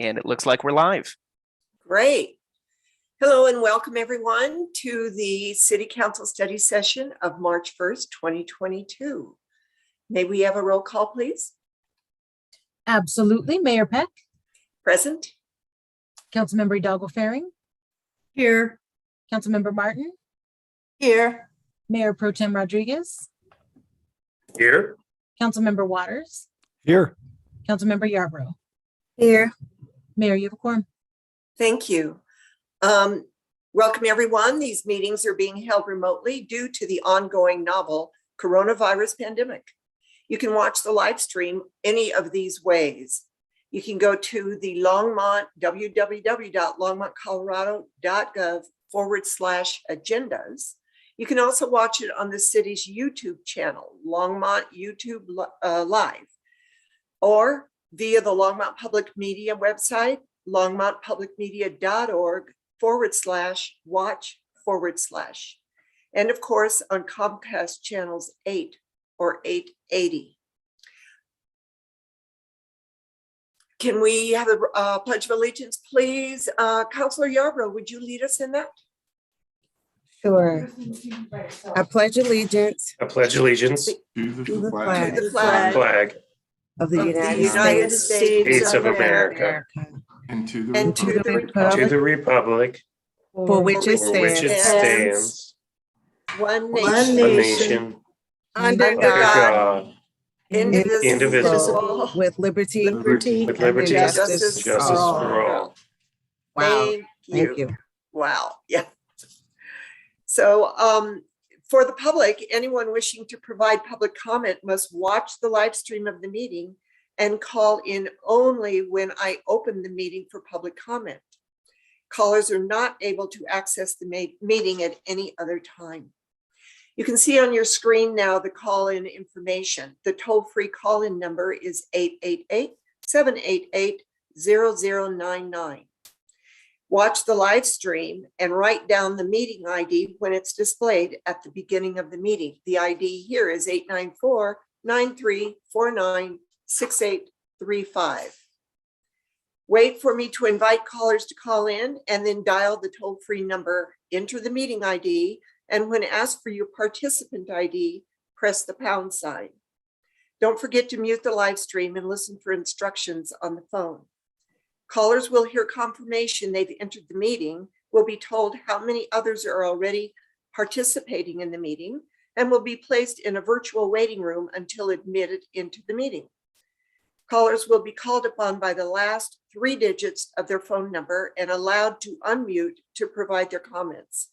And it looks like we're live. Great. Hello and welcome everyone to the City Council study session of March 1st, 2022. May we have a roll call, please? Absolutely. Mayor Peck, Present. Councilmember Hidalgo-Faring, Here. Councilmember Martin, Here. Mayor Pro Tem Rodriguez, Here. Councilmember Waters, Here. Councilmember Yarbrough. Here. Mayor, you have a quorum. Thank you. Welcome everyone. These meetings are being held remotely due to the ongoing novel coronavirus pandemic. You can watch the live stream any of these ways. You can go to the Longmont, www.longmontcolorado.gov/agendas. You can also watch it on the city's YouTube channel, Longmont YouTube Live, or via the Longmont Public Media website, longmontpublicmedia.org/watch/. And of course, on Comcast channels 8 or 880. Can we have a Pledge of Allegiance, please? Councilor Yarbrough, would you lead us in that? Sure. I pledge allegiance I pledge allegiance to the flag. flag of the Of United States of America And to and the to the to republic the republic for which it for which it stands, stands, one one a nation, nation under under God, God, indivisible, with liberty with liberty with and liberty and justice justice for all. Wow. Thank you. Wow. Yeah. So for the public, anyone wishing to provide public comment must watch the live stream of the meeting and call in only when I open the meeting for public comment. Callers are not able to access the meeting at any other time. You can see on your screen now the call-in information. The toll-free call-in number is 888-788-0099. Watch the live stream and write down the meeting ID when it's displayed at the beginning of the meeting. The ID here is 894-9349-6835. Wait for me to invite callers to call in and then dial the toll-free number, enter the meeting ID, and when asked for your participant ID, press the pound sign. Don't forget to mute the live stream and listen for instructions on the phone. Callers will hear confirmation they've entered the meeting, will be told how many others are already participating in the meeting, and will be placed in a virtual waiting room until admitted into the meeting. Callers will be called upon by the last 3 digits of their phone number and allowed to unmute to provide their comments.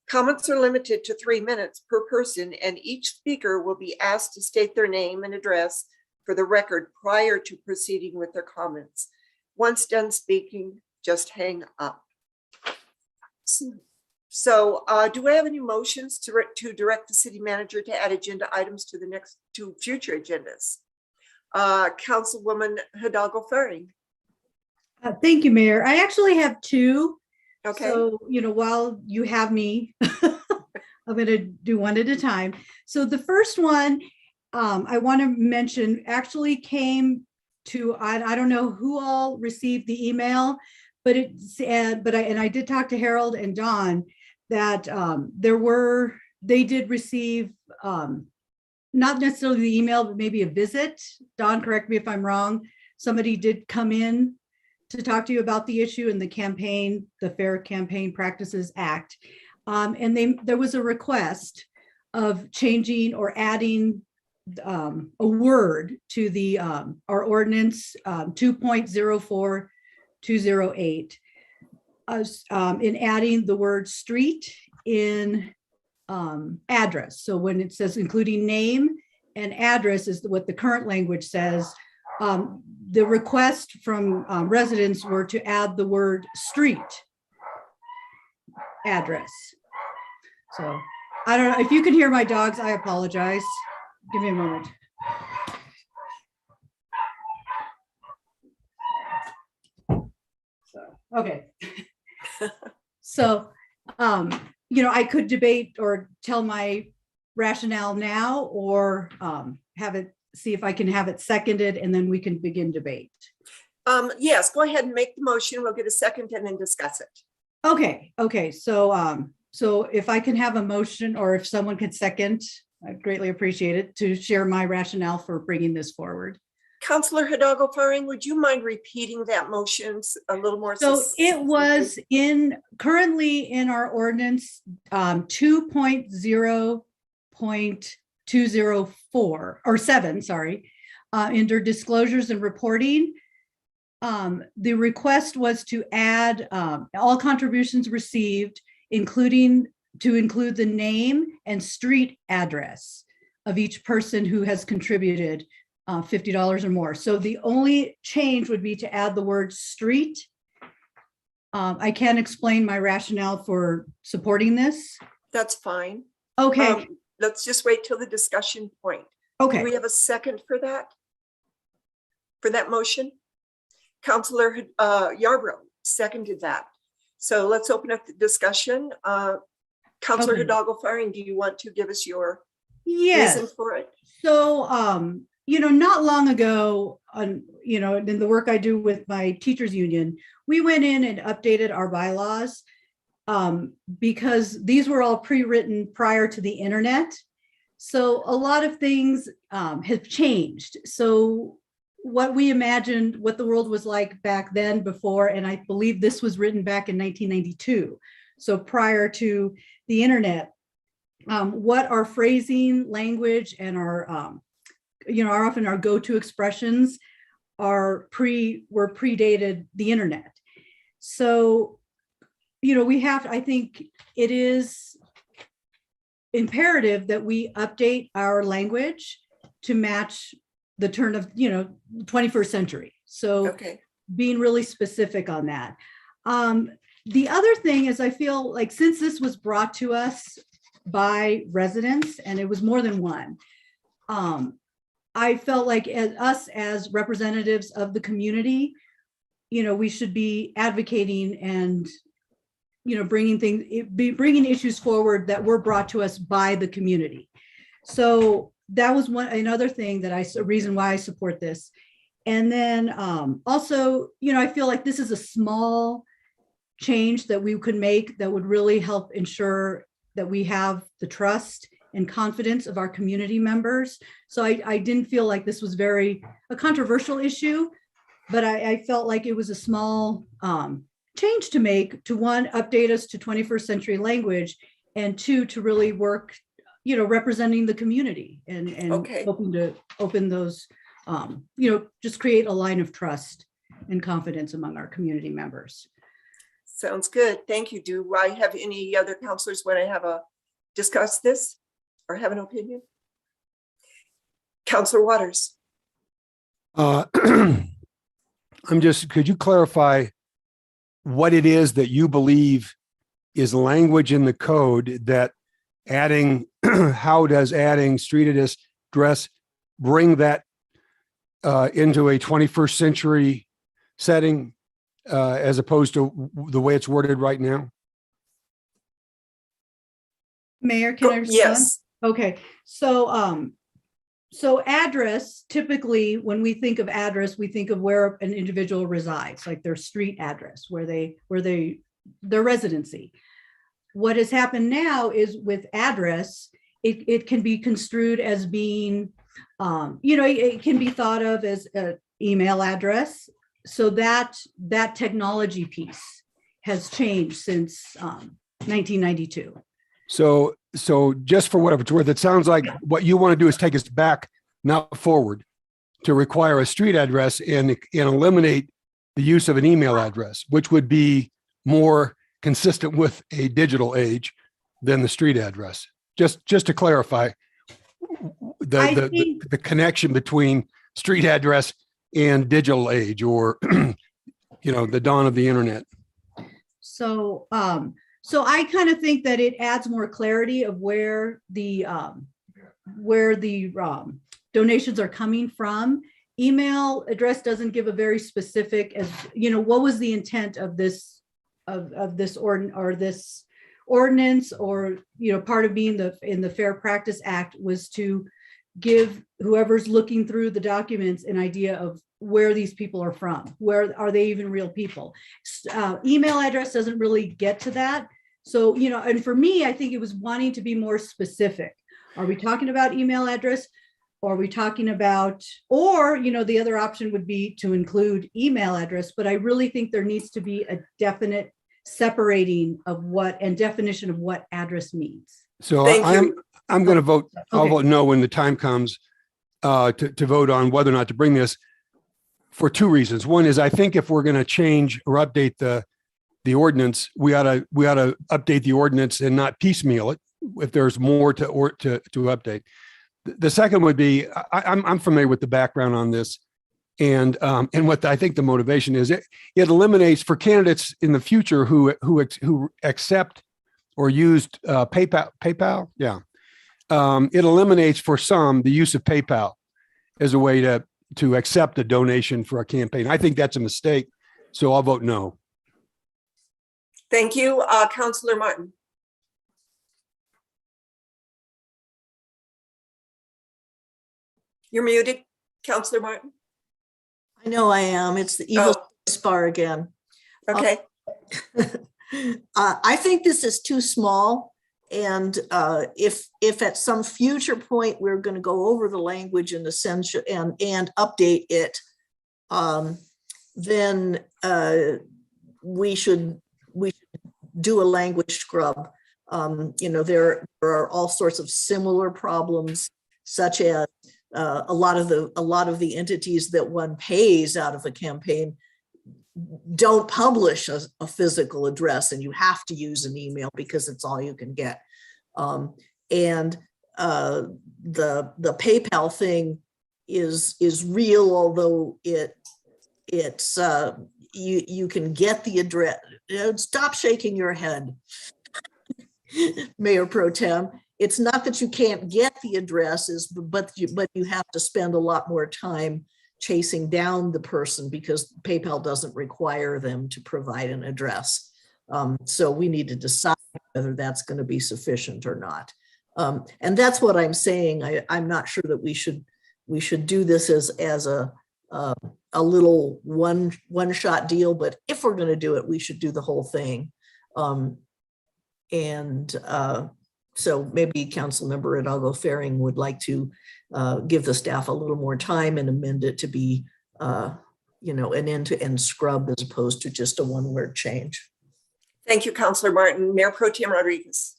Comments are limited to 3 minutes per person, and each speaker will be asked to state their name and address for the record prior to proceeding with their comments. Once done speaking, just hang up. So do I have any motions to direct the city manager to add agenda items to the next 2 future agendas? Councilwoman Hidalgo-Faring. Thank you, Mayor. I actually have 2. Okay. So, while you have me, I'm going to do one at a time. So the first one I want to mention actually came to, I don't know who all received the email, but it said, I did talk to Harold and Don that they did receive not necessarily the email, but maybe a visit. Don, correct me if I'm wrong. Somebody did come in to talk to you about the issue in the campaign, the Fair Campaign Practices Act. And there was a request of changing or adding a word to the our ordinance 2.04208 in adding the word street in address. So when it says including name and address is what the current language says, the request from residents were to add the word street address. So I don't know if you can hear my dogs. I apologize. Give me a moment. Okay. So, I could debate or tell my rationale now, or have it, see if I can have it seconded, and then we can begin debate. Yes, go ahead and make the motion. We'll get a second and then discuss it. Okay, so if I can have a motion, or if someone could second, I'd greatly appreciate it, to share my rationale for bringing this forward. Counselor Hidalgo Faring, would you mind repeating that motion a little more? So it was currently in our ordinance 2.0.204 or 7, sorry, under disclosures and reporting. The request was to add all contributions received, including the name and street address of each person who has contributed $50 or more. So the only change would be to add the word street. I can't explain my rationale for supporting this. That's fine. Okay, Let's just wait till the discussion point. Do okay. we have a second for that? For that motion? Counselor Yarbrough seconded that. So let's open up the discussion. Counselor Okay. Hidalgo Faring, do you want to give us your Yes. reason for it? So, not long ago, in the work I do with my teachers union, we went in and updated our bylaws because these were all pre-written prior to the internet. So a lot of things have changed. So what we imagined, what the world was like back then before, and I believe this was written back in 1992. So prior to the internet, what our phrasing, language, and our often our go-to expressions were predated the internet. So, I think it is imperative that we update our language to match the turn of, 21st century. So Okay. being really specific on that. The other thing is, I feel like since this was brought to us by residents, and it was more than one, I felt like as representatives of the community, we should be advocating and, bringing issues forward that were brought to us by the community. So that was another thing a reason why I support this. And then also, I feel like this is a small change that we could make that would really help ensure that we have the trust and confidence of our community members. So I didn't feel like this was a controversial issue, but I felt like it was a small change to make to, one, update us to 21st century language, and two, to really work, representing the community and Okay. hoping to open those, just create a line of trust and confidence among our community members. Sounds good. Thank you. Do I have any other counselors want to discuss this or have an opinion? Counselor Waters. Could you clarify what it is that you believe is language in the code that how does adding street address bring that into a 21st century setting as opposed to the way it's worded right now? Mayor, can I respond? Yes. Okay, so address, typically, when we think of address, we think of where an individual resides, like their street address, their residency. What has happened now is with address, it can be construed as being, it can be thought of as an email address. So that technology piece has changed since 1992. So just for whatever it's worth, it sounds like what you want to do is take us back, not forward, to require a street address and eliminate the use of an email address, which would be more consistent with a digital age than the street address. Just to clarify the connection between street address and digital age, or the dawn of the internet. So I kind of think that it adds more clarity of where the donations are coming from. Email address doesn't give a very specific, as what was the intent of this ordinance, or part of being in the Fair Practice Act was to give whoever's looking through the documents an idea of where these people are from. Where are they even real people? Email address doesn't really get to that. So, you know, and for me, I think it was wanting to be more specific. Are we talking about email address? Or are we talking about, or, you know, the other option would be to include email address, but I really think there needs to be a definite separating of what and definition of what address means. So Thank I'm going to vote, I'll Okay. vote no when the time comes to vote on whether or not to bring this for two reasons. One is I think if we're going to change or update the ordinance, we ought to update the ordinance and not piecemeal it if there's more to update. The second would be, I'm familiar with the background on this, and what I think the motivation is, it eliminates for candidates in the future who accept or used PayPal. Yeah, it eliminates for some the use of PayPal as a way to accept a donation for a campaign. I think that's a mistake, so I'll vote no. Thank you, Councillor Martin. You're muted, Councillor Martin. I know I am. It's the evil bar again. Okay, I think this is too small. And if at some future point we're going to go over the language in essential and update it, then we should do a language scrub. You know, there are all sorts of similar problems, such as a lot of the entities that one pays out of a campaign don't publish a physical address, and you have to use an email because it's all you can get. And the PayPal thing is real, although it's you can get the address. Stop shaking your head, Mayor Pro Tem. It's not that you can't get the addresses, but you have to spend a lot more time chasing down the person because PayPal doesn't require them to provide an address. So we need to decide whether that's going to be sufficient or not. And that's what I'm saying. I'm not sure that we should do this as a little one-shot deal, but if we're going to do it, we should do the whole thing. So maybe Councilmember Hidalgo Faring would like to give the staff a little more time and amend it to be, you know, an end-to-end scrub as opposed to just a one-word change. thank you, Councillor Martin. Mayor Pro Tem Rodriguez.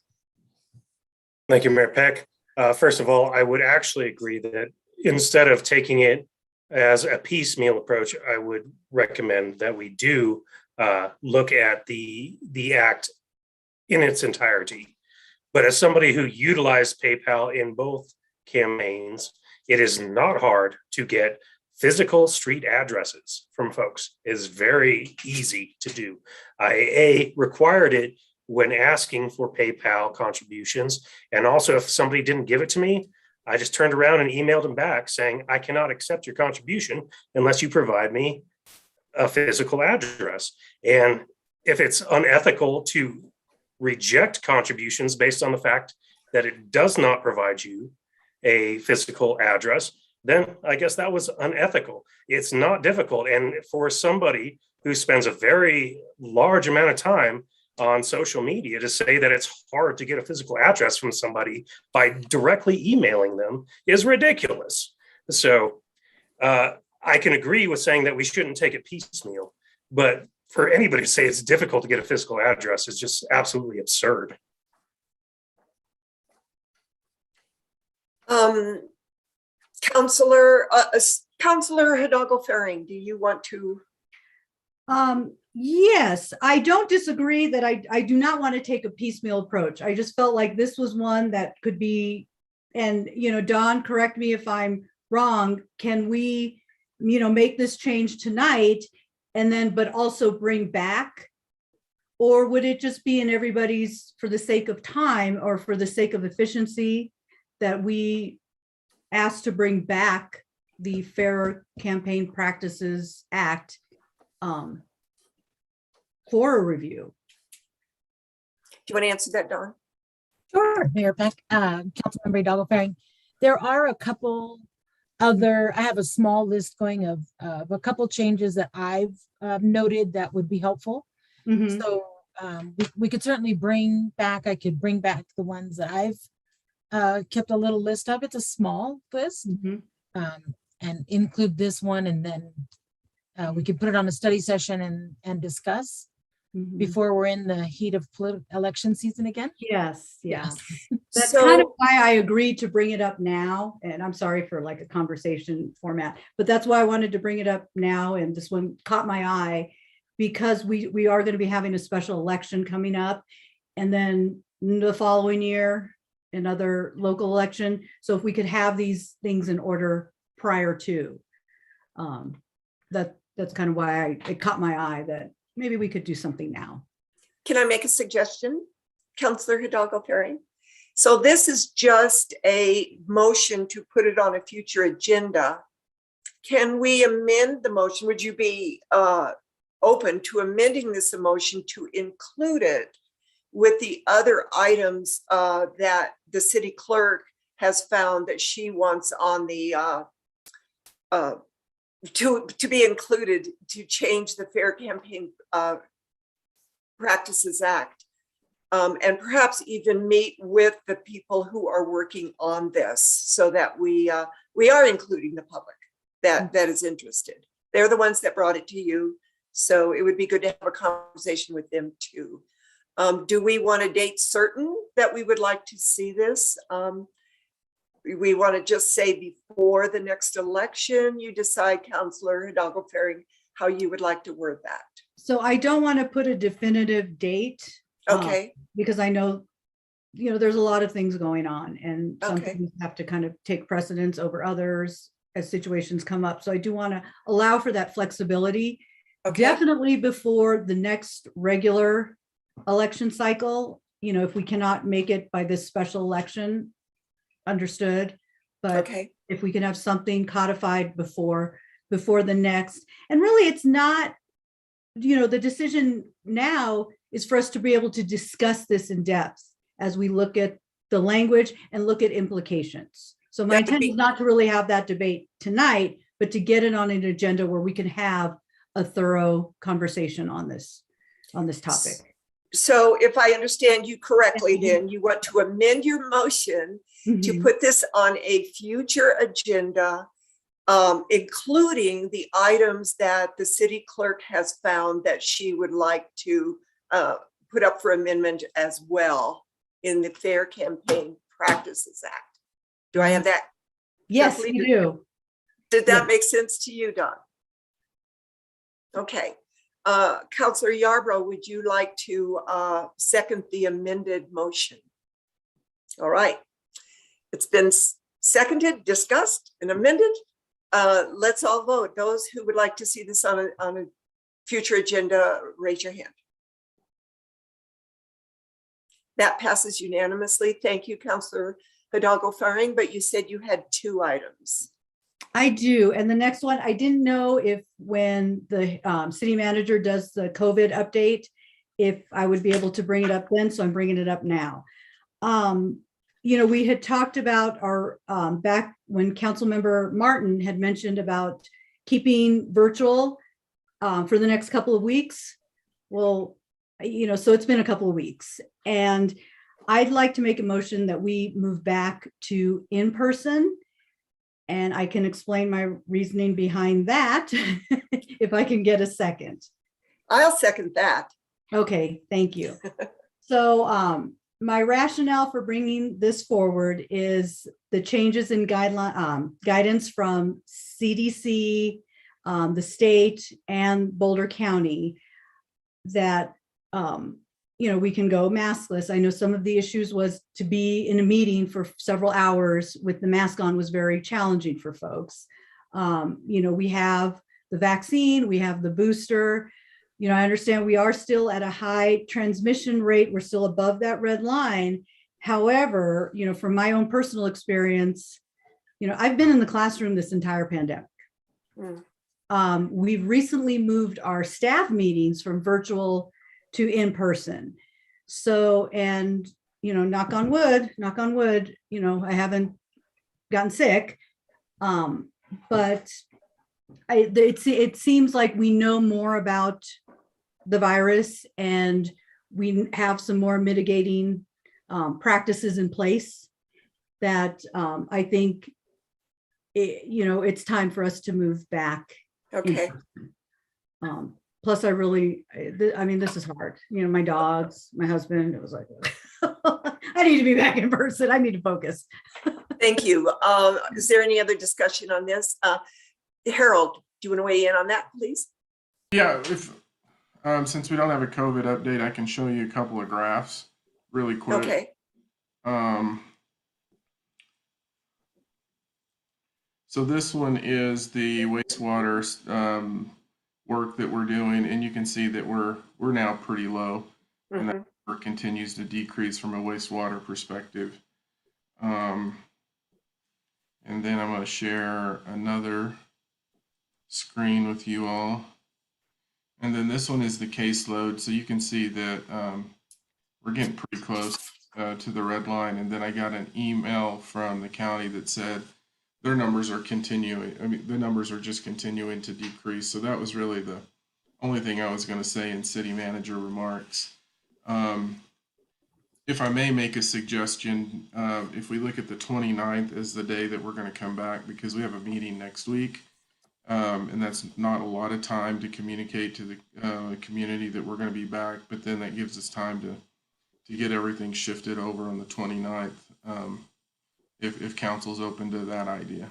Thank you, Mayor Peck. First of all, I would actually agree that instead of taking it as a piecemeal approach, I would recommend that we do look at the act in its entirety. But as somebody who utilized PayPal in both campaigns, it is not hard to get physical street addresses from folks. It's very easy to do. I required it when asking for PayPal contributions. And also if somebody didn't give it to me, I just turned around and emailed them back saying, I cannot accept your contribution unless you provide me a physical address. And if it's unethical to reject contributions based on the fact that it does not provide you a physical address, then I guess that was unethical. It's not difficult. And for somebody who spends a very large amount of time on social media to say that it's hard to get a physical address from somebody by directly emailing them is ridiculous. So I can agree with saying that we shouldn't take it piecemeal, but for anybody to say it's difficult to get a physical address is just absolutely absurd. Councillor Hidalgo Faring, do you want to? Yes, I don't disagree that I do not want to take a piecemeal approach. I just felt like this was one that could be, and, you know, Dawn, correct me if I'm wrong. Can we, you know, make this change tonight and then, but also bring back? Or would it just be in everybody's, for the sake of time or for the sake of efficiency, that we ask to bring back the Fair Campaign Practices Act for a review? Do you want to answer that, Dawn? Sure, Mayor Peck, Councilmember Hidalgo Faring. There are a couple other, I have a small list going of a couple changes that I've noted that would be helpful. Mhm. So we could certainly I could bring back the ones that I've kept a little list of. It's a small list, Mhm. and include this one, and then we could put it on a study session and discuss Mhm. before we're in the heat of election season again. Yes, yeah. Yes. That's kind of So, why I agreed to bring it up now. And I'm sorry for like a conversation format, but that's why I wanted to bring it up now. And this one caught my eye because we are going to be having a special election coming up. And then the following year, another local election. So if we could have these things in order prior to, that's kind of why it caught my eye that maybe we could do something now. can I make a suggestion, Councillor Hidalgo Perry? So this is just a motion to put it on a future agenda. Can we amend the motion? Would you be open to amending this motion to include it with the other items that the city clerk has found that she wants on the to be included to change the Fair Campaign Practices Act, and perhaps even meet with the people who are working on this so that we are including the public that is interested. They're the ones that brought it to you, so it would be good to have a conversation with them too. Do we want a date certain that we would like to see this? We want to just say before the next election. You decide, Councillor Hidalgo Ferring, how you would like to word that. So I don't want to put a definitive date. Okay. Because I know, there's a lot of things going on and some Okay. things have to kind of take precedence over others as situations come up. So I do want to allow for that flexibility. Okay. Definitely before the next regular election cycle, if we cannot make it by this special election, understood. But Okay. if we can have something codified before the next, and really it's not, the decision now is for us to be able to discuss this in depth as we look at the language and look at implications. So my That would intent be- is not to really have that debate tonight, but to get it on an agenda where we can have a thorough conversation on this topic. So if I understand you correctly, then you want to amend your motion to Mhm. put this on a future agenda, including the items that the city clerk has found that she would like to put up for amendment as well in the Fair Campaign Practices Act. Do I have that? Yes, Carefully you do. Did that Yeah. make sense to you, Don? Okay. Councillor Yarbrough, would you like to second the amended motion? All right. It's been seconded, discussed, and amended. Let's all vote. Those who would like to see this on a future agenda, raise your hand. That passes unanimously. Thank you, Councillor Hidalgo Ferring, but you said you had 2 items. I do. And the next one, I didn't know if when the city manager does the COVID update, if I would be able to bring it up then. So I'm bringing it up now. We had talked about our back when Councilmember Martin had mentioned about keeping virtual for the next couple of weeks. Well, so it's been a couple of weeks and I'd like to make a motion that we move back to in person. And I can explain my reasoning behind that if I can get a second. I'll second that. Okay, thank you. So my rationale for bringing this forward is the changes in guidance from CDC, the state, and Boulder County that we can go maskless. I know some of the issues was to be in a meeting for several hours with the mask on was very challenging for folks. We have the vaccine, we have the booster. I understand we are still at a high transmission rate. We're still above that red line. However, from my own personal experience, I've been in the classroom this entire pandemic. We've recently moved our staff meetings from virtual to in person. So, and, knock on wood, I haven't gotten sick. But it seems like we know more about the virus, and we have some more mitigating practices in place that I think it's time for us to move back. Okay. Plus, I mean, this is hard. My dogs, my husband, it was like, I need to be back in person. I need to focus. Thank you. Is there any other discussion on this? Harold, do you want to weigh in on that, please? Yeah, if since we don't have a COVID update, I can show you a couple of graphs really quick. Okay. So this one is the wastewater work that we're doing, and you can see that we're now pretty low, and that work continues to decrease from a wastewater perspective. And then I'm going to share another screen with you all. And then this one is the caseload. So you can see that we're getting pretty close to the red line. And then I got an email from the county that said their numbers are continuing. I mean, the numbers are just continuing to decrease. So that was really the only thing I was going to say in city manager remarks. If I may make a suggestion, if we look at the 29th as the day that we're going to come back, because we have a meeting next week, and that's not a lot of time to communicate to the community that we're going to be back, but then that gives us time to get everything shifted over on the 29th, if council's open to that idea.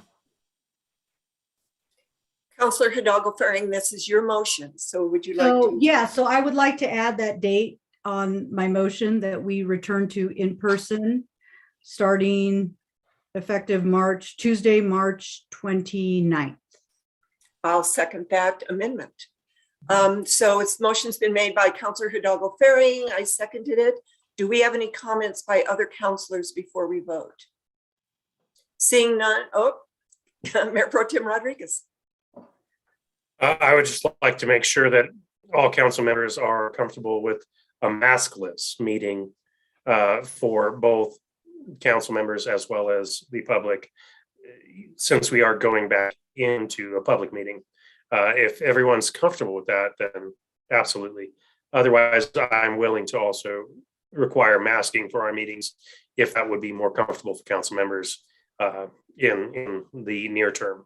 Councilor Hidalgo-Faring, this is your motion. So would you like So, to? yeah, so I would like to add that date on my motion that we return to in person starting effective Tuesday, March 29th. I'll second that amendment. So motion's been made by Councilor Hidalgo-Faring. I seconded it. Do we have any comments by other councilors before we vote? Seeing none. Oh, Mayor Pro Tem Rodriguez. I would just like to make sure that all council members are comfortable with a maskless meeting for both council members as well as the public, since we are going back into a public meeting. If everyone's comfortable with that, then absolutely. Otherwise, I'm willing to also require masking for our meetings if that would be more comfortable for council members in the near term.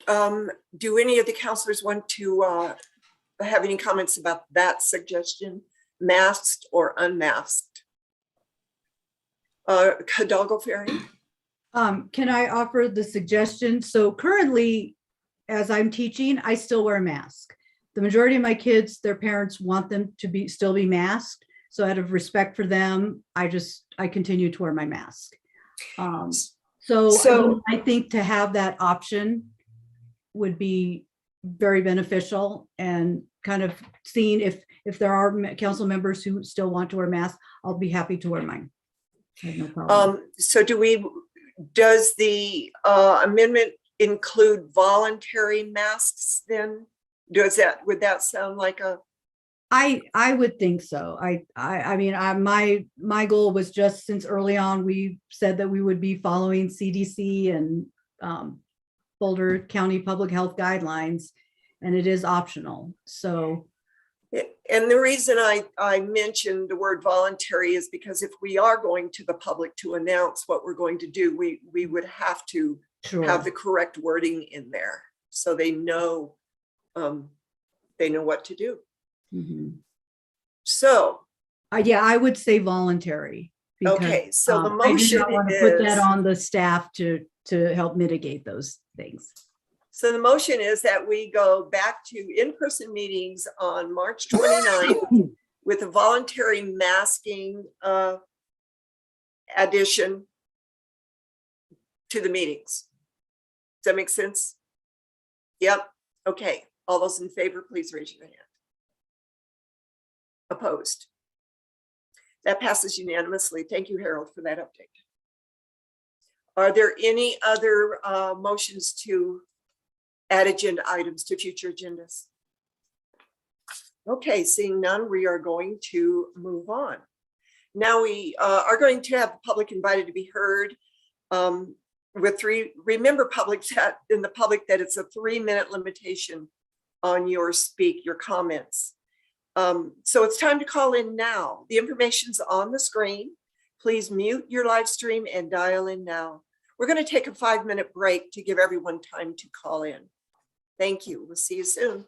Do any of the councilors want to have any comments about that suggestion, masked or unmasked? Hidalgo-Faring? Can I offer the suggestion? So currently, as I'm teaching, I still wear a mask. The majority of my kids, their parents want them to still be masked. So out of respect for them, I continue to wear my mask. So I think to have that option would be very beneficial, and kind of seeing if there are council members who still want to wear masks, I'll be happy to wear mine. I have no problem. So does the amendment include voluntary masks then? Would that sound like a? I would think so. I mean, my goal was just since early on, we said that we would be following CDC and Boulder County Public Health guidelines, and it is optional. So. And the reason I mentioned the word voluntary is because if we are going to the public to announce what we're going to do, we would have to have the correct wording in there so they know what to do. Mm-hmm. So. Yeah, I would say voluntary. Because, okay, so the motion I do not want to put that on the staff to help mitigate those things. So the motion is that we go back to in-person meetings on March 29th with a voluntary masking addition to the meetings. Does that make sense? Yep. Okay. All those in favor, please raise your hand. Opposed? That passes unanimously. Thank you, Harold, for that update. Are there any other motions to add agenda items to future agendas? Okay, seeing none, we are going to move on. Now we are going to have the public invited to be heard. With remember public that in the public that it's a 3-minute limitation on your comments. So it's time to call in now. The information's on the screen. Please mute your live stream and dial in now. We're going to take a 5-minute break to give everyone time to call in. Thank you. We'll see you soon.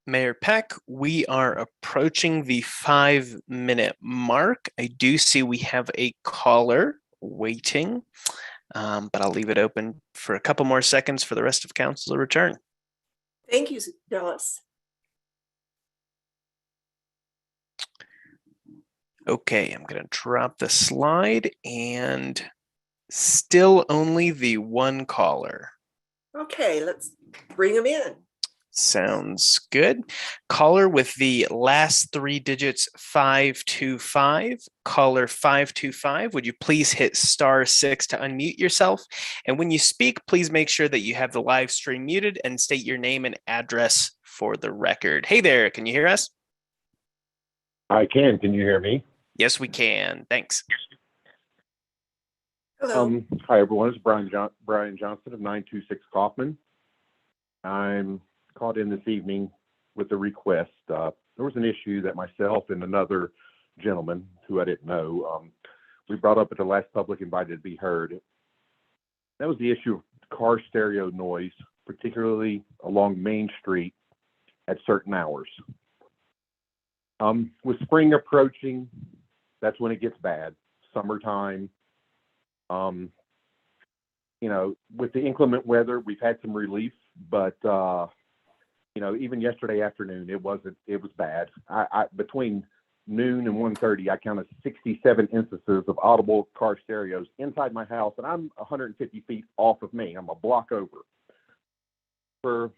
Mayor Peck, we are approaching the 5-minute mark. I do see we have a caller waiting, but I'll leave it open for a couple more seconds for the rest of council to return. Thank you, Dallas. Okay, I'm going to drop the slide and still only the one caller. Okay, let's bring him in. Sounds good. Caller with the last 3 digits 525. Caller 525. Would you please hit *6 to unmute yourself? And when you speak, please make sure that you have the live stream muted and state your name and address for the record. Hey there, can you hear us? I can. Can you hear me? Yes, we can. Thanks. Hello. Hi, everyone. It's Brian Johnson of 926 Kaufman. I'm called in this evening with a request. There was an issue that myself and another gentleman who I didn't know, we brought up at the last public invited to be heard. That was the issue of car stereo noise, particularly along Main Street at certain hours. With spring approaching, that's when it gets bad. Summertime, with the inclement weather, we've had some relief, but even yesterday afternoon, it was bad. I between noon and 1:30, I counted 67 instances of audible car stereos inside my house, and I'm 150 feet off of me. I'm a block over. For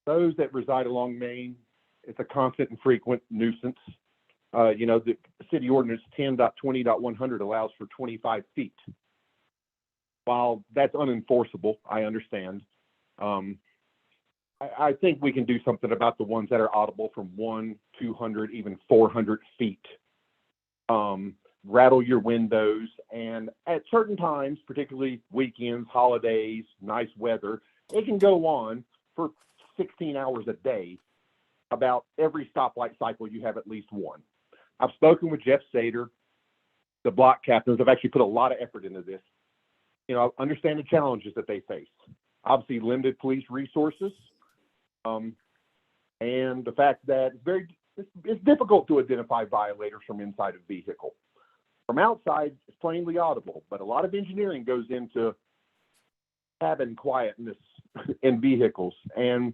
those that reside along Main, it's a constant and frequent nuisance. The city ordinance 10.20.100 allows for 25 feet. While that's unenforceable, I understand. I think we can do something about the ones that are audible from 100, 200, even 400 feet. Rattle your windows, and at certain times, particularly weekends, holidays, nice weather, it can go on for 16 hours a day. About every stoplight cycle, you have at least one. I've spoken with Jeff Sater, the block captains. I've actually put a lot of effort into this. I understand the challenges that they face. Obviously, limited police resources, and the fact that it's difficult to identify violators from inside a vehicle. From outside, it's plainly audible, but a lot of engineering goes into cabin quietness in vehicles, and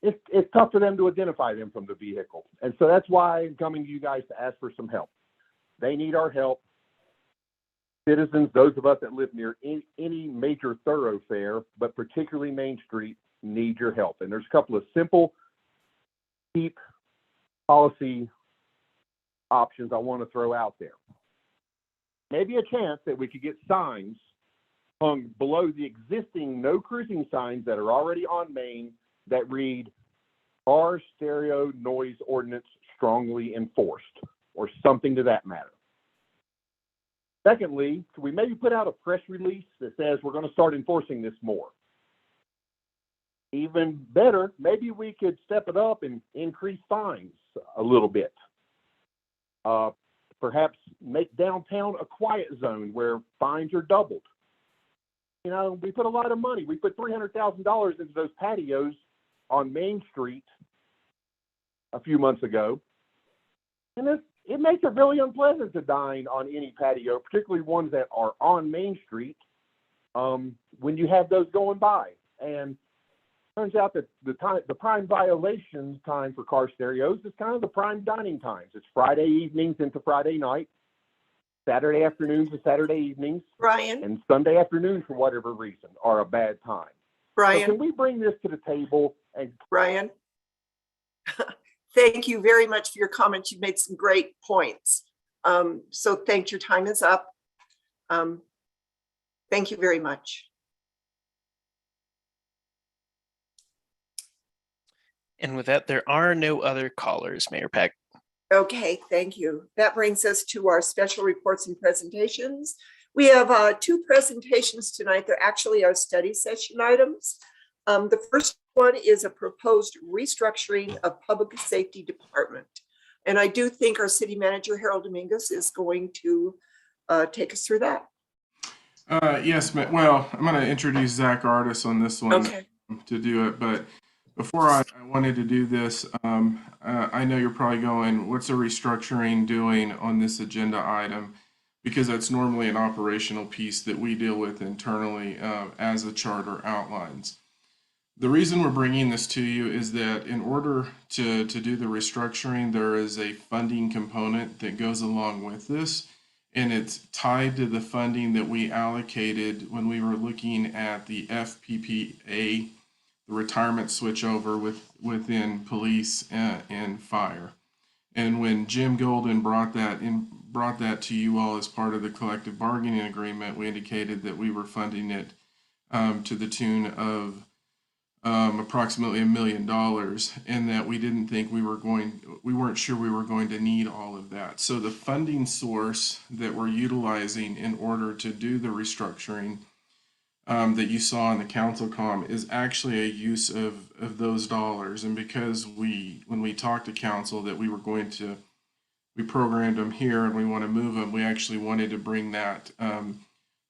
it's tough for them to identify them from the vehicle. And so that's why I'm coming to you guys to ask for some help. They need our help. Citizens, those of us that live near any major thoroughfare, but particularly Main Street, need your help. And there's a couple of simple, cheap policy options I want to throw out there. Maybe a chance that we could get signs hung below the existing no cruising signs that are already on Main that read car stereo noise ordinance strongly enforced, or something to that matter. Secondly, could we maybe put out a press release that says we're going to start enforcing this more? Even better, maybe we could step it up and increase fines a little bit. Perhaps make downtown a quiet zone where fines are doubled. We put a lot of money. We put $300,000 into those patios on Main Street a few months ago. And it makes it really unpleasant to dine on any patio, particularly ones that are on Main Street, when you have those going by. And it turns out that the prime violation time for car stereos is kind of the prime dining times. It's Friday evenings into Friday night, Saturday afternoons to Saturday evenings, Brian, and Sunday afternoons, for whatever reason, are a bad time. So can we bring this to the table? And Brian, thank you very much for your comments. You've made some great points. So thanks. Your time is up. Thank you very much. And with that, there are no other callers, Mayor Peck. Okay, thank you. That brings us to our special reports and presentations. We have 2 presentations tonight. They're actually our study session items. The first one is a proposed restructuring of Public Safety Department. And I do think our city manager, Harold Dominguez, is going to take us through that. Yes, well, I'm going to introduce Zach Artis on this one Okay. to do it, but Before I wanted to do this, I know you're probably going, what's a restructuring doing on this agenda item? Because that's normally an operational piece that we deal with internally as the charter outlines. The reason we're bringing this to you is that in order to do the restructuring, there is a funding component that goes along with this, and it's tied to the funding that we allocated when we were looking at the FPPA, the retirement switchover within police and fire. And when Jim Golden brought that to you all as part of the collective bargaining agreement, we indicated that we were funding it to the tune of approximately $1 million, and that we didn't think we weren't sure we were going to need all of that. So the funding source that we're utilizing in order to do the restructuring that you saw in the council comm is actually a use of those dollars. And because when we talked to council that we programmed them here and we want to move them, we actually wanted to bring that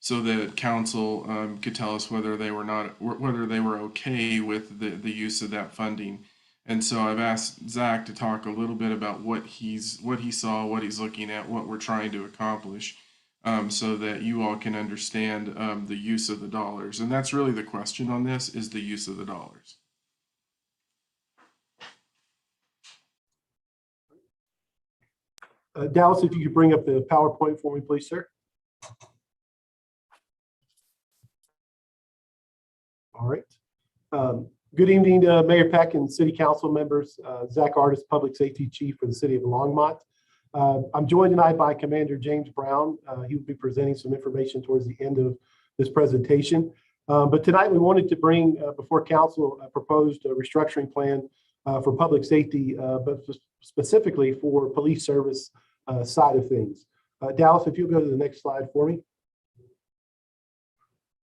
so that council could tell us whether they were okay with the use of that funding. And so I've asked Zach to talk a little bit about what he saw, what he's looking at, what we're trying to accomplish, so that you all can understand the use of the dollars. And that's really the question on this, is the use of the dollars. Dallas, if you could bring up the PowerPoint for me, please, sir. All right. Good evening, Mayor Peck and City Council members. Zach Artis, Public Safety Chief for the City of Longmont. I'm joined tonight by Commander James Brown. He will be presenting some information towards the end of this presentation. But tonight we wanted to bring before Council a proposed restructuring plan for public safety, but specifically for police service side of things. Dallas, if you'll go to the next slide for me.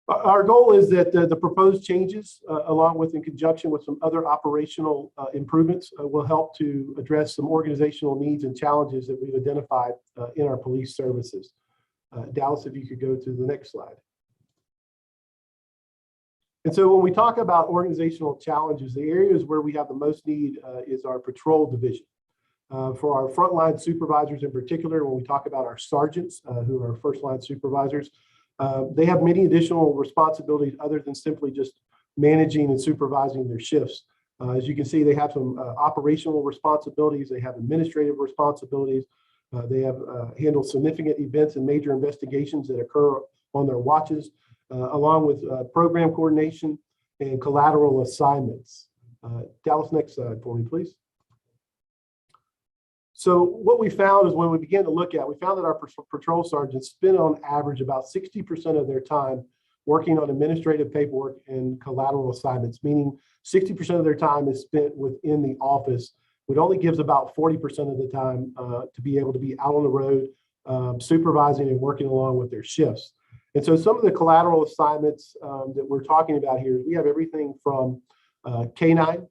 Our goal is that the proposed changes, along with in conjunction with some other operational improvements, will help to address some organizational needs and challenges that we've identified in our police services. Dallas, if you could go to the next slide. And so when we talk about organizational challenges, the areas where we have the most need is our patrol division. For our frontline supervisors in particular, when we talk about our sergeants, who are first line supervisors, they have many additional responsibilities other than simply just managing and supervising their shifts. As you can see, they have some operational responsibilities. They have administrative responsibilities. They have handled significant events and major investigations that occur on their watches, along with program coordination and collateral assignments. Dallas, next slide for me, please. So what we found is when we began to look at, we found that our patrol sergeants spend on average about 60% of their time working on administrative paperwork and collateral assignments, meaning 60% of their time is spent within the office, which only gives about 40% of the time to be able to be out on the road, supervising and working along with their shifts. And so some of the collateral assignments that we're talking about here, we have everything from K9,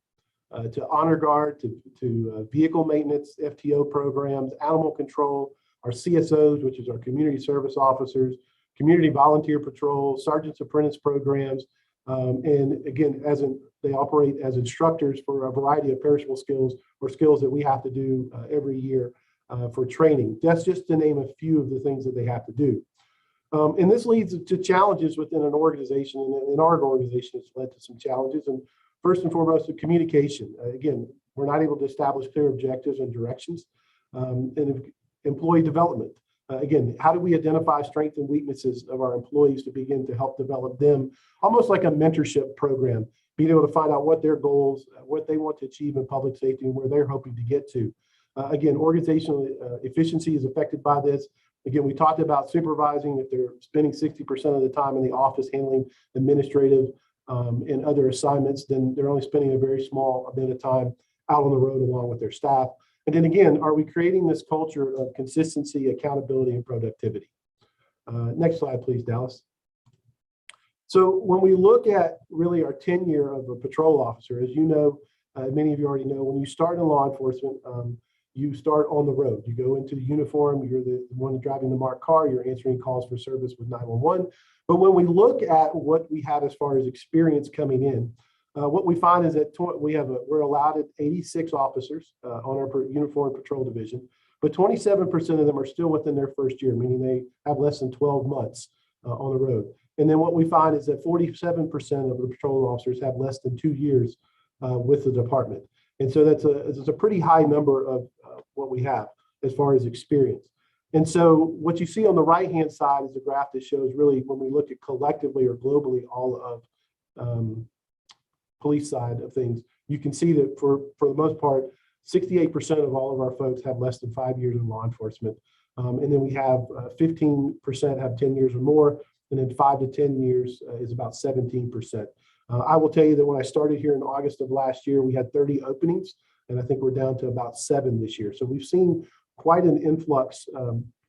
to honor guard, to vehicle maintenance, FTO programs, animal control, our CSOs, which is our community service officers, community volunteer patrol, sergeant's apprentice programs, and again, they operate as instructors for a variety of perishable skills or skills that we have to do every year for training. That's just to name a few of the things that they have to do. And this leads to challenges within an organization, and in our organization, it's led to some challenges. And first and foremost, the communication. Again, we're not able to establish clear objectives and directions. And employee development. Again, how do we identify strengths and weaknesses of our employees to begin to help develop them, almost like a mentorship program, being able to find out what their goals, what they want to achieve in public safety and where they're hoping to get to. Again, organizational efficiency is affected by this. Again, we talked about supervising. If they're spending 60% of the time in the office handling administrative and other assignments, then they're only spending a very small amount of time out on the road along with their staff. And then again, are we creating this culture of consistency, accountability, and productivity? Next slide, please, Dallas. So when we look at really our tenure of a patrol officer, as you know, many of you already know, when you start in law enforcement, you start on the road. You go into the uniform, you're the one driving the marked car, you're answering calls for service with 911. But when we look at what we have as far as experience coming in, What we find is that we're allowed at 86 officers on our uniform patrol division, but 27% of them are still within their first year, meaning they have less than 12 months on the road. And then what we find is that 47% of the patrol officers have less than 2 years with the department. And so that's a pretty high number of what we have as far as experience. And so what you see on the right-hand side is a graph that shows really when we look at collectively or globally all of police side of things, you can see that for the most part, 68% of all of our folks have less than 5 years in law enforcement. And then we have 15% have 10 years or more, and then 5 to 10 years is about 17%. I will tell you that when I started here in August of last year, we had 30 openings, and I think we're down to about 7 this year. So we've seen quite an influx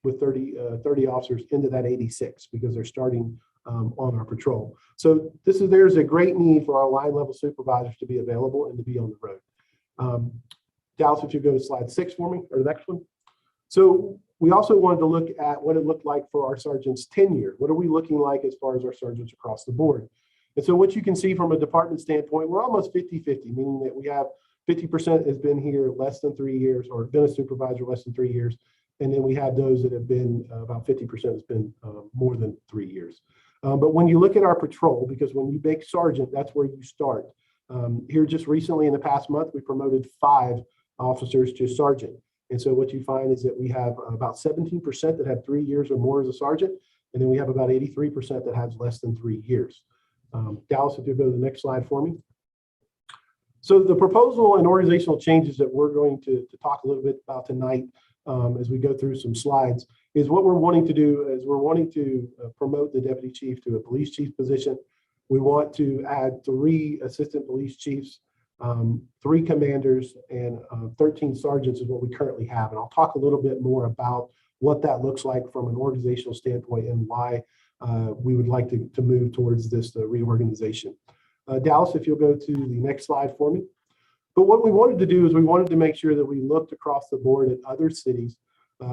with 30 officers into that 86 because they're starting on our patrol. So there's a great need for our line level supervisors to be available and to be on the road. Dallas, if you go to slide 6 for me, or the next one. So we also wanted to look at what it looked like for our sergeants' tenure. What are we looking like as far as our sergeants across the board? And so what you can see from a department standpoint, we're almost 50-50, meaning that we have 50% has been here less than 3 years or been a supervisor less than 3 years. And then we have those that have been about 50% has been more than 3 years. But when you look at our patrol, because when you make sergeant, that's where you start. Here just recently in the past month, we promoted 5 officers to sergeant. And so what you find is that we have about 17% that have 3 years or more as a sergeant. And then we have about 83% that has less than 3 years. Dallas, if you go to the next slide for me. So the proposal and organizational changes that we're going to talk a little bit about tonight as we go through some slides is what we're wanting to do is we're wanting to promote the deputy chief to a police chief position. We want to add 3 assistant police chiefs, 3 commanders, and 13 sergeants is what we currently have. And I'll talk a little bit more about what that looks like from an organizational standpoint and why we would like to move towards this reorganization. Dallas, if you'll go to the next slide for me. But what we wanted to do is we wanted to make sure that we looked across the board at other cities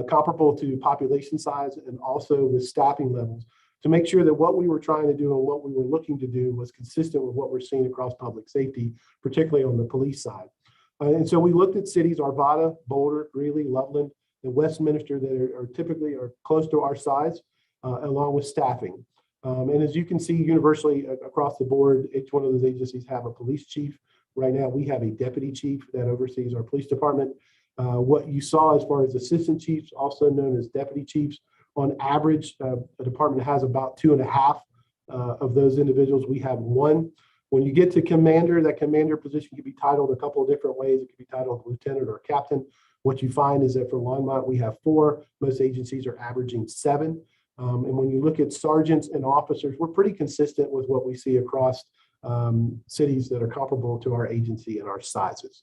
comparable to population size and also with staffing levels to make sure that what we were trying to do and what we were looking to do was consistent with what we're seeing across public safety, particularly on the police side. And so we looked at cities, Arvada, Boulder, Greeley, Loveland, and Westminster that are typically close to our size, along with staffing. And as you can see, universally across the board, each one of those agencies have a police chief. Right now, we have a deputy chief that oversees our police department. What you saw as far as assistant chiefs, also known as deputy chiefs, on average, a department has about 2.5 of those individuals. We have 1. When you get to commander, that commander position can be titled a couple of different ways. It can be titled lieutenant or captain. What you find is that for Longmont, we have 4. Most agencies are averaging 7. And when you look at sergeants and officers, we're pretty consistent with what we see across cities that are comparable to our agency and our sizes.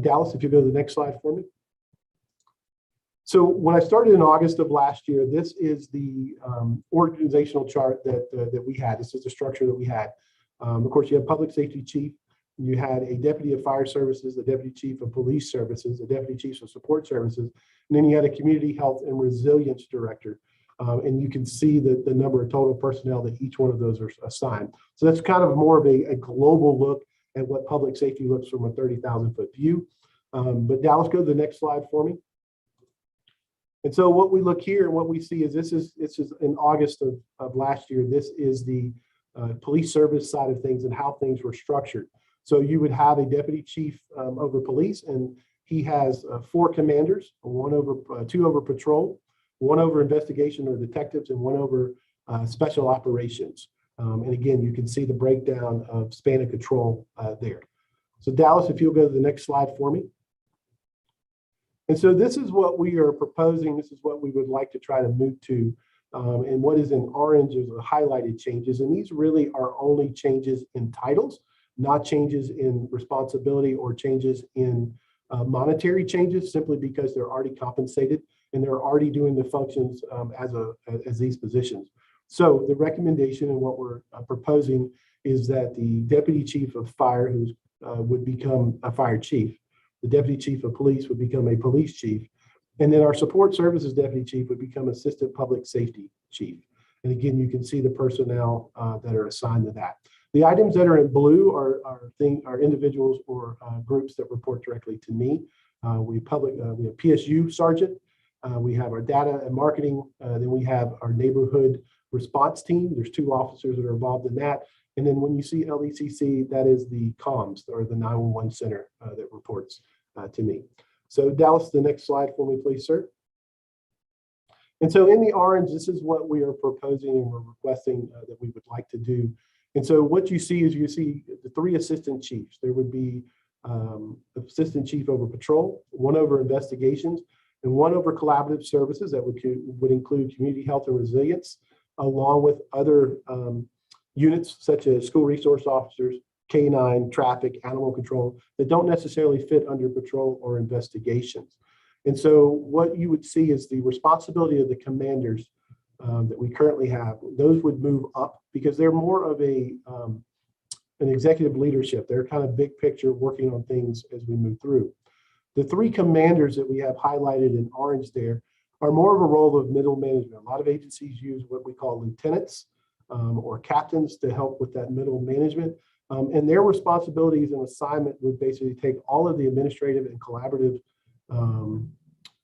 Dallas, if you go to the next slide for me. So when I started in August of last year, this is the organizational chart that we had. This is the structure that we had. Of course, you have public safety chief. You had a deputy of fire services, the deputy chief of police services, the deputy chief of support services, and then you had a community health and resilience director. And you can see the number of total personnel that each one of those are assigned. So that's kind of more of a global look at what public safety looks from a 30,000-foot view. But Dallas, go to the next slide for me. And so what we look here and what we see is this is in August of last year. This is the police service side of things and how things were structured. So you would have a deputy chief over police, and he has 4 commanders, 2 over patrol, 1 over investigation or detectives, and 1 over special operations. And again, you can see the breakdown of span of control there. So Dallas, if you'll go to the next slide for me. And so this is what we are proposing. This is what we would like to try to move to. And what is in orange is the highlighted changes. And these really are only changes in titles, not changes in responsibility or changes in monetary changes, simply because they're already compensated and they're already doing the functions as these positions. So the recommendation and what we're proposing is that the deputy chief of fire would become a fire chief. The deputy chief of police would become a police chief. And then our support services deputy chief would become assistant public safety chief. And again, you can see the personnel that are assigned to that. The items that are in blue are individuals or groups that report directly to me. We have PSU sergeant. We have our data and marketing. Then we have our neighborhood response team. There's 2 officers that are involved in that. And then when you see LECC, that is the comms or the 911 center that reports to me. So Dallas, the next slide for me, please, sir. And so in the orange, this is what we are proposing and we're requesting that we would like to do. And so what you see is you see the 3 assistant chiefs. There would be assistant chief over patrol, 1 over investigations, and 1 over collaborative services that would include community health and resilience, along with other units such as school resource officers, K9, traffic, animal control, that don't necessarily fit under patrol or investigations. And so what you would see is the responsibility of the commanders that we currently have. Those would move up because they're more of an executive leadership. They're kind of big picture working on things as we move through. The 3 commanders that we have highlighted in orange there are more of a role of middle management. A lot of agencies use what we call lieutenants or captains to help with that middle management. And their responsibilities and assignment would basically take all of the administrative and collaborative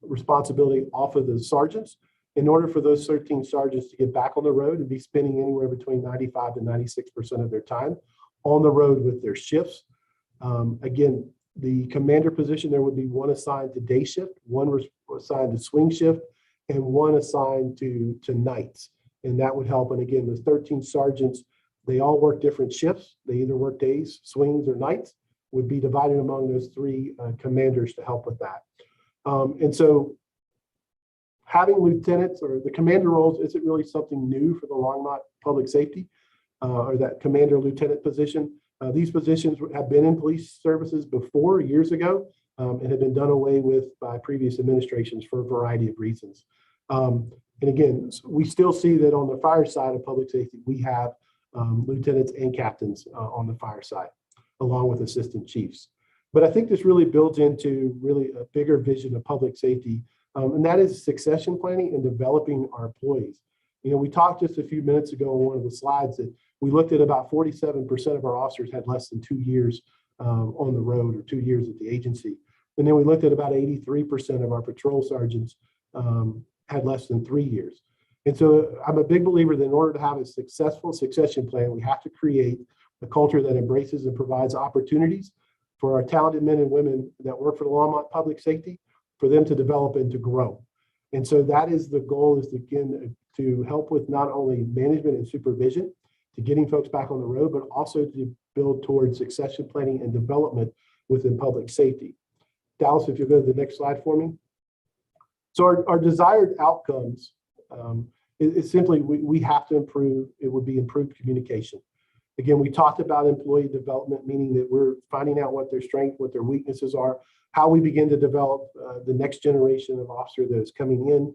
responsibility off of the sergeants in order for those 13 sergeants to get back on the road and be spending anywhere between 95 to 96% of their time on the road with their shifts. Again, the commander position, there would be 1 assigned to day shift, 1 assigned to swing shift, and 1 assigned to nights. And that would help. And again, those 13 sergeants, they all work different shifts. They either work days, swings, or nights, would be divided among those 3 commanders to help with that. And so having lieutenants or the commander roles isn't really something new for the Longmont Public Safety or that commander lieutenant position. These positions have been in police services before years ago and have been done away with by previous administrations for a variety of reasons. And again, we still see that on the fire side of public safety, we have lieutenants and captains on the fire side, along with assistant chiefs. But I think this really builds into really a bigger vision of public safety, and that is succession planning and developing our employees. You know, we talked just a few minutes ago on one of the slides that we looked at about 47% of our officers had less than 2 years on the road or 2 years at the agency. And then we looked at about 83% of our patrol sergeants had less than 3 years. And so I'm a big believer that in order to have a successful succession plan, we have to create a culture that embraces and provides opportunities for our talented men and women that work for the Longmont Public Safety, for them to develop and to grow. And so that is the goal, is again to help with not only management and supervision, to getting folks back on the road, but also to build towards succession planning and development within public safety. Dallas, if you'll go to the next slide for me. So our desired outcomes is simply we have to improve. It would be improved communication. Again, we talked about employee development, meaning that we're finding out what their strengths, what their weaknesses are, how we begin to develop the next generation of officer that is coming in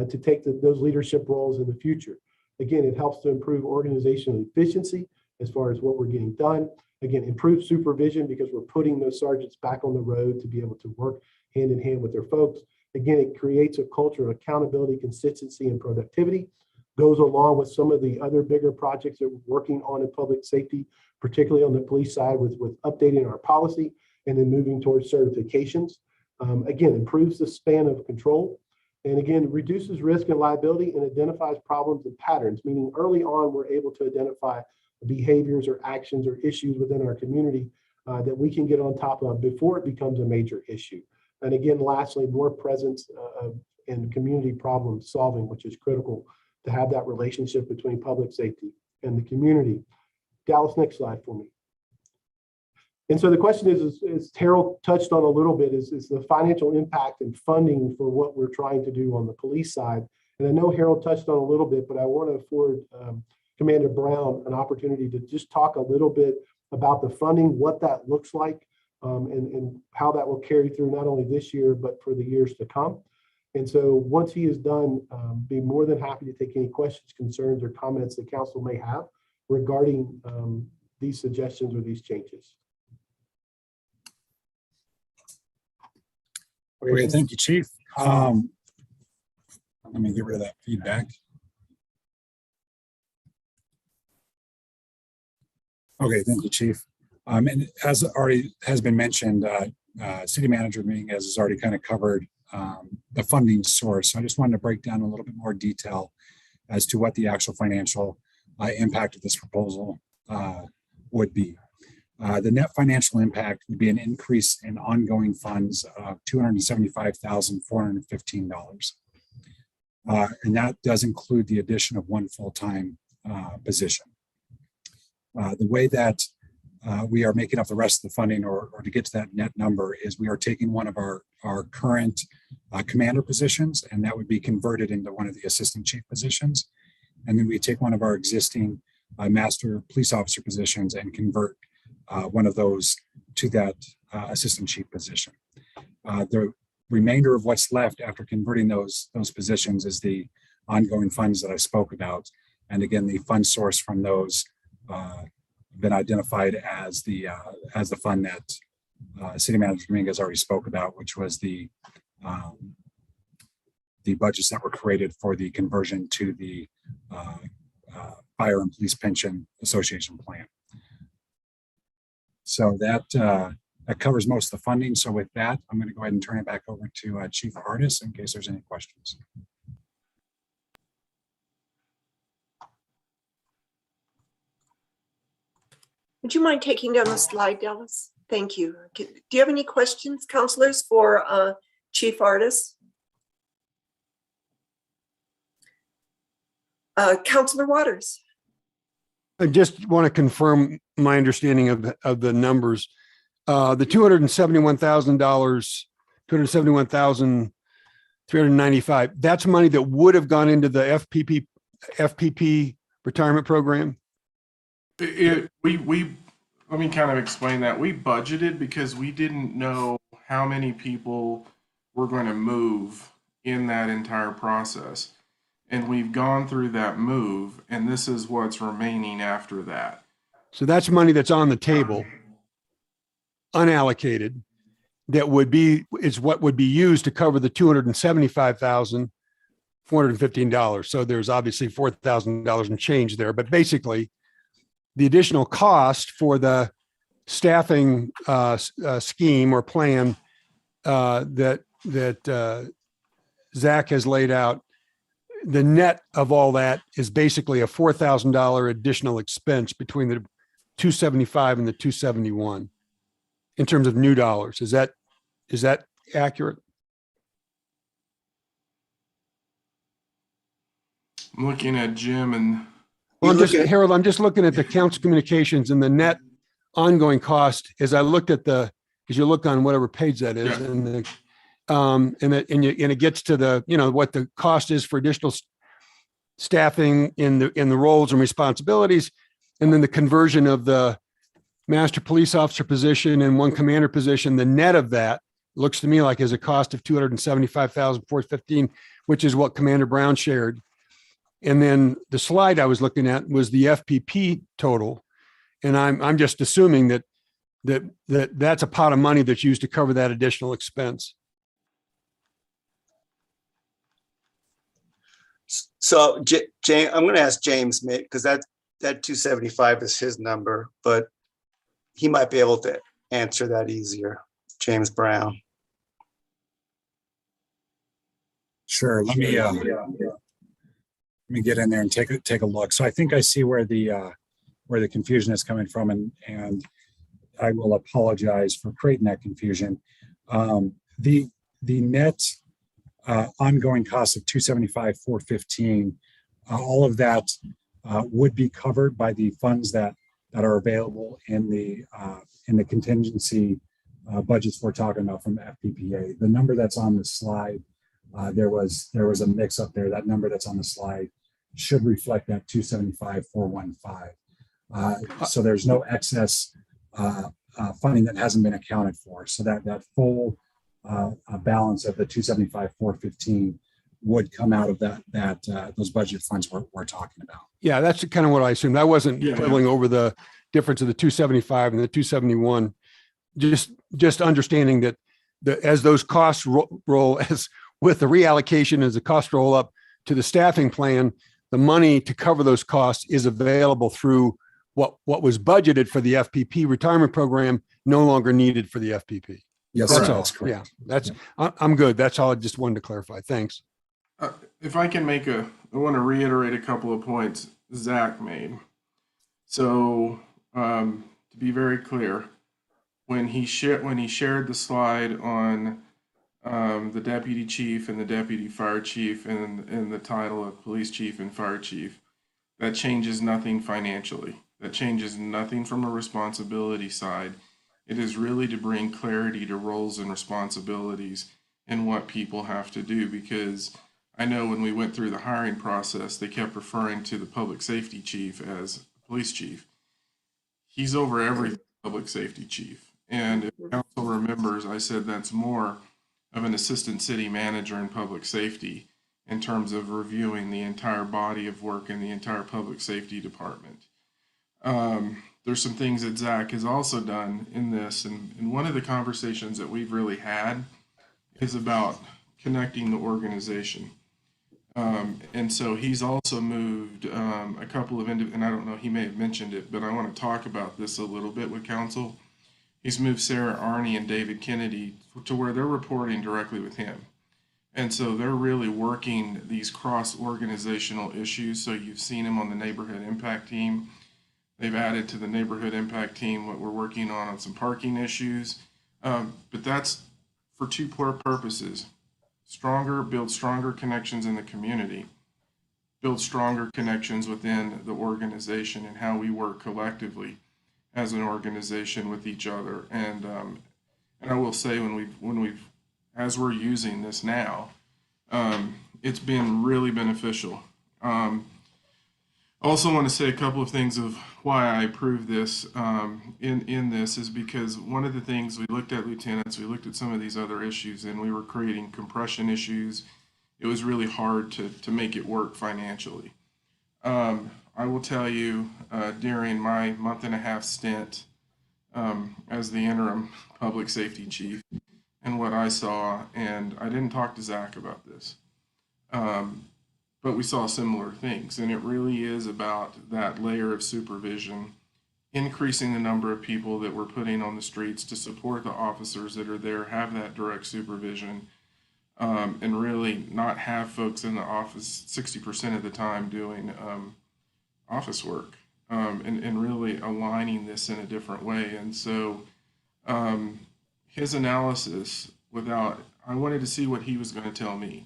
to take those leadership roles in the future. Again, it helps to improve organizational efficiency as far as what we're getting done. Again, improve supervision because we're putting those sergeants back on the road to be able to work hand in hand with their folks. Again, it creates a culture of accountability, consistency, and productivity. Goes along with some of the other bigger projects that we're working on in public safety, particularly on the police side with updating our policy and then moving towards certifications. Again, improves the span of control. And again, reduces risk and liability and identifies problems and patterns, meaning early on, we're able to identify behaviors or actions or issues within our community that we can get on top of before it becomes a major issue. And again, lastly, more presence in community problem solving, which is critical to have that relationship between public safety and the community. Dallas, next slide for me. And so the question is Harold touched on a little bit, is the financial impact and funding for what we're trying to do on the police side. And I know Harold touched on a little bit, but I want to afford Commander Brown an opportunity to just talk a little bit about the funding, what that looks like, and how that will carry through not only this year, but for the years to come. And so once he is done, be more than happy to take any questions, concerns, or comments the council may have regarding these suggestions or these changes. Okay, thank you, Chief. Let me get rid of that feedback. Okay, thank you, Chief. And as already has been mentioned, City Manager Dominguez has already kind of covered the funding source. So I just wanted to break down a little bit more detail as to what the actual financial impact of this proposal would be. The net financial impact would be an increase in ongoing funds of $275,415. And that does include the addition of one full-time position. The way that we are making up the rest of the funding or to get to that net number is we are taking one of our current commander positions, and that would be converted into one of the assistant chief positions. And then we take one of our existing master police officer positions and convert one of those to that assistant chief position. The remainder of what's left after converting those positions is the ongoing funds that I spoke about. And again, the fund source from those been identified as the fund that City Manager Dominguez already spoke about, which was the budgets that were created for the conversion to the Fire and Police Pension Association plan. So that covers most of the funding. So with that, I'm going to go ahead and turn it back over to Chief Artis in case there's any questions. Would you mind taking down the slide, Dallas? Thank you. Do you have any questions, counselors, for Chief Artis? Counselor Waters. I just want to confirm my understanding of the numbers. The $271,000, $271,395. That's money that would have gone into the FPP retirement program. Let me kind of explain that. We budgeted because we didn't know how many people were going to move in that entire process. And we've gone through that move, and this is what's remaining after that. So that's money that's on the table, unallocated, is what would be used to cover the $275,415. So there's obviously $4,000 in change there, but basically the additional cost for the staffing scheme or plan that Zach has laid out, the net of all that is basically a $4,000 additional expense between the 275 and the 271 in terms of new dollars. Is that accurate? I'm looking at Jim and Well, Harold, I'm just looking at the council communications and the net ongoing cost as I looked at because you look on whatever page that is, yeah. And it gets to the, what the cost is for additional staffing in the roles and responsibilities, and then the conversion of the master police officer position and one commander position. The net of that looks to me like is a cost of $275,415, which is what Commander Brown shared. And then the slide I was looking at was the FPP total, and I'm just assuming that's a pot of money that's used to cover that additional expense. So James, I'm going to ask James, because that 275 is his number, but he might be able to answer that easier. James Brown. Sure. Let me get in there and take a look. So I think I see where the confusion is coming from, and I will apologize for creating that confusion. The net ongoing cost of $275,415, all of that would be covered by the funds that are available in the contingency budgets we're talking about from FPPA. The number that's on the slide, there was a mix up there. That number that's on the slide should reflect that $275,415. So there's no excess funding that hasn't been accounted for. So that full balance of the $275,415 would come out of those budget funds we're talking about. Yeah, that's kind of what I assumed. I wasn't quibbling over the difference of the 275 and the 271. Just understanding that as those costs roll, as with the reallocation, as the costs roll up to the staffing plan, the money to cover those costs is available through what was budgeted for the FPP retirement program no longer needed for the FPP. Yes, That's sir, all. that's correct. Yeah, I'm good. That's all I just wanted to clarify. Thanks. If I can I want to reiterate a couple of points Zach made. So to be very clear, when he shared the slide on the deputy chief and the deputy fire chief and the title of police chief and fire chief, that changes nothing financially. That changes nothing from a responsibility side. It is really to bring clarity to roles and responsibilities and what people have to do, because I know when we went through the hiring process, they kept referring to the public safety chief as police chief. He's over every public safety chief. And if council remembers, I said that's more of an assistant city manager in public safety in terms of reviewing the entire body of work in the entire public safety department. There's some things that Zach has also done in this, and one of the conversations that we've really had is about connecting the organization. And so he's also moved a couple of, and I don't know, he may have mentioned it, but I want to talk about this a little bit with council. He's moved Sarah Arney and David Kennedy to where they're reporting directly with him. And so they're really working these cross-organizational issues. So you've seen him on the neighborhood impact team. They've added to the neighborhood impact team what we're working on some parking issues. But that's for two purposes. Build stronger connections in the community, build stronger connections within the organization and how we work collectively as an organization with each other. And I will say as we're using this now, it's been really beneficial. Also want to say a couple of things of why I approve this in this is because one of the things we looked at lieutenants, we looked at some of these other issues, and we were creating compression issues. It was really hard to make it work financially. I will tell you during my month-and-a-half stint as the interim public safety chief and what I saw, and I didn't talk to Zach about this, but we saw similar things, and it really is about that layer of supervision, increasing the number of people that we're putting on the streets to support the officers that are there, have that direct supervision, and really not have folks in the office 60% of the time doing office work, and really aligning this in a different way. And so his analysis, I wanted to see what he was going to tell me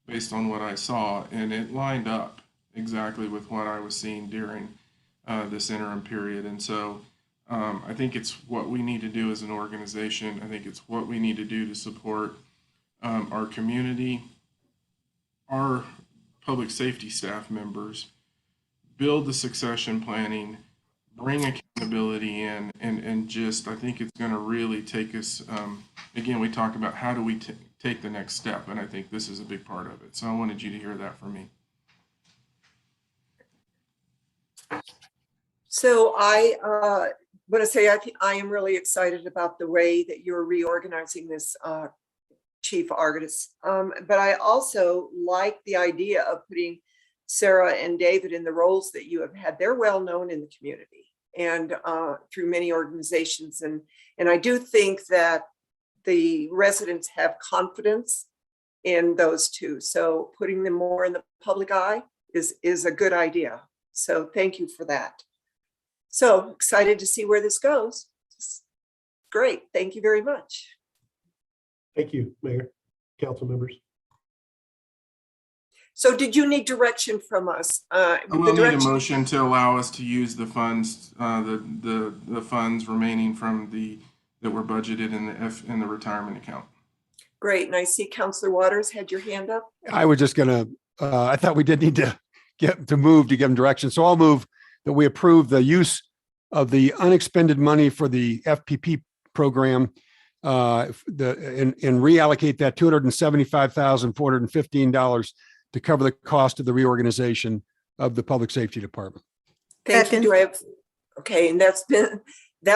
based on what I saw, and it lined up exactly with what I was seeing during this interim period. And so I think it's what we need to do as an organization. I think it's what we need to do to support our community, our public safety staff members, build the succession planning, bring accountability in, and just, I think it's going to really take us, again, we talk about how do we take the next step, and I think this is a big part of it. So I wanted you to hear that from me. So I want to say I am really excited about the way that you're reorganizing this, Chief Argus. But I also like the idea of putting Sarah and David in the roles that you have had. They're well known in the community and through many organizations. And I do think that the residents have confidence in those two. So putting them more in the public eye is a good idea. So thank you for that. So excited to see where this goes. Great. Thank you very much. Thank you, Mayor, council members. So did you need direction from us? I will need a motion to allow us to use the funds, the funds remaining from that were budgeted in the retirement account. Great. And I see Councilor Waters had your hand up. I was just gonna, I thought we did need to give them direction. So I'll move that we approve the use of the unexpended money for the FPP program and reallocate that $275,415 to cover the cost of the reorganization of the public safety department. Thank you. Do I have, okay, and that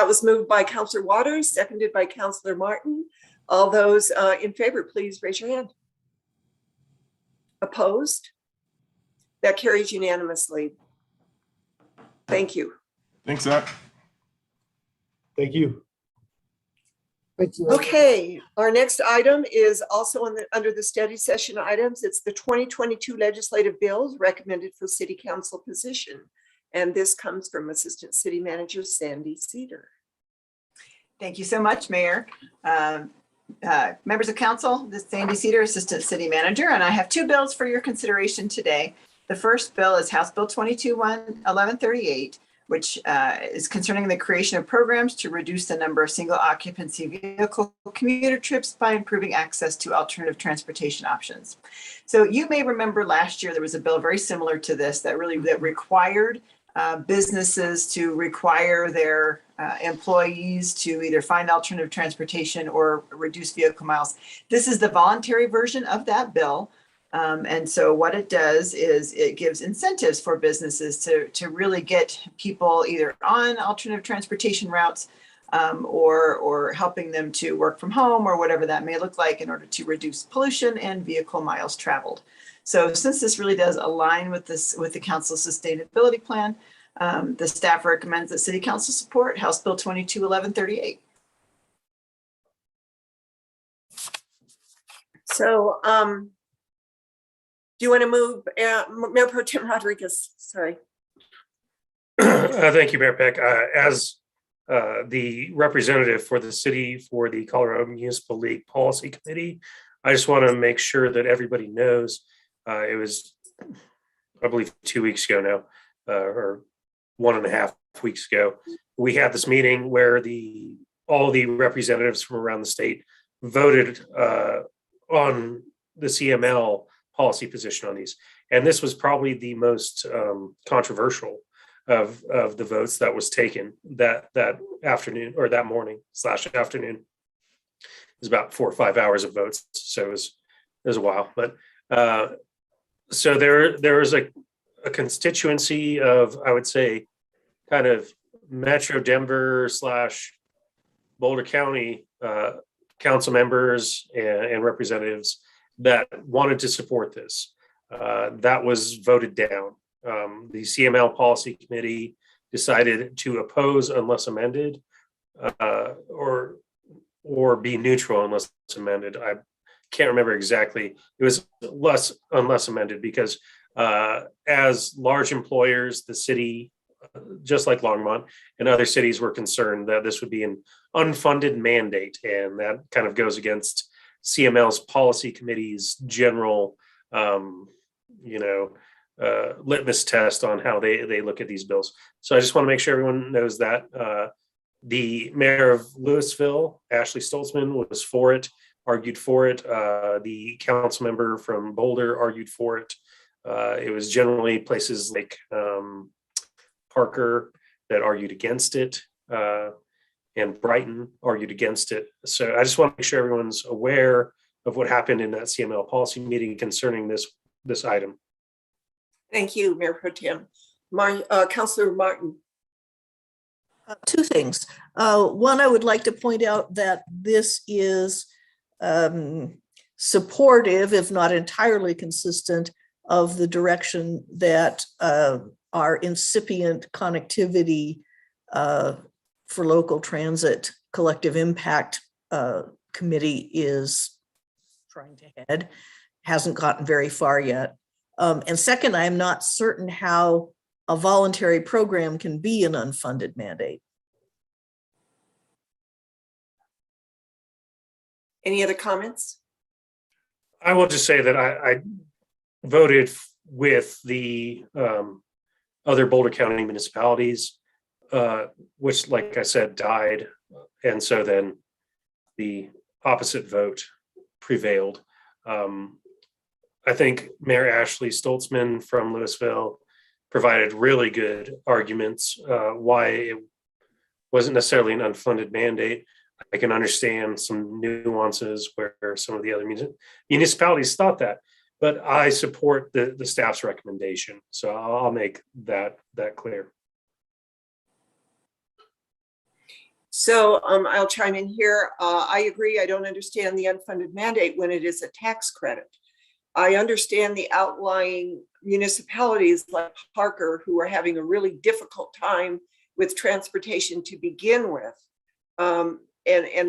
was moved by Councilor Waters, seconded by Councilor Martin. All those in favor, please raise your hand. Opposed? That carries unanimously. Thank you. Thanks, Zach. Thank you. Okay, our next item is also under the study session items. It's the 2022 legislative bills recommended for city council position. And this comes from Assistant City Manager Sandy Cedar. Thank you so much, Mayor. Members of council, this is Sandy Cedar, Assistant City Manager, and I have two bills for your consideration today. The first bill is House Bill 22-1138, which is concerning the creation of programs to reduce the number of single occupancy vehicle commuter trips by improving access to alternative transportation options. So you may remember last year there was a bill very similar to this that required businesses to require their employees to either find alternative transportation or reduce vehicle miles. This is the voluntary version of that bill. And so what it does is it gives incentives for businesses to really get people either on alternative transportation routes or helping them to work from home or whatever that may look like in order to reduce pollution and vehicle miles traveled. So since this really does align with the council's sustainability plan, the staff recommends that City Council support House Bill 22-1138. So do you want to move, Mayor Pro Tem Rodriguez? Sorry. Thank you, Mayor Peck. As the representative for the city for the Colorado Municipal League Policy Committee, I just want to make sure that everybody knows it was, I believe, 2 weeks ago now, or 1.5 weeks ago, we had this meeting where all the representatives from around the state voted on the CML policy position on these. And this was probably the most controversial of the votes that was taken that afternoon or that morning/afternoon. It was about 4 or 5 hours of votes. So it was a while. But so there was a constituency of, I would say, kind of Metro Denver / Boulder County council members and representatives that wanted to support this. That was voted down. The CML Policy Committee decided to oppose unless amended, or be neutral unless amended. I can't remember exactly. It was unless amended because as large employers, the city, just like Longmont and other cities, were concerned that this would be an unfunded mandate, and that kind of goes against CML's policy committee's general, litmus test on how they look at these bills. So I just want to make sure everyone knows that. The mayor of Louisville, Ashley Stoltzman, was for it, argued for it. The council member from Boulder argued for it. It was generally places like Parker that argued against it, and Brighton argued against it. So I just want to make sure everyone's aware of what happened in that CML policy meeting concerning this item. Thank you, Mayor Pro Tem. Councilor Martin. Two things. One, I would like to point out that this is supportive, if not entirely consistent, of the direction that our incipient connectivity for local transit collective impact committee is trying to head. Hasn't gotten very far yet. And second, I am not certain how a voluntary program can be an unfunded mandate. Any other comments? I will just say that I voted with the other Boulder County municipalities, which, like I said, died. And so then the opposite vote prevailed. I think Mayor Ashley Stoltzman from Louisville provided really good arguments why it wasn't necessarily an unfunded mandate. I can understand some nuances where some of the other municipalities thought that, but I support the staff's recommendation. So I'll make that clear. So I'll chime in here. I agree. I don't understand the unfunded mandate when it is a tax credit. I understand the outlying municipalities like Parker who are having a really difficult time with transportation to begin with. And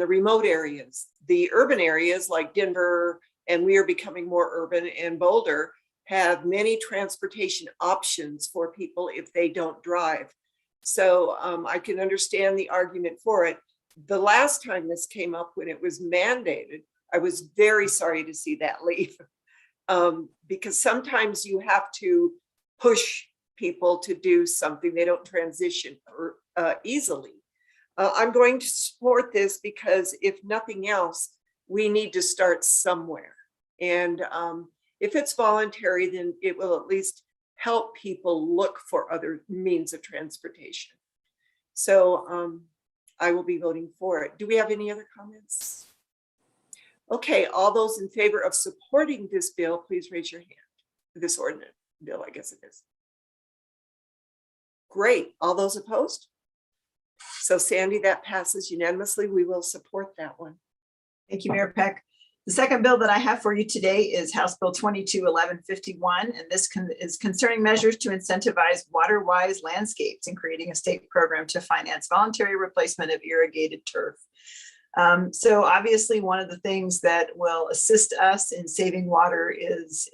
the remote areas, the urban areas like Denver, and we are becoming more urban, and Boulder have many transportation options for people if they don't drive. So I can understand the argument for it. The last time this came up, when it was mandated, I was very sorry to see that leave. Because sometimes you have to push people to do something. They don't transition easily. I'm going to support this because if nothing else, we need to start somewhere. And if it's voluntary, then it will at least help people look for other means of transportation. So I will be voting for it. Do we have any other comments? Okay, all those in favor of supporting this bill, please raise your hand. This ordinance bill, I guess it is. Great. All those opposed? So Sandy, that passes unanimously. We will support that one. Thank you, Mayor Peck. The second bill that I have for you today is House Bill 221151, and this is concerning measures to incentivize water-wise landscapes and creating a state program to finance voluntary replacement of irrigated turf. So obviously, one of the things that will assist us in saving water is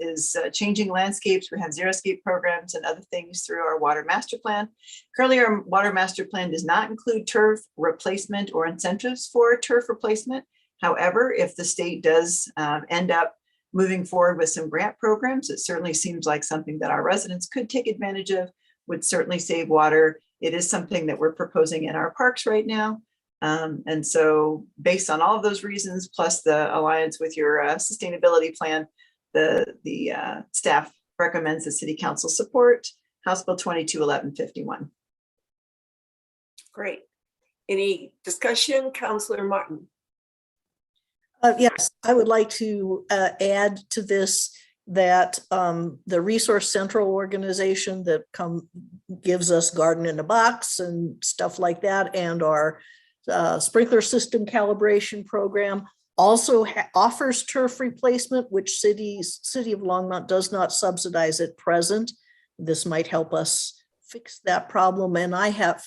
changing landscapes. We have xeriscape programs and other things through our water master plan. Currently, our water master plan does not include turf replacement or incentives for turf replacement. However, if the state does end up moving forward with some grant programs, it certainly seems like something that our residents could take advantage of, would certainly save water. It is something that we're proposing in our parks right now. And so based on all of those reasons, plus the alliance with your sustainability plan, the staff recommends the City Council support House Bill 221151. Great. Any discussion, Councillor Martin? Yes, I would like to add to this that the Resource Central organization that gives us garden in a box and stuff like that, and our sprinkler system calibration program also offers turf replacement, which City of Longmont does not subsidize at present. This might help us fix that problem. And I have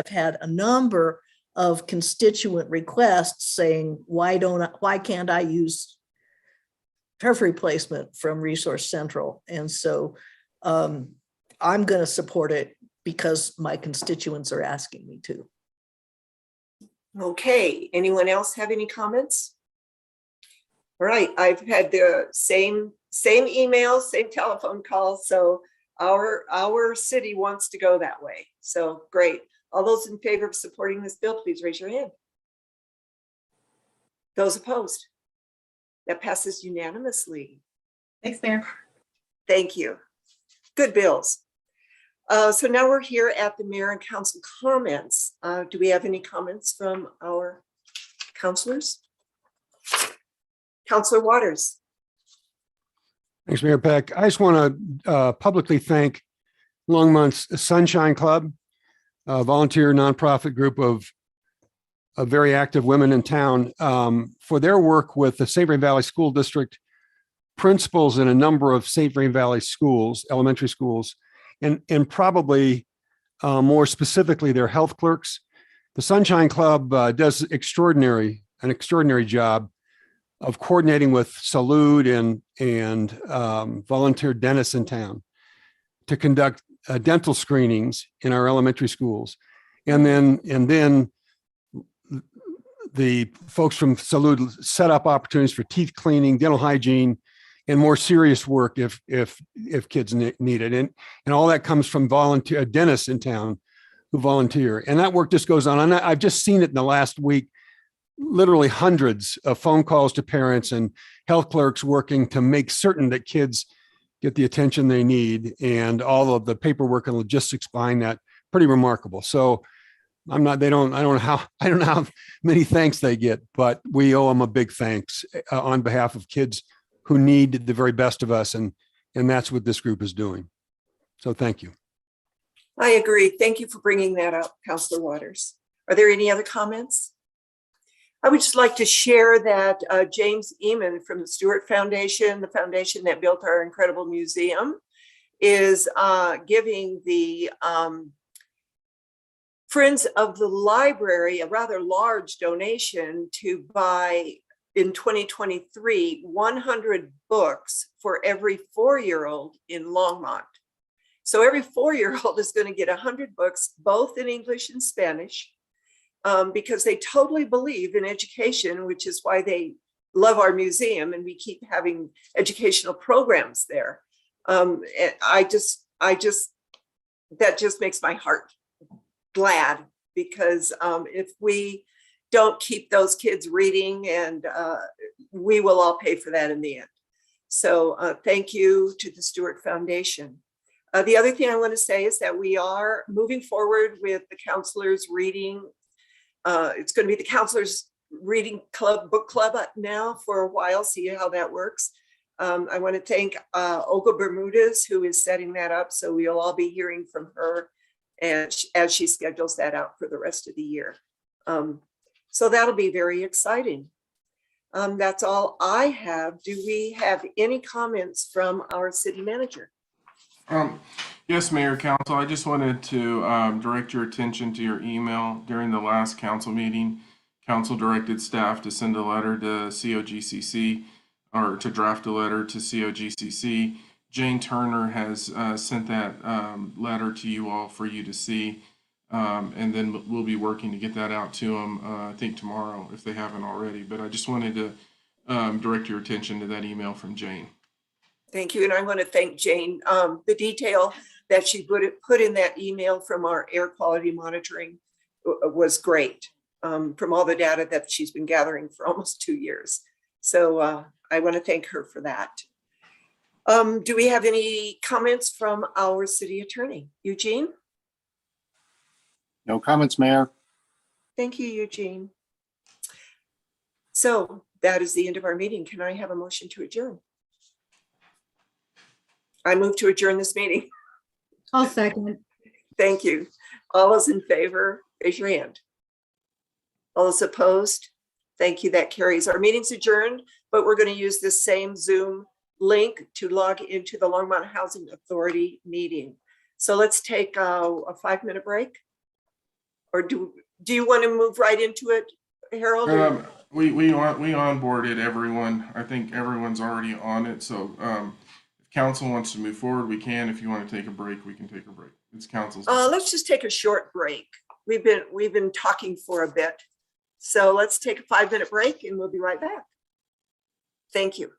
had a number of constituent requests saying, why can't I use turf replacement from Resource Central? And so I'm going to support it because my constituents are asking me to. Okay, anyone else have any comments? All right, I've had the same emails, same telephone calls, so our city wants to go that way. So great. All those in favor of supporting this bill, please raise your hand. Those opposed? That passes unanimously. Thanks, Mayor. Thank you. Good bills. So now we're here at the mayor and council comments. Do we have any comments from our councilors? Councilor Waters. Thanks, Mayor Peck. I just want to publicly thank Longmont's Sunshine Club, a volunteer nonprofit group of very active women in town, for their work with the St. Vrain Valley School District principals in a number of St. Vrain Valley schools, elementary schools, and probably more specifically their health clerks. The Sunshine Club does an extraordinary job of coordinating with Salud and volunteer dentists in town to conduct dental screenings in our elementary schools. And then the folks from Salud set up opportunities for teeth cleaning, dental hygiene, and more serious work if kids need it. And all that comes from volunteer dentists in town who volunteer. And that work just goes on. And I've just seen it in the last week, literally hundreds of phone calls to parents and health clerks working to make certain that kids get the attention they need, and all of the paperwork and logistics behind that. Pretty remarkable. So I don't know how many thanks they get, but we owe them a big thanks on behalf of kids who need the very best of us. And that's what this group is doing. So thank you. I agree. Thank you for bringing that up, Councilor Waters. Are there any other comments? I would just like to share that James Eamon from the Stewart Foundation, the foundation that built our incredible museum, is giving the Friends of the Library, a rather large donation to buy in 2023, 100 books for every 4-year-old in Longmont. So every 4-year-old is going to get 100 books, both in English and Spanish, because they totally believe in education, which is why they love our museum and we keep having educational programs there. And that just makes my heart glad, because if we don't keep those kids reading, and we will all pay for that in the end. So thank you to the Stewart Foundation. The other thing I want to say is that we are moving forward with the counselors reading. It's going to be the counselors reading club, book club now for a while, see how that works. I want to thank Olga Bermudez, who is setting that up. So we'll all be hearing from her and as she schedules that out for the rest of the year. So that'll be very exciting. That's all I have. Do we have any comments from our city manager? Yes, Mayor, Council, I just wanted to direct your attention to your email. During the last council meeting, council directed staff to send a letter to COGCC, or to draft a letter to COGCC. Jane Turner has sent that letter to you all for you to see. And then we'll be working to get that out to them, I think tomorrow, if they haven't already. But I just wanted to direct your attention to that email from Jane. Thank you. And I want to thank Jane. The detail that she put in that email from our air quality monitoring was great, from all the data that she's been gathering for almost 2 years. So I want to thank her for that. Do we have any comments from our city attorney? Eugene? No comments, Mayor. Thank you, Eugene. So that is the end of our meeting. Can I have a motion to adjourn? I move to adjourn this meeting. I'll second. Thank you. All those in favor, raise your hand. All those opposed? Thank you. That carries. Our meeting's adjourned, but we're going to use this same Zoom link to log into the Longmont Housing Authority meeting. So let's take a 5-minute break. Or do you want to move right into it, Harold? We onboarded everyone. I think everyone's already on it. So if council wants to move forward, we can. If you want to take a break, we can take a break. It's council's. Let's just take a short break. We've been talking for a bit. So let's take a 5-minute break and we'll be right back. Thank you.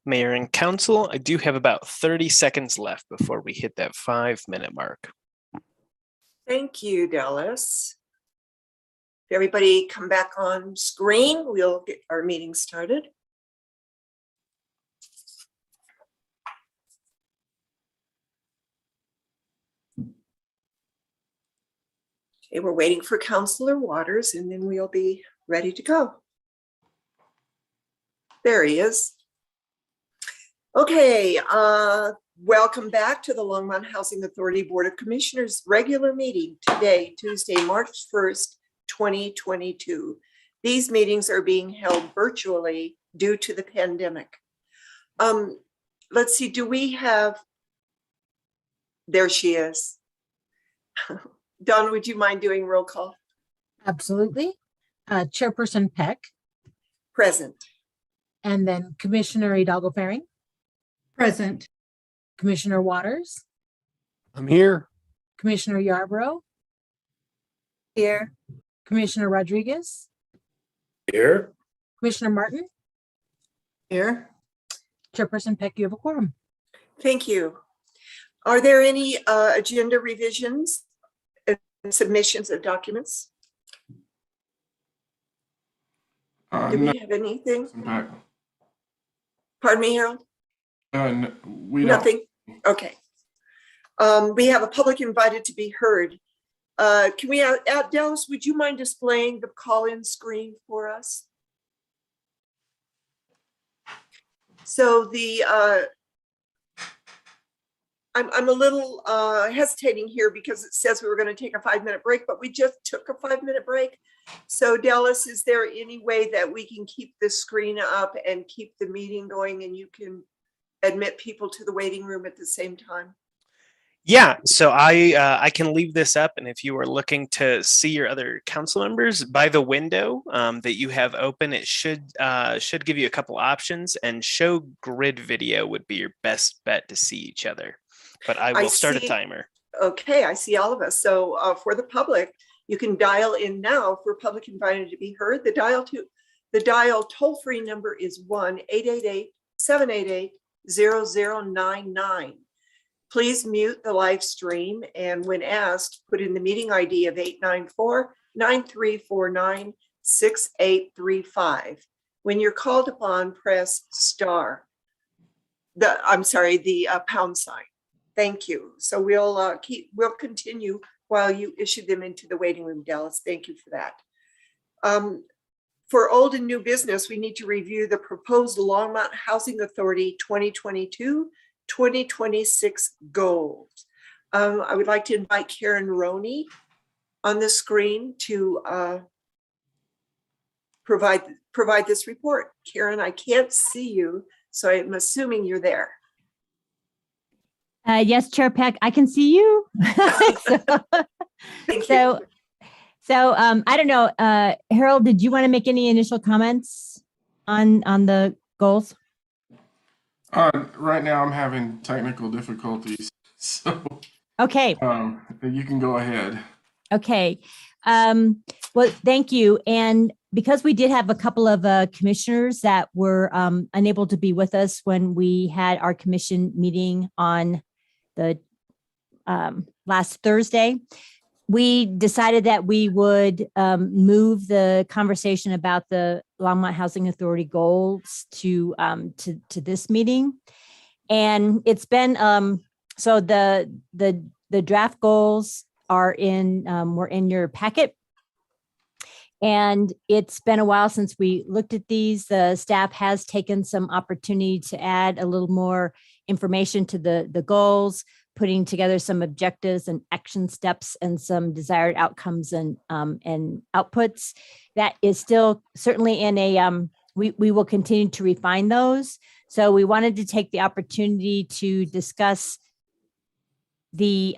Mayor and council, I do have about 30 seconds left before we hit that 5-minute mark. Thank you, Dallas. If everybody come back on screen, we'll get our meeting started. Okay, we're waiting for Councilor Waters and then we'll be ready to go. There he is. Okay, welcome back to the Longmont Housing Authority Board of Commissioners regular meeting today, Tuesday, March 1st, 2022. These meetings are being held virtually due to the pandemic. Let's see, do we have, there she is. Dawn, would you mind doing roll call? Absolutely. Chairperson Peck, Present. and then Commissioner Hidalgo Faring, Present. Commissioner Waters, I'm here. Commissioner Yarborough, Here. Commissioner Rodriguez, Here. Commissioner Martin, Here. Chairperson Peck, you have a quorum. Thank you. Are there any agenda revisions and submissions of documents? Do No, we have anything? back. Pardon me, Harold? We don't. Nothing? Okay. We have a public invited to be heard. Can we add, Dallas, would you mind displaying the call-in screen for us? So the, I'm a little hesitating here because it says we were going to take a 5-minute break, but we just took a 5-minute break. So Dallas, is there any way that we can keep the screen up and keep the meeting going and you can admit people to the waiting room at the same time? Yeah, so I can leave this up, and if you are looking to see your other council members, by the window that you have open, it should give you a couple options, and show grid video would be your best bet to see each other. But I will start a timer. Okay, I see all of us. So for the public, you can dial in now for public invited to be heard. The dial toll-free number is 1-888-788-0099. Please mute the live stream, and when asked, put in the meeting ID of 894-9349-6835. When you're called upon, press star. The pound sign. Thank you. So we'll continue while you issue them into the waiting room, Dallas. Thank you for that. For old and new business, we need to review the proposed Longmont Housing Authority 2022-2026 goals. I would like to invite Karen Roney on the screen to provide this report. Karen, I can't see you, so I'm assuming you're there. Yes, Chair Peck, I can see you. So I don't know, Harold, did you want to make any initial comments on the goals? Right now I'm having technical difficulties, so. Okay. You can go ahead. Okay. Well, thank you. And because we did have a couple of commissioners that were unable to be with us when we had our commission meeting on the last Thursday, we decided that we would move the conversation about the Longmont Housing Authority goals to this meeting. And it's been so the draft goals are were in your packet. And it's been a while since we looked at these. The staff has taken some opportunity to add a little more information to the goals, putting together some objectives and action steps and some desired outcomes and outputs. That is still certainly in a, we will continue to refine those. So we wanted to take the opportunity to discuss the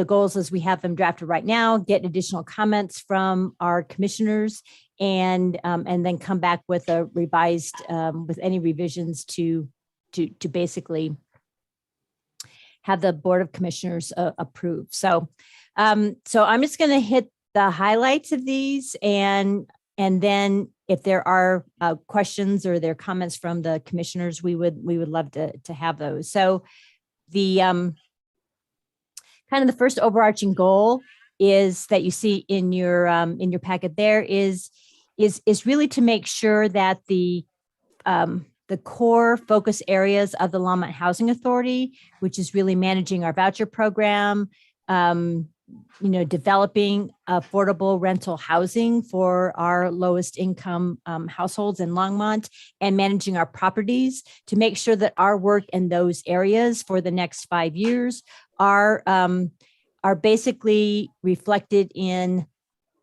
goals as we have them drafted right now, get additional comments from our commissioners, and then come back with a revised, with any revisions to basically have the Board of Commissioners approve. So I'm just going to hit the highlights of these, and then if there are questions or there are comments from the commissioners, we would love to have those. So the kind of the first overarching goal is that you see in your packet there is really to make sure that the core focus areas of the Longmont Housing Authority, which is really managing our voucher program, developing affordable rental housing for our lowest income households in Longmont, and managing our properties, to make sure that our work in those areas for the next 5 years are basically reflected in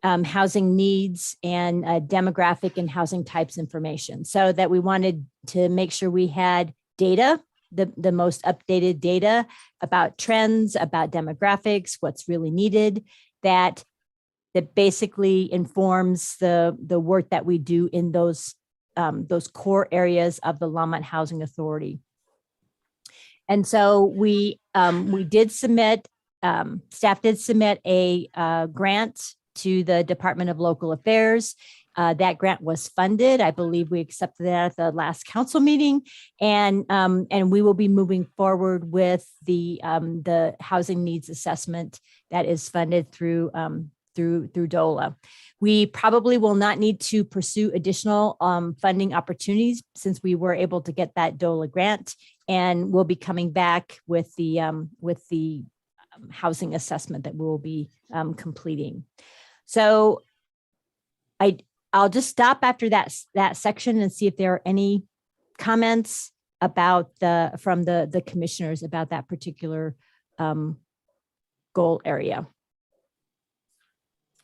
housing needs and demographic and housing types information. So that we wanted to make sure we had data, the most updated data about trends, about demographics, what's really needed, that basically informs the work that we do in those core areas of the Longmont Housing Authority. And so we did submit, staff did submit a grant to the Department of Local Affairs. That grant was funded. I believe we accepted that at the last council meeting, and we will be moving forward with the housing needs assessment that is funded through DOLA. We probably will not need to pursue additional funding opportunities since we were able to get that DOLA grant, and we'll be coming back with the housing assessment that we will be completing. So I'll just stop after that section and see if there are any comments from the commissioners about that particular goal area.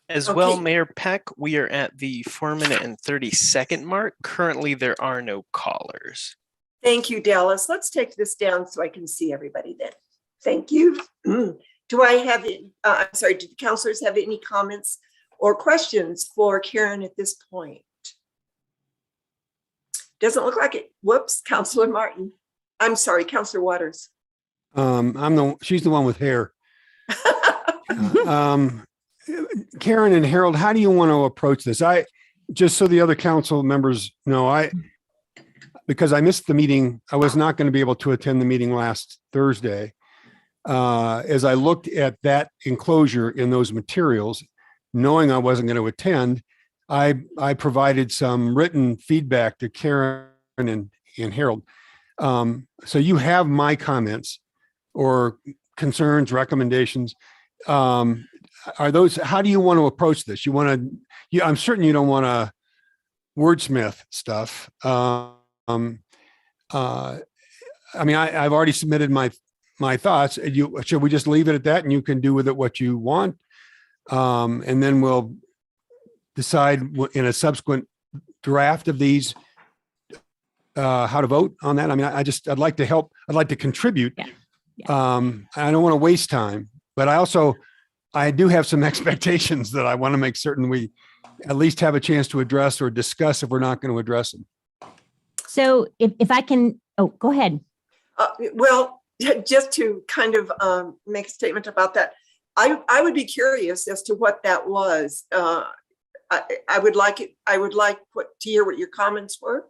As well, Mayor Peck, we are at the 4-minute and 30-second mark. Currently, there are no callers. Thank you, Dallas. Let's take this down so I can see everybody then. Thank you. Do I have, I'm sorry, do the counselors have any comments or questions for Karen at this point? Doesn't look like it. Whoops, Counselor Martin. I'm sorry, Counselor Waters. She's the one with hair. Karen and Harold, how do you want to approach this? Just so the other council members know, because I missed the meeting, I was not going to be able to attend the meeting last Thursday. As I looked at that enclosure in those materials, knowing I wasn't going to attend, I provided some written feedback to Karen and Harold. So you have my comments or concerns, recommendations. Are those, how do you want to approach this? I'm certain you don't want to wordsmith stuff. I mean, I've already submitted my thoughts. Should we just leave it at that and you can do with it what you want? And then we'll decide in a subsequent draft of these how to vote on that. I mean, I'd like to help. I'd like to contribute. Yeah. I don't want to waste time, but I do have some expectations that I want to make certain we at least have a chance to address or discuss if we're not going to address them. So if I can, go ahead. Well, just to kind of make a statement about that, I would be curious as to what that was. I would like to hear what your comments were,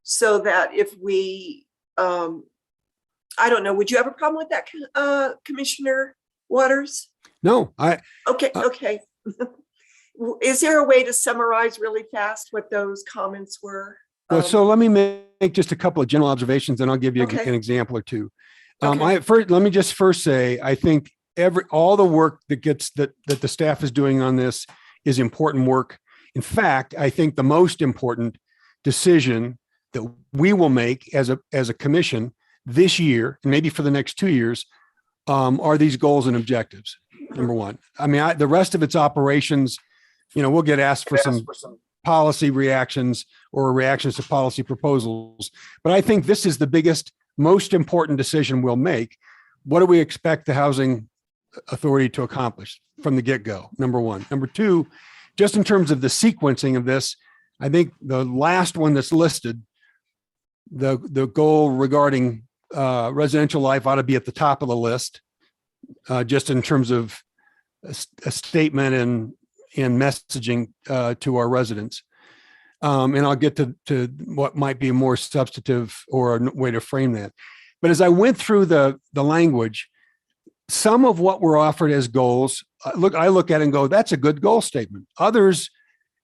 so that if we, I don't know, would you have a problem with that, Commissioner Waters? No, Okay. Is there a way to summarize really fast what those comments were? Well, so let me make just a couple of general observations, and I'll give you an example or two. Let me just first say, I think all the work that the staff is doing on this is important work. In fact, I think the most important decision that we will make as a commission this year, and maybe for the next 2 years, are these goals and objectives. Number one. I mean, the rest of its operations, we'll get asked for some policy reactions or reactions to policy proposals. But I think this is the biggest, most important decision we'll make. What do we expect the housing authority to accomplish from the get-go? Number one. Number two, just in terms of the sequencing of this, I think the last one that's listed, the goal regarding residential life ought to be at the top of the list, just in terms of a statement and messaging to our residents. And I'll get to what might be a more substantive or a way to frame that. But as I went through the language, some of what were offered as goals, I look at it and go, that's a good goal statement. Others,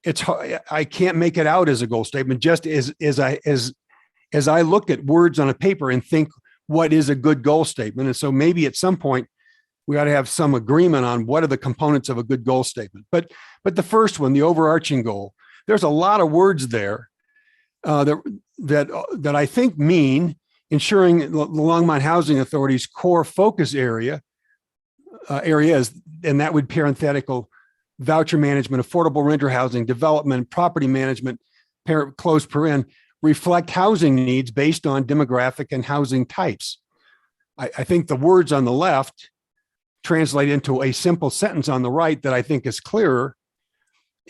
it's hard, I can't make it out as a goal statement, just as I look at words on a paper and think, what is a good goal statement? And so maybe at some point we ought to have some agreement on what are the components of a good goal statement. But the first one, the overarching goal, there's a lot of words there that I think mean ensuring the Longmont Housing Authority's core focus areas, and that would parenthetical voucher management, affordable renter housing, development, property management, close paren, reflect housing needs based on demographic and housing types. I think the words on the left translate into a simple sentence on the right that I think is clearer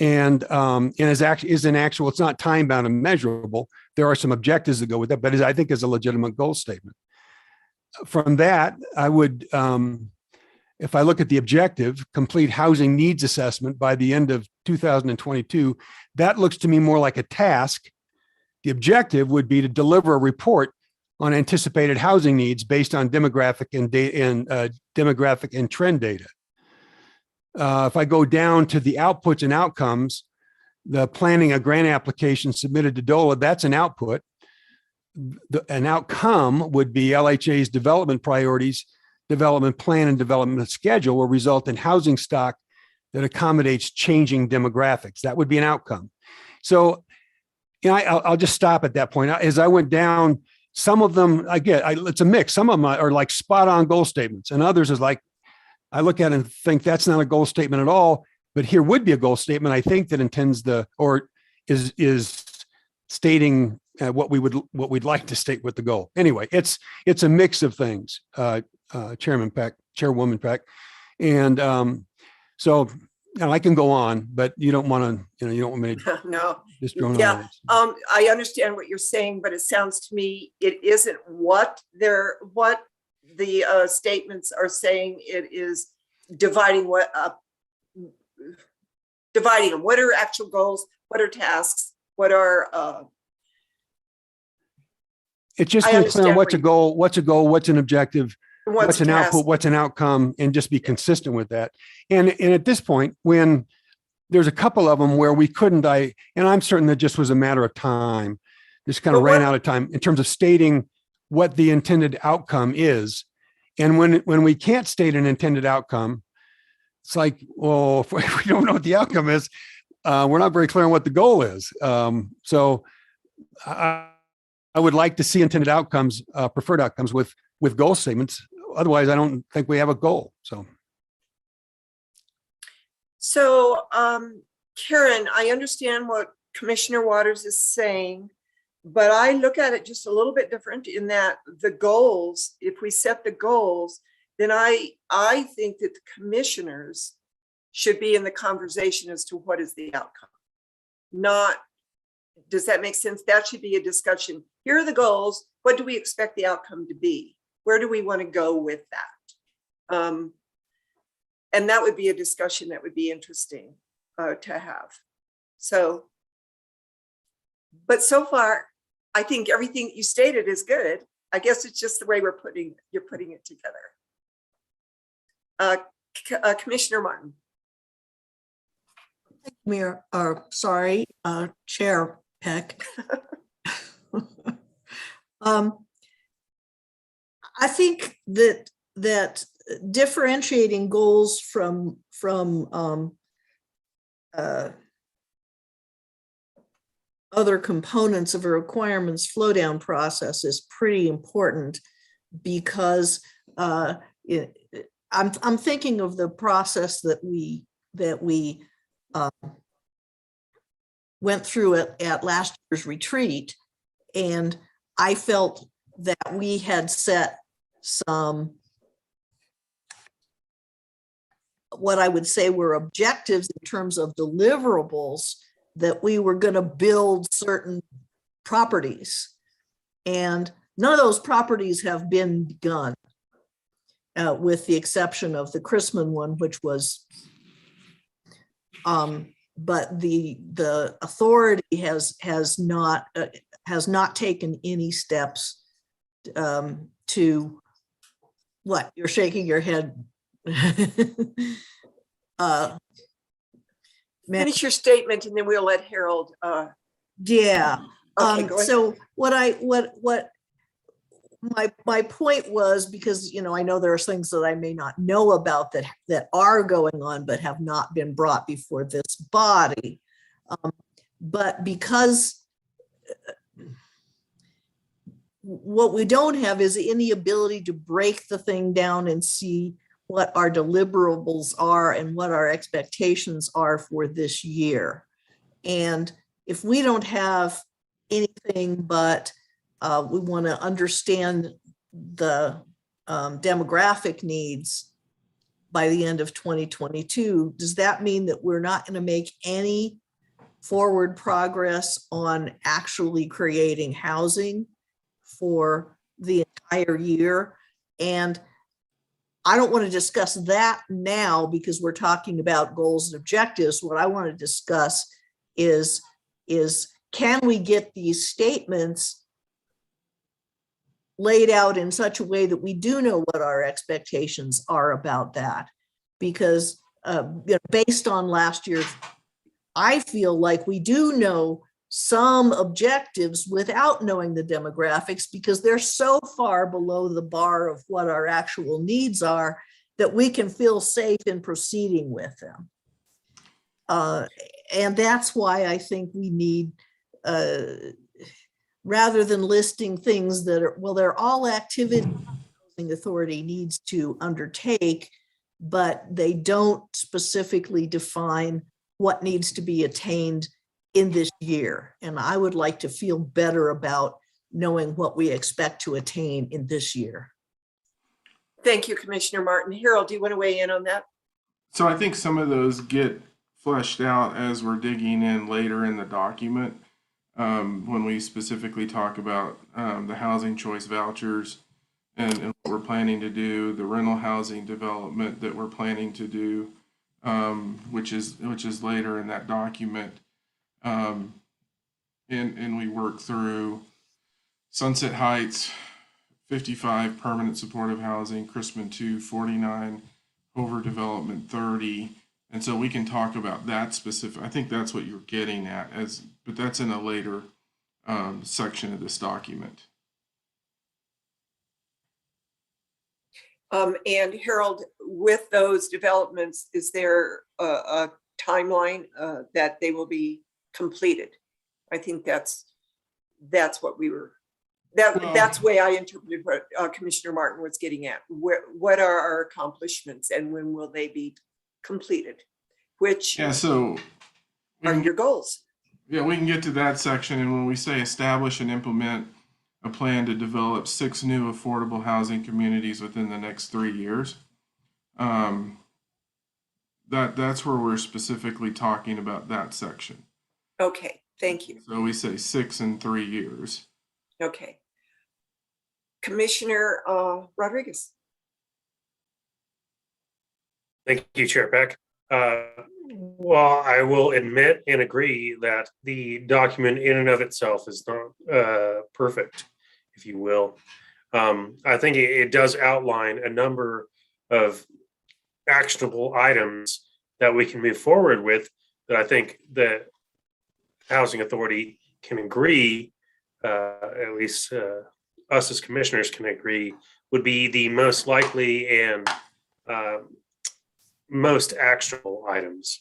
and is an actual, it's not time bound and measurable. There are some objectives that go with that, but I think is a legitimate goal statement. From that, I would, if I look at the objective, complete housing needs assessment by the end of 2022, that looks to me more like a task. The objective would be to deliver a report on anticipated housing needs based on demographic and trend data. If I go down to the outputs and outcomes, the planning a grant application submitted to DOLA, that's an output. An outcome would be LHA's development priorities, development plan, and development schedule will result in housing stock that accommodates changing demographics. That would be an outcome. So, I'll just stop at that point. As I went down, some of them it's a mix. Some of them are like spot on goal statements, and others is like, I look at it and think that's not a goal statement at all, but here would be a goal statement. I think that intends is stating what we'd like to state with the goal. Anyway, it's a mix of things, Chairwoman Peck. And so I can go on, but you don't want me to No. Just Yeah, I understand what you're saying, but it sounds to me it isn't what the statements are saying. It is dividing dividing them. What are actual goals? What are tasks? What are it's just being clear on what's a goal, what's an objective, what's an output, what's an outcome, and just be consistent with that. And at this point, when there's a couple of them where we couldn't, and I'm certain that just was a matter of time, just kind of ran out of time in terms of stating what the intended outcome is. And when we can't state an intended outcome, it's like, well, if we don't know what the outcome is, we're not very clear on what the goal is. So I would like to see intended outcomes, preferred outcomes with goal statements. Otherwise, I don't think we have a goal. So, Karen, I understand what Commissioner Waters is saying, but I look at it just a little bit different in that the goals, if we set the goals, then I think that the commissioners should be in the conversation as to what is the outcome. Does that make sense? That should be a discussion. Here are the goals. What do we expect the outcome to be? Where do we want to go with that? And that would be a discussion that would be interesting to have. So, but so far, I think everything that you stated is good. I guess it's just the way you're putting it together. Commissioner Martin. Chair Peck. I think that differentiating goals from other components of a requirements flow down process is pretty important because I'm thinking of the process that we went through at last year's retreat, and I felt that we had set some, what I would say were objectives in terms of deliverables, that we were going to build certain properties, and none of those properties have been begun, with the exception of the Chrisman one, which was but the authority has not taken any steps to what? You're shaking your head. Finish your statement and then we'll let Harold. Yeah. Okay, go ahead. So what my point was, because, you know, I know there's things that I may not know about that are going on, but have not been brought before this body. But because what we don't have is any ability to break the thing down and see what our deliverables are and what our expectations are for this year. And if we don't have anything but we want to understand the demographic needs by the end of 2022, does that mean that we're not going to make any forward progress on actually creating housing for the entire year? And I don't want to discuss that now because we're talking about goals and objectives. What I want to discuss is can we get these statements laid out in such a way that we do know what our expectations are about that? Because based on last year's, I feel like we do know some objectives without knowing the demographics, because they're so far below the bar of what our actual needs are that we can feel safe in proceeding with them. And that's why I think we need, rather than listing things that are, well, they're all activities the housing authority needs to undertake, but they don't specifically define what needs to be attained in this year. And I would like to feel better about knowing what we expect to attain in this year. Thank you, Commissioner Martin. Harold, do you want to weigh in on that? So I think some of those get fleshed out as we're digging in later in the document. When we specifically talk about the housing choice vouchers and what we're planning to do, the rental housing development that we're planning to do, which is later in that document. And we work through Sunset Heights, 55 permanent supportive housing, Crispin 2, 49, overdevelopment 30. And so we can talk about that specific. I think that's what you're getting at, but that's in a later section of this document. And Harold, with those developments, is there a timeline that they will be completed? I think that's what we were. That's the way I interpreted what Commissioner Martin was getting at. What are our accomplishments and when will they be completed? Which so are your goals? Yeah, we can get to that section. And when we say establish and implement a plan to develop 6 new affordable housing communities within the next 3 years, that's where we're specifically talking about that section. Okay, thank you. So we say 6 in 3 years. Okay. Commissioner Rodriguez. Thank you, Chair Peck. Well, I will admit and agree that the document in and of itself is not perfect, if you will. I think it does outline a number of actionable items that we can move forward with that I think the Housing Authority can agree, at least us as commissioners can agree, would be the most likely and most actionable items.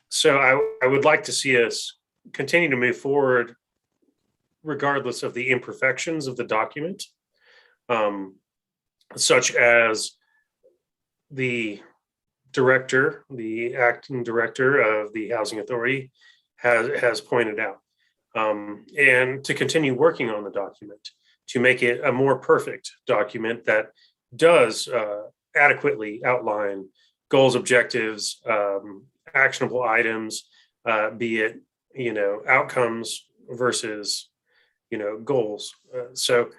So I would like to see us continue to move forward regardless of the imperfections of the document, such as the director, the acting director of the Housing Authority has pointed out, and to continue working on the document to make it a more perfect document that does adequately outline goals, objectives, actionable items, be it, outcomes versus, goals. So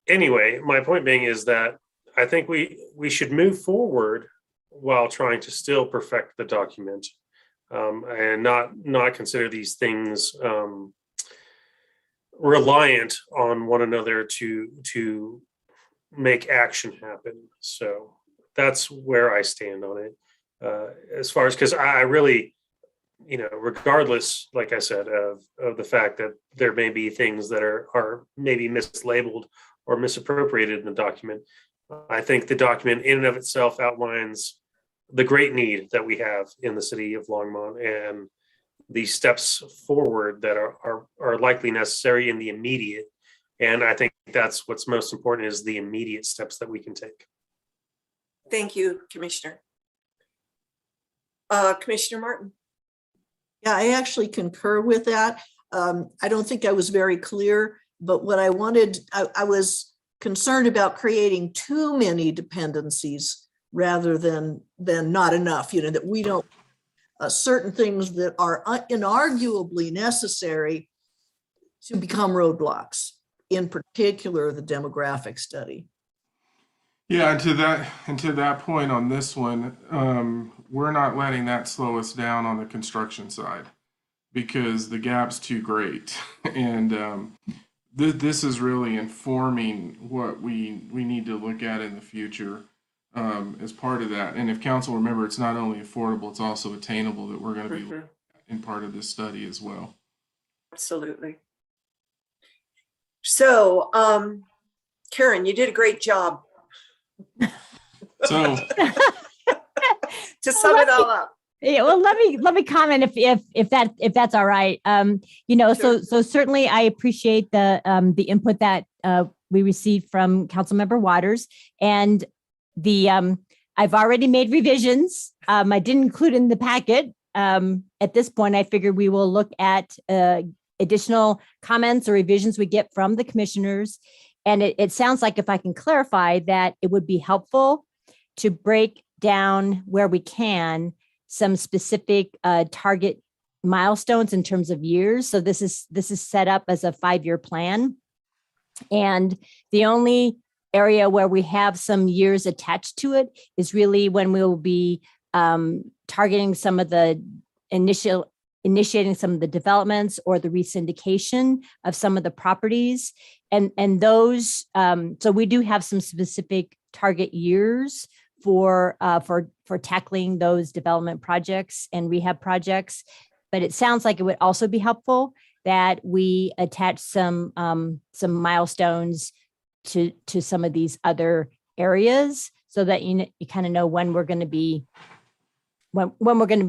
anyway, my point being is that I think we should move forward while trying to still perfect the document. and not consider these things reliant on one another to make action happen. So that's where I stand on it. As far as, because I really, regardless, like I said, of the fact that there may be things that are maybe mislabeled or misappropriated in the document, I think the document in and of itself outlines the great need that we have in the city of Longmont and the steps forward that are likely necessary in the immediate. And I think that's what's most important, is the immediate steps that we can take. Thank you, Commissioner. Commissioner Martin. Yeah, I actually concur with that. I don't think I was very clear, but what I wanted, I was concerned about creating too many dependencies rather than not enough, that we don't, certain things that are inarguably necessary to become roadblocks, in particular, the demographic study. Yeah, and to that point on this one, we're not letting that slow us down on the construction side because the gap's too great. And this is really informing what we need to look at in the future as part of that. And if council remember, it's not only affordable, it's also attainable that we're going to be in part of this study as well. Absolutely. So, Karen, you did a great job. So to sum it all up. Yeah, well, let me comment if that's all right. Sure. So certainly I appreciate the input that we received from Councilmember Waters, and I've already made revisions. I didn't include in the packet. At this point, I figured we will look at additional comments or revisions we get from the commissioners. And it sounds like, if I can clarify, that it would be helpful to break down where we can some specific target milestones in terms of years. So this is set up as a 5-year plan. And the only area where we have some years attached to it is really when we will be targeting some of the initiating some of the developments or the resyndication of some of the properties. And those, so we do have some specific target years for tackling those development projects and rehab projects. But it sounds like it would also be helpful that we attach some milestones to some of these other areas, so that you kind of know when we're going to be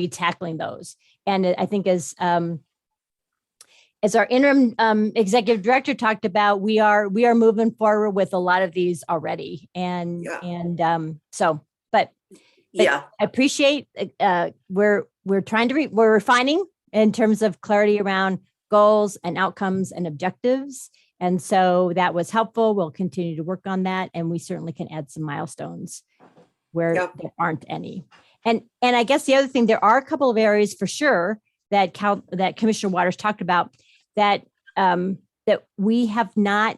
tackling those. And I think as our interim executive director talked about, we are moving forward with a lot of these already. And but I appreciate we're refining in terms of clarity around goals and outcomes and objectives. And so that was helpful. We'll continue to work on that, and we certainly can add some milestones where there aren't any. And I guess the other thing, there are a couple of areas for sure that Commissioner Waters talked about that we have not,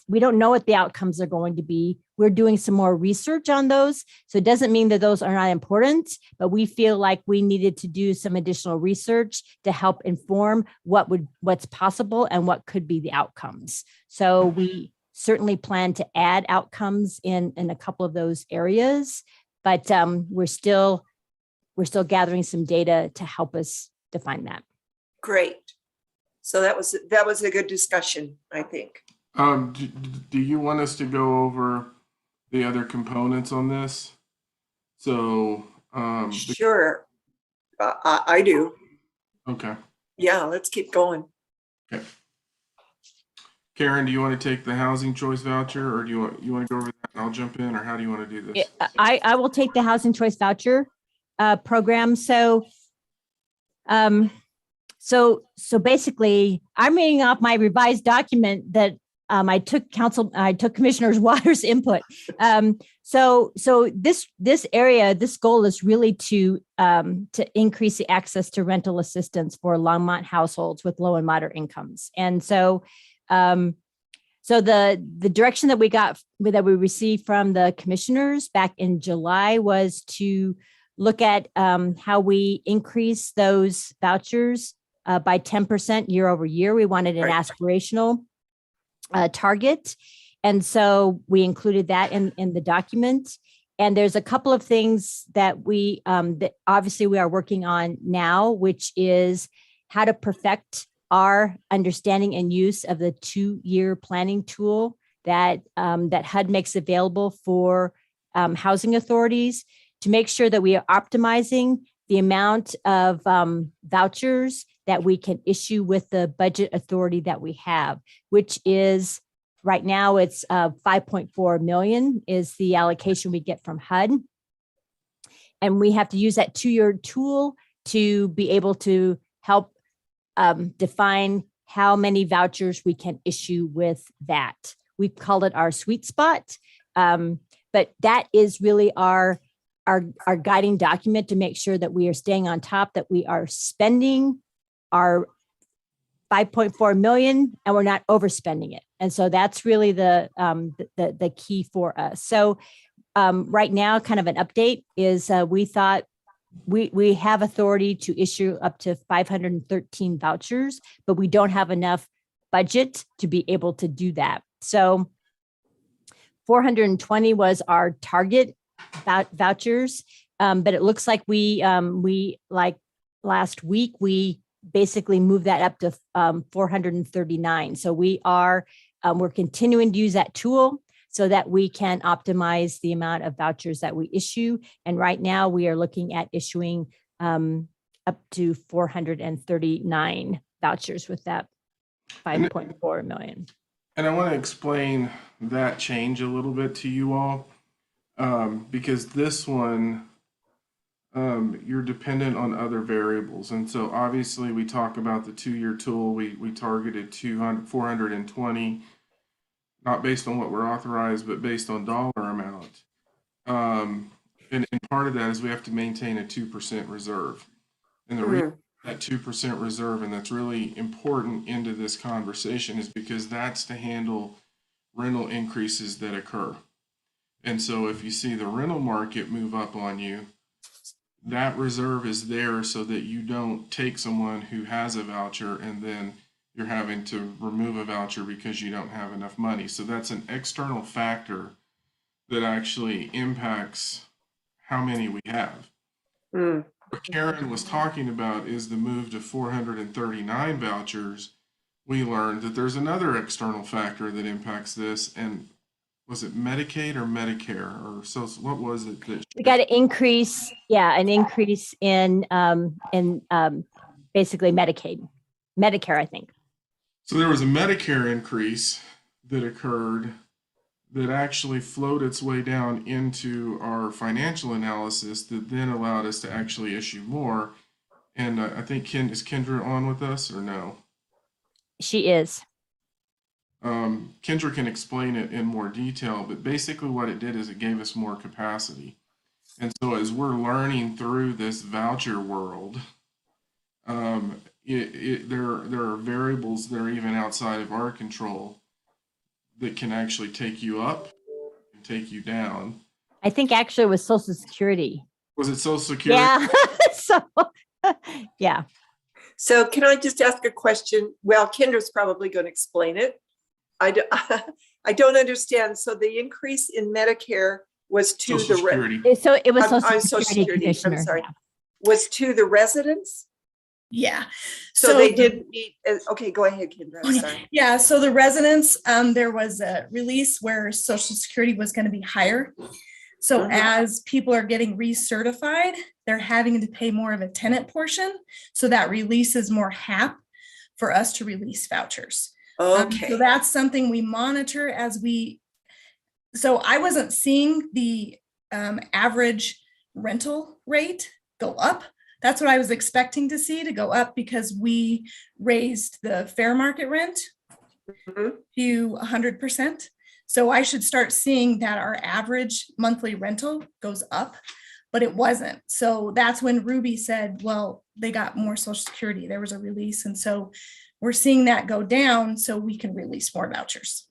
we don't know what the outcomes are going to be. We're doing some more research on those. So it doesn't mean that those are not important, but we feel like we needed to do some additional research to help inform what's possible and what could be the outcomes. So we certainly plan to add outcomes in a couple of those areas, but we're still gathering some data to help us define that. Great. So that was a good discussion, I think. Do you want us to go over the other components on this? So sure, I do. Okay. Yeah, let's keep going. Okay. Karen, do you want to take the housing choice voucher, or do you want to go over that and I'll jump in, or how do you want to do this? I will take the housing choice voucher program. So basically, I'm reading off my revised document that I took Commissioner Waters' input. So this area, this goal is really to increase the access to rental assistance for Longmont households with low and moderate incomes. And so the direction that we received from the commissioners back in July was to look at how we increase those vouchers by 10% year over year. We wanted an aspirational target. And so we included that in the document. And there's a couple of things that that obviously we are working on now, which is how to perfect our understanding and use of the 2-year planning tool that HUD makes available for housing authorities, to make sure that we are optimizing the amount of vouchers that we can issue with the budget authority that we have, which is right now it's 5.4 million is the allocation we get from HUD. And we have to use that 2-year tool to be able to help define how many vouchers we can issue with that. We call it our sweet spot, but that is really our guiding document to make sure that we are staying on top, that we are spending our 5.4 million and we're not overspending it. And so that's really the key for us. So right now, kind of an update is we thought we have authority to issue up to 513 vouchers, but we don't have enough budget to be able to do that. So 420 was our target vouchers, but it looks like we like last week, we basically moved that up to 439. So we're continuing to use that tool so that we can optimize the amount of vouchers that we issue. And right now we are looking at issuing up to 439 vouchers with that 5.4 million. And I want to explain that change a little bit to you all, because this one, you're dependent on other variables. And so obviously we talk about the 2-year tool, we targeted 420, not based on what we're authorized, but based on dollar amount. And part of that is we have to maintain a 2% reserve. And the reason that 2% reserve, and that's really important into this conversation, is because that's to handle rental increases that occur. And so if you see the rental market move up on you, that reserve is there so that you don't take someone who has a voucher and then you're having to remove a voucher because you don't have enough money. So that's an external factor that actually impacts how many we have. What Karen was talking about is the move to 439 vouchers. We learned that there's another external factor that impacts this, and was it Medicaid or Medicare, or so what was it that we got an increase in basically Medicare, I think. So there was a Medicare increase that occurred that actually flowed its way down into our financial analysis that then allowed us to actually issue more. And I think is Kendra on with us or no? She is. Kendra can explain it in more detail, but basically what it did is it gave us more capacity. And so as we're learning through this voucher world, there are variables that are even outside of our control that can actually take you up and take you down. I think actually it was Social Security. Was it Social Security? Yeah. Yeah. So can I just ask a question? Well, Kendra's probably going to explain it. I don't understand. So the increase in Medicare was to Social the Security. So it was I'm Social Social Security, Security. Commissioner. I'm sorry. Yeah. Was to the residents? Yeah. So they didn't need, okay, go ahead, Kendra. I'm sorry. Yeah. So the residents, there was a release where Social Security was going to be higher. So as people are getting recertified, they're having to pay more of a tenant portion. So that releases more HAP for us to release vouchers. Okay. So that's something we monitor so I wasn't seeing the average rental rate go up. That's what I was expecting to see, to go up, because we raised the fair market rent to 100%. So I should start seeing that our average monthly rental goes up, but it wasn't. So that's when Ruby said, well, they got more Social Security. There was a release. And so we're seeing that go down so we can release more vouchers.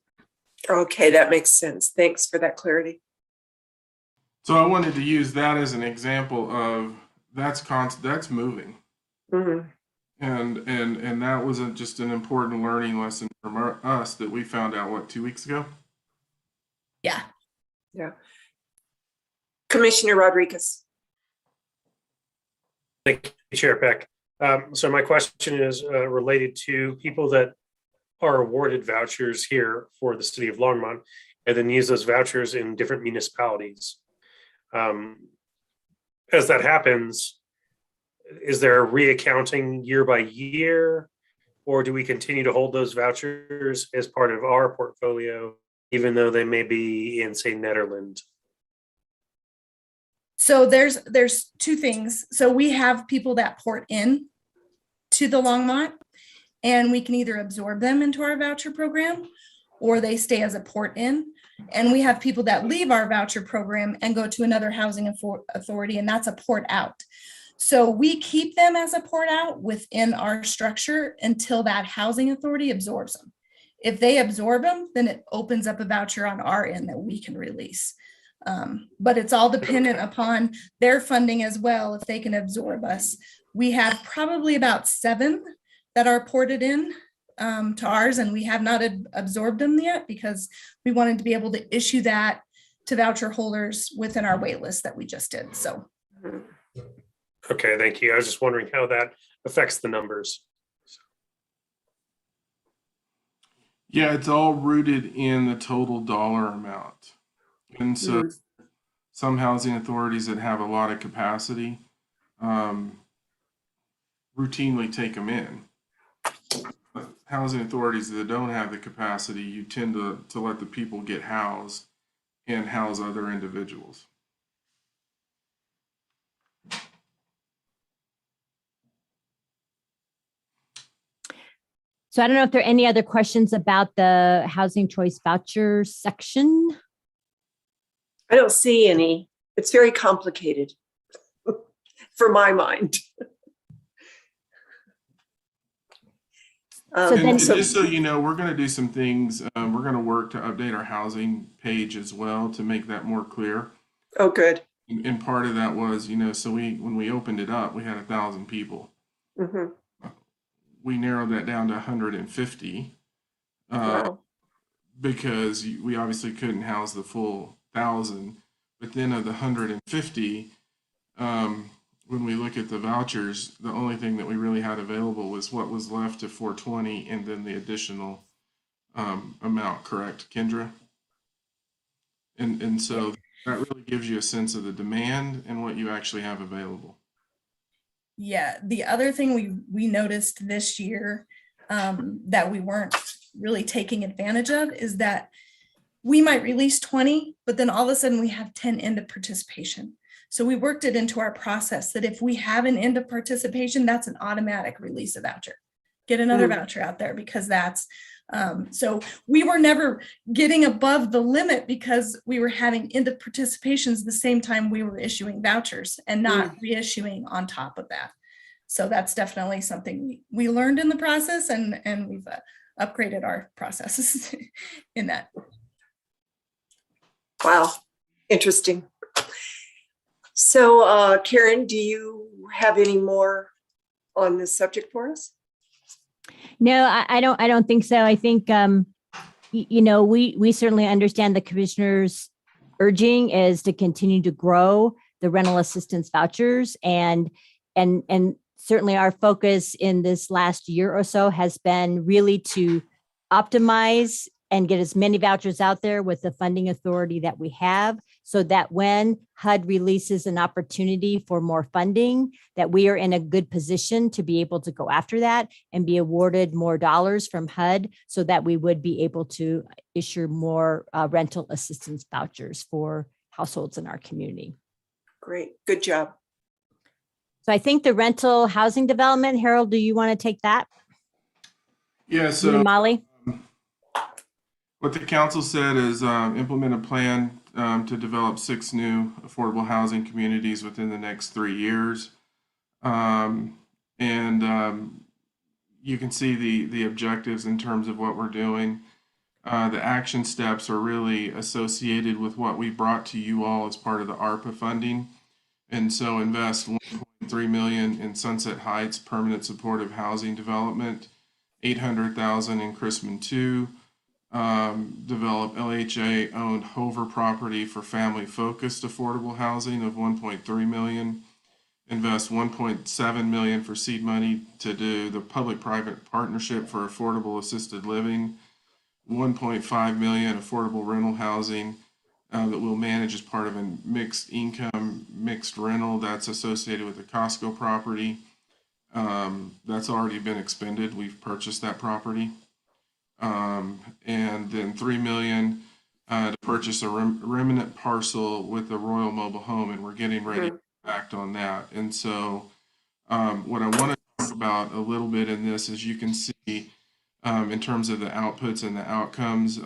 Okay, that makes sense. Thanks for that clarity. So I wanted to use that as an example of that's moving. Mhm. And that was just an important learning lesson from us that we found out, what, 2 weeks ago? Yeah. Yeah. Commissioner Rodriguez. Thank you, Chair Peck. So my question is related to people that are awarded vouchers here for the city of Longmont and then use those vouchers in different municipalities. As that happens, is there a reaccounting year by year, or do we continue to hold those vouchers as part of our portfolio, even though they may be in, say, Netherlands? So there's two things. So we have people that port in to the Longmont, and we can either absorb them into our voucher program or they stay as a port in. And we have people that leave our voucher program and go to another housing authority, and that's a port out. So we keep them as a port out within our structure until that housing authority absorbs them. If they absorb them, then it opens up a voucher on our end that we can release. But it's all dependent upon their funding as well, if they can absorb us. We have probably about 7 that are ported in to ours, and we have not absorbed them yet because we wanted to be able to issue that to voucher holders within our wait list that we just did. So. Okay, thank you. I was just wondering how that affects the numbers. Yeah, it's all rooted in the total dollar amount. And so some housing authorities that have a lot of capacity routinely take them in. But housing authorities that don't have the capacity, you tend to let the people get housed and house other individuals. So I don't know if there are any other questions about the housing choice voucher section. I don't see any. It's very complicated for my mind. And just so you know, we're going to do some things. We're going to work to update our housing page as well to make that more clear. Oh, good. And part of that was, so when we opened it up, we had 1,000 people. Mm-hmm. We narrowed that down to 150 Wow. because we obviously couldn't house the full 1,000. But then of the 150, when we look at the vouchers, the only thing that we really had available was what was left to 420 and then the additional amount, correct, Kendra? And so that really gives you a sense of the demand and what you actually have available. Yeah, the other thing we noticed this year that we weren't really taking advantage of is that we might release 20, but then all of a sudden we have 10 end of participation. So we worked it into our process that if we have an end of participation, that's an automatic release of voucher. Get another voucher out there because that's, so we were never getting above the limit because we were having end of participations the same time we were issuing vouchers and not reissuing on top of that. So that's definitely something we learned in the process, and we've upgraded our processes in that. Wow, interesting. So Karen, do you have any more on this subject for us? No, I don't think so. I think, we certainly understand the commissioner's urging is to continue to grow the rental assistance vouchers, and certainly our focus in this last year or so has been really to optimize and get as many vouchers out there with the funding authority that we have, so that when HUD releases an opportunity for more funding, that we are in a good position to be able to go after that and be awarded more dollars from HUD, so that we would be able to issue more rental assistance vouchers for households in our community. Great, good job. So I think the rental housing development, Harold, do you want to take that? Yeah, You so and Molly? what the council said is implement a plan to develop 6 new affordable housing communities within the next 3 years. You can see the objectives in terms of what we're doing. The action steps are really associated with what we brought to you all as part of the ARPA funding. And so invest 1.3 million in Sunset Heights permanent supportive housing development, 800,000 in Chrisman 2, develop LHA owned Hover property for family focused affordable housing of 1.3 million, invest 1.7 million for seed money to do the public-private partnership for affordable assisted living, 1.5 million affordable rental housing that we'll manage as part of a mixed income, mixed rental that's associated with the Costco property. That's already been expended. We've purchased that property. And then 3 million to purchase a remnant parcel with the Royal Mobile Home, and we're getting ready to act on that. And so what I want to talk about a little bit in this is you can see in terms of the outputs and the outcomes.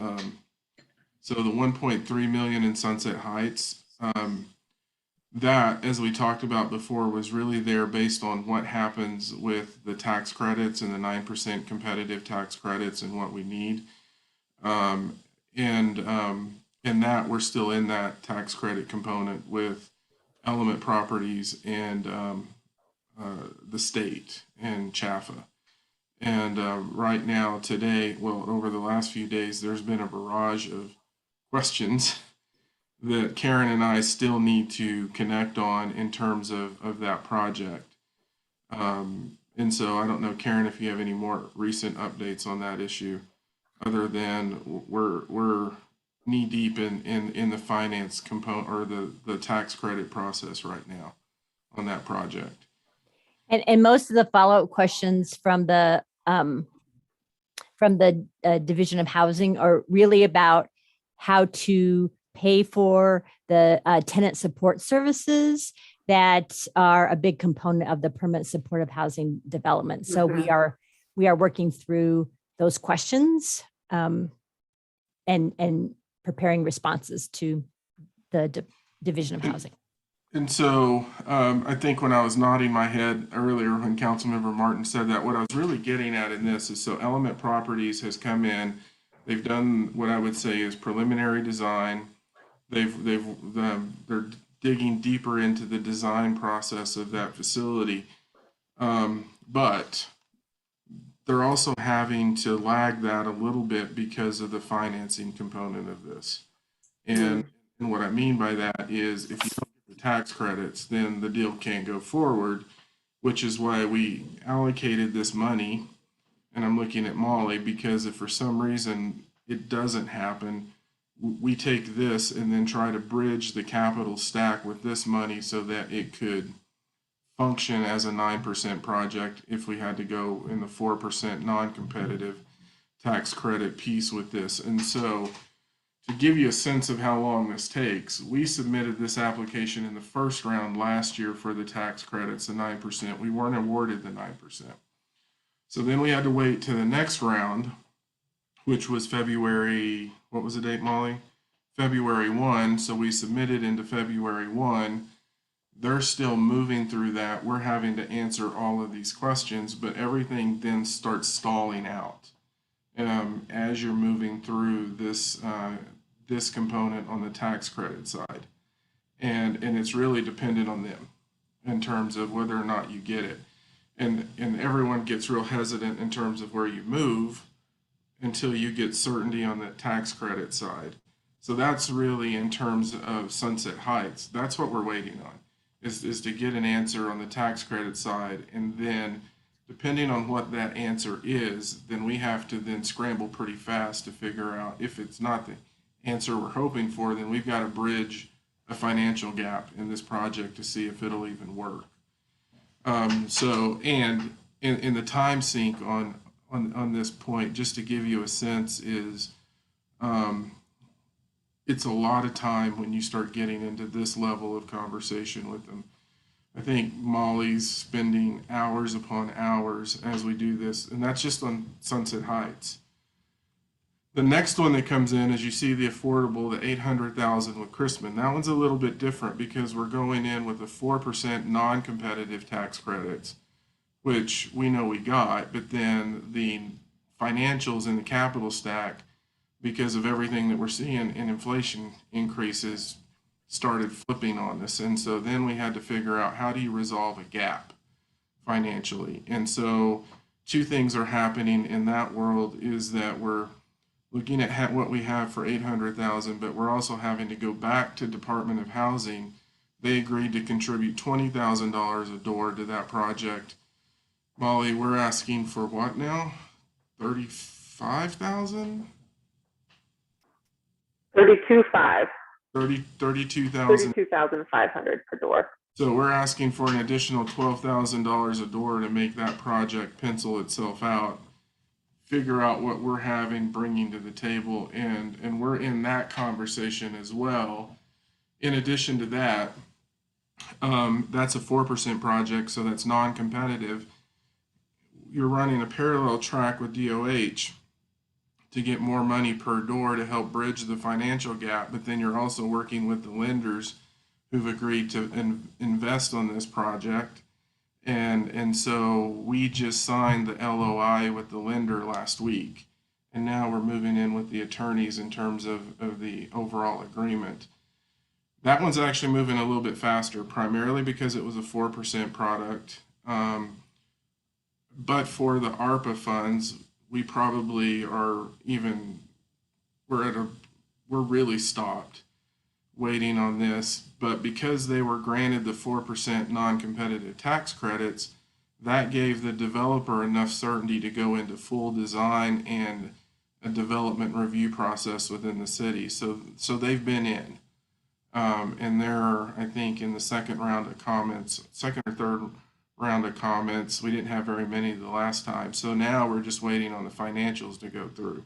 So the 1.3 million in Sunset Heights, that, as we talked about before, was really there based on what happens with the tax credits and the 9% competitive tax credits and what we need. And that we're still in that tax credit component with Element Properties and the state and CHAFA. And right now, today, well, over the last few days, there's been a barrage of questions that Karen and I still need to connect on in terms of that project. And so I don't know, Karen, if you have any more recent updates on that issue, other than we're knee deep in the finance component or the tax credit process right now on that project. And most of the follow-up questions from the Division of Housing are really about how to pay for the tenant support services that are a big component of the permanent supportive housing development. So we are working through those questions and preparing responses to the Division of Housing. And so I think when I was nodding my head earlier when Councilmember Martin said that, what I was really getting at in this is, so Element Properties has come in, they've done what I would say is preliminary design. They're digging deeper into the design process of that facility, but they're also having to lag that a little bit because of the financing component of this. And what I mean by that is, if you don't get the tax credits, then the deal can't go forward, which is why we allocated this money. And I'm looking at Molly, because if for some reason it doesn't happen, we take this and then try to bridge the capital stack with this money so that it could function as a 9% project if we had to go in the 4% non-competitive tax credit piece with this. And so to give you a sense of how long this takes, we submitted this application in the first round last year for the tax credits, the 9%. We weren't awarded the 9%. So then we had to wait to the next round, which was February, what was the date, Molly? February 1. So we submitted into February 1. They're still moving through that. We're having to answer all of these questions, but everything then starts stalling out as you're moving through this this component on the tax credit side. And it's really dependent on them in terms of whether or not you get it. And everyone gets real hesitant in terms of where you move until you get certainty on the tax credit side. So that's really in terms of Sunset Heights. That's what we're waiting on, is to get an answer on the tax credit side. And then depending on what that answer is, then we have to then scramble pretty fast to figure out if it's not the answer we're hoping for, then we've got to bridge a financial gap in this project to see if it'll even work. So, and in the time sink on this point, just to give you a sense, is it's a lot of time when you start getting into this level of conversation with them. I think Molly's spending hours upon hours as we do this, and that's just on Sunset Heights. The next one that comes in, as you see, the affordable, the 800,000 with Chrisman. That one's a little bit different because we're going in with the 4% non-competitive tax credits, which we know we got, but then the financials in the capital stack because of everything that we're seeing, and inflation increases started flipping on us. And so then we had to figure out, how do you resolve a gap financially? And so two things are happening in that world, is that we're looking at what we have for 800,000, but we're also having to go back to Department of Housing. They agreed to contribute $20,000 a door to that project. Molly, we're asking for what now? 35,000? 32,500. 32,000. 32,500 per door. So we're asking for an additional $12,000 a door to make that project pencil itself out, figure out what we're bringing to the table, and we're in that conversation as well. In addition to that, that's a 4% project, so that's non-competitive. You're running a parallel track with DOH to get more money per door to help bridge the financial gap, but then you're also working with the lenders who've agreed to invest on this project. And so we just signed the LOI with the lender last week, and now we're moving in with the attorneys in terms of the overall agreement. That one's actually moving a little bit faster, primarily because it was a 4% product. But for the ARPA funds, we probably are we're really stopped waiting on this. But because they were granted the 4% non-competitive tax credits, that gave the developer enough certainty to go into full design and a development review process within the city. So they've been in. And they're, I think, in the second or third round of comments. We didn't have very many the last time. So now we're just waiting on the financials to go through.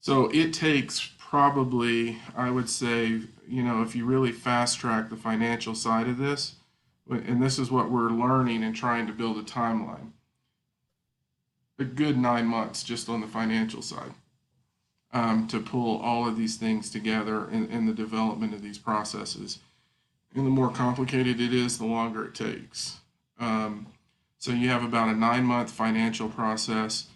So it takes probably, I would say, if you really fast track the financial side of this, and this is what we're learning and trying to build a timeline, a good 9 months just on the financial side. To pull all of these things together in the development of these processes. And the more complicated it is, the longer it takes. So you have about a 9-month financial process.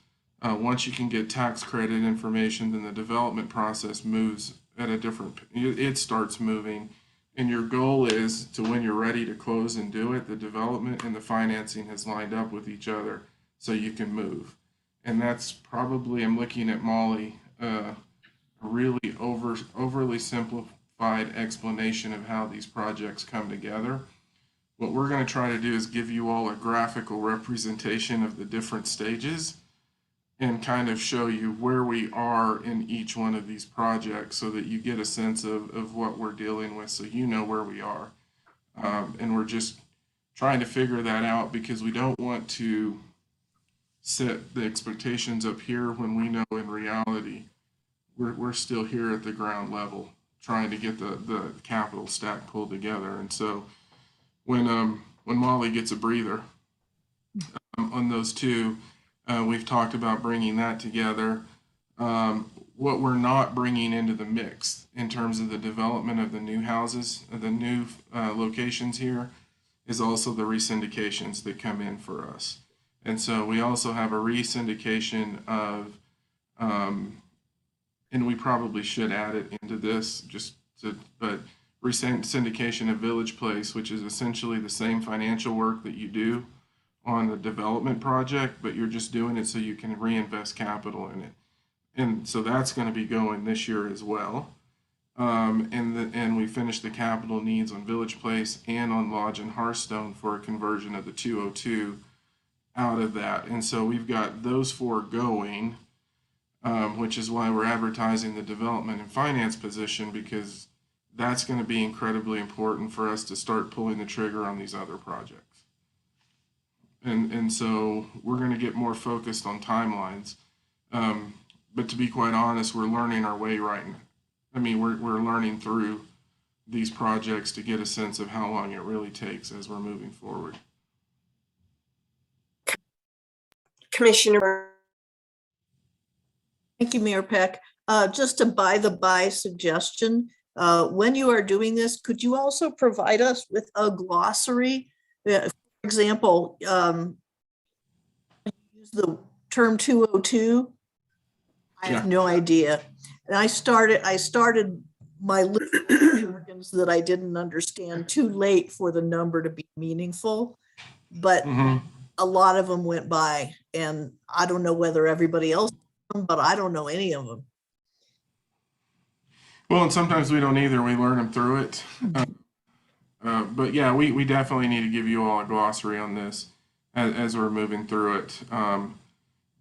Once you can get tax credit information, then the development process moves at it starts moving. And your goal is to, when you're ready to close and do it, the development and the financing has lined up with each other so you can move. And that's probably, I'm looking at Molly, a really overly simplified explanation of how these projects come together. What we're going to try to do is give you all a graphical representation of the different stages and kind of show you where we are in each one of these projects so that you get a sense of what we're dealing with, so you know where we are. And we're just trying to figure that out because we don't want to set the expectations up here when we know in reality we're still here at the ground level trying to get the capital stack pulled together. And so when Molly gets a breather on those two, we've talked about bringing that together. What we're not bringing into the mix in terms of the development of the new houses, the new locations here, is also the resyndications that come in for us. And so we also have a resyndication of, and we probably should add it into this, but resyndication of Village Place, which is essentially the same financial work that you do on the development project, but you're just doing it so you can reinvest capital in it. And so that's going to be going this year as well. And we finished the capital needs on Village Place and on Lodge and Hearthstone for a conversion of the 202 out of that. And so we've got those four going, which is why we're advertising the development and finance position, because that's going to be incredibly important for us to start pulling the trigger on these other projects. And so we're going to get more focused on timelines. But to be quite honest, we're learning our way right now. I mean, we're learning through these projects to get a sense of how long it really takes as we're moving forward. Commissioner. Thank you, Mayor Peck. Just a by-the-by suggestion. When you are doing this, could you also provide us with a glossary? For example, use the term 202. I have no idea. And I started my list of organs that I didn't understand too late for the number to be meaningful, but a lot of them went by, and I don't know whether everybody else, but I don't know any of them. Well, and sometimes we don't either. We learn them through it. But yeah, we definitely need to give you all a glossary on this as we're moving through it.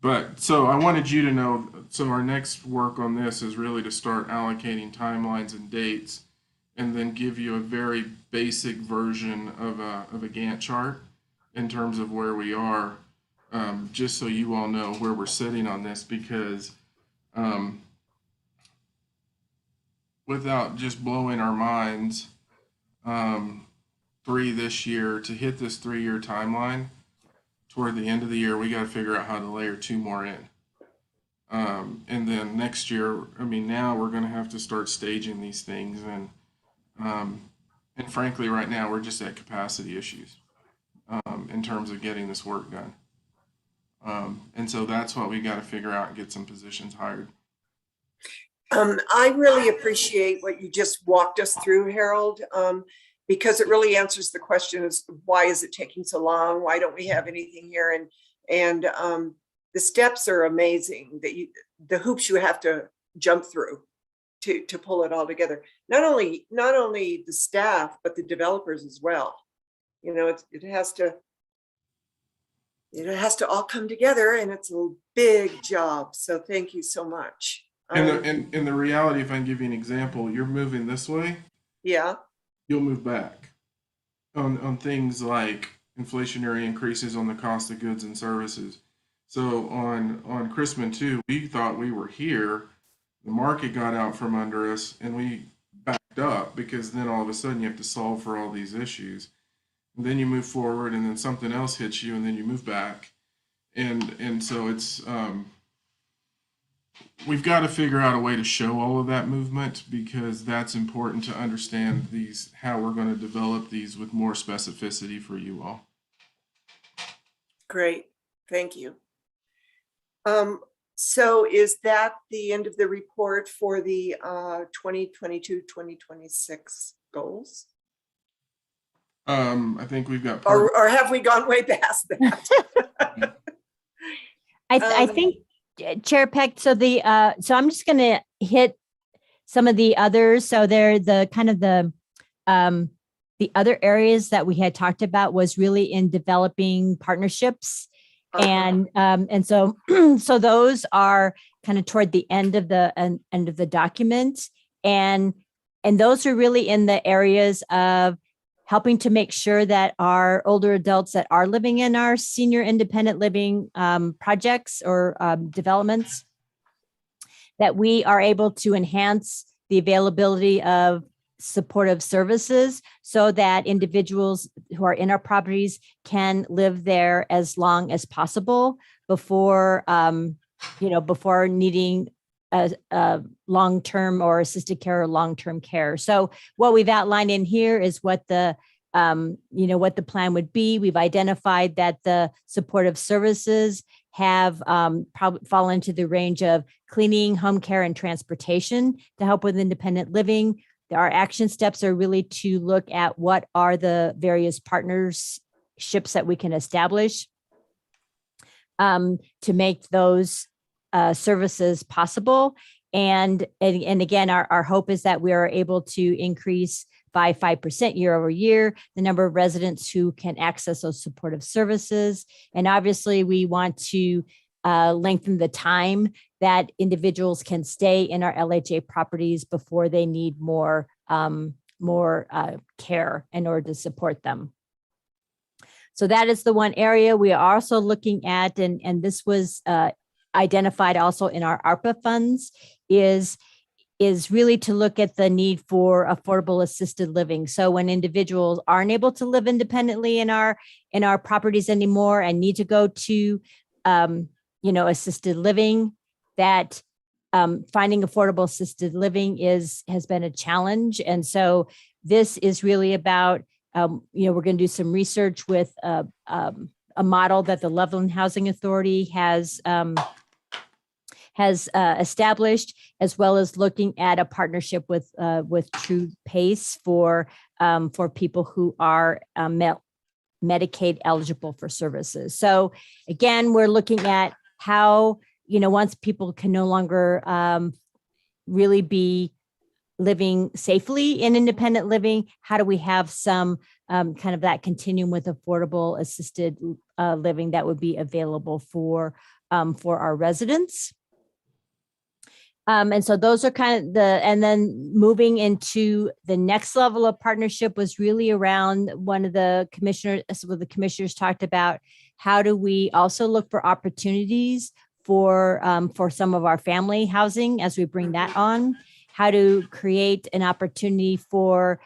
But so I wanted you to know, so our next work on this is really to start allocating timelines and dates, and then give you a very basic version of a Gantt chart in terms of where we are, just so you all know where we're sitting on this, because without just blowing our minds, 3 this year, to hit this 3-year timeline, toward the end of the year, we got to figure out how to layer 2 more in. And then next year, I mean, now we're going to have to start staging these things. And frankly, right now, we're just at capacity issues in terms of getting this work done. And so that's what we got to figure out and get some positions hired. I really appreciate what you just walked us through, Harold, because it really answers the question of why is it taking so long? Why don't we have anything here? And the steps are amazing, that the hoops you have to jump through to pull it all together. Not only the staff, but the developers as well. You know, it has to all come together, and it's a big job. So thank you so much. And the reality, if I can give you an example, you're moving this way. Yeah. You'll move back on things like inflationary increases on the cost of goods and services. So on Christmas 2, we thought we were here. The market got out from under us, and we backed up, because then all of a sudden you have to solve for all these issues. And then you move forward, and then something else hits you, and then you move back. And so it's we've got to figure out a way to show all of that movement, because that's important to understand how we're going to develop these with more specificity for you all. Great, thank you. So is that the end of the report for the 2022-2026 goals? I think we've got or have we gone way past that? I think, Chair Peck, so I'm just going to hit some of the others. So they're the kind of the other areas that we had talked about was really in developing partnerships. And so those are kind of toward the end of the document. And those are really in the areas of helping to make sure that our older adults that are living in our senior independent living projects or developments, that we are able to enhance the availability of supportive services so that individuals who are in our properties can live there as long as possible before needing a long-term or assisted care or long-term care. So what we've outlined in here is what the plan would be. We've identified that the supportive services have probably fall into the range of cleaning, home care, and transportation to help with independent living. Our action steps are really to look at what are the various partnerships that we can establish to make those services possible. And again, our hope is that we are able to increase by 5% year over year the number of residents who can access those supportive services. And obviously, we want to lengthen the time that individuals can stay in our LHA properties before they need more care in order to support them. So that is the one area we are also looking at, and this was identified also in our ARPA funds, is really to look at the need for affordable assisted living. So when individuals aren't able to live independently in our properties anymore and need to go to assisted living, that finding affordable assisted living has been a challenge. And so this is really about, we're going to do some research with a model that the Loveland Housing Authority has has established, as well as looking at a partnership with True Pace for people who are Medicaid eligible for services. So again, we're looking at how, once people can no longer really be living safely in independent living, how do we have some kind of that continuum with affordable assisted living that would be available for our residents? And so those are kind of and then moving into the next level of partnership was really around some of the commissioners talked about, how do we also look for opportunities for some of our family housing as we bring that on, how to create an opportunity for,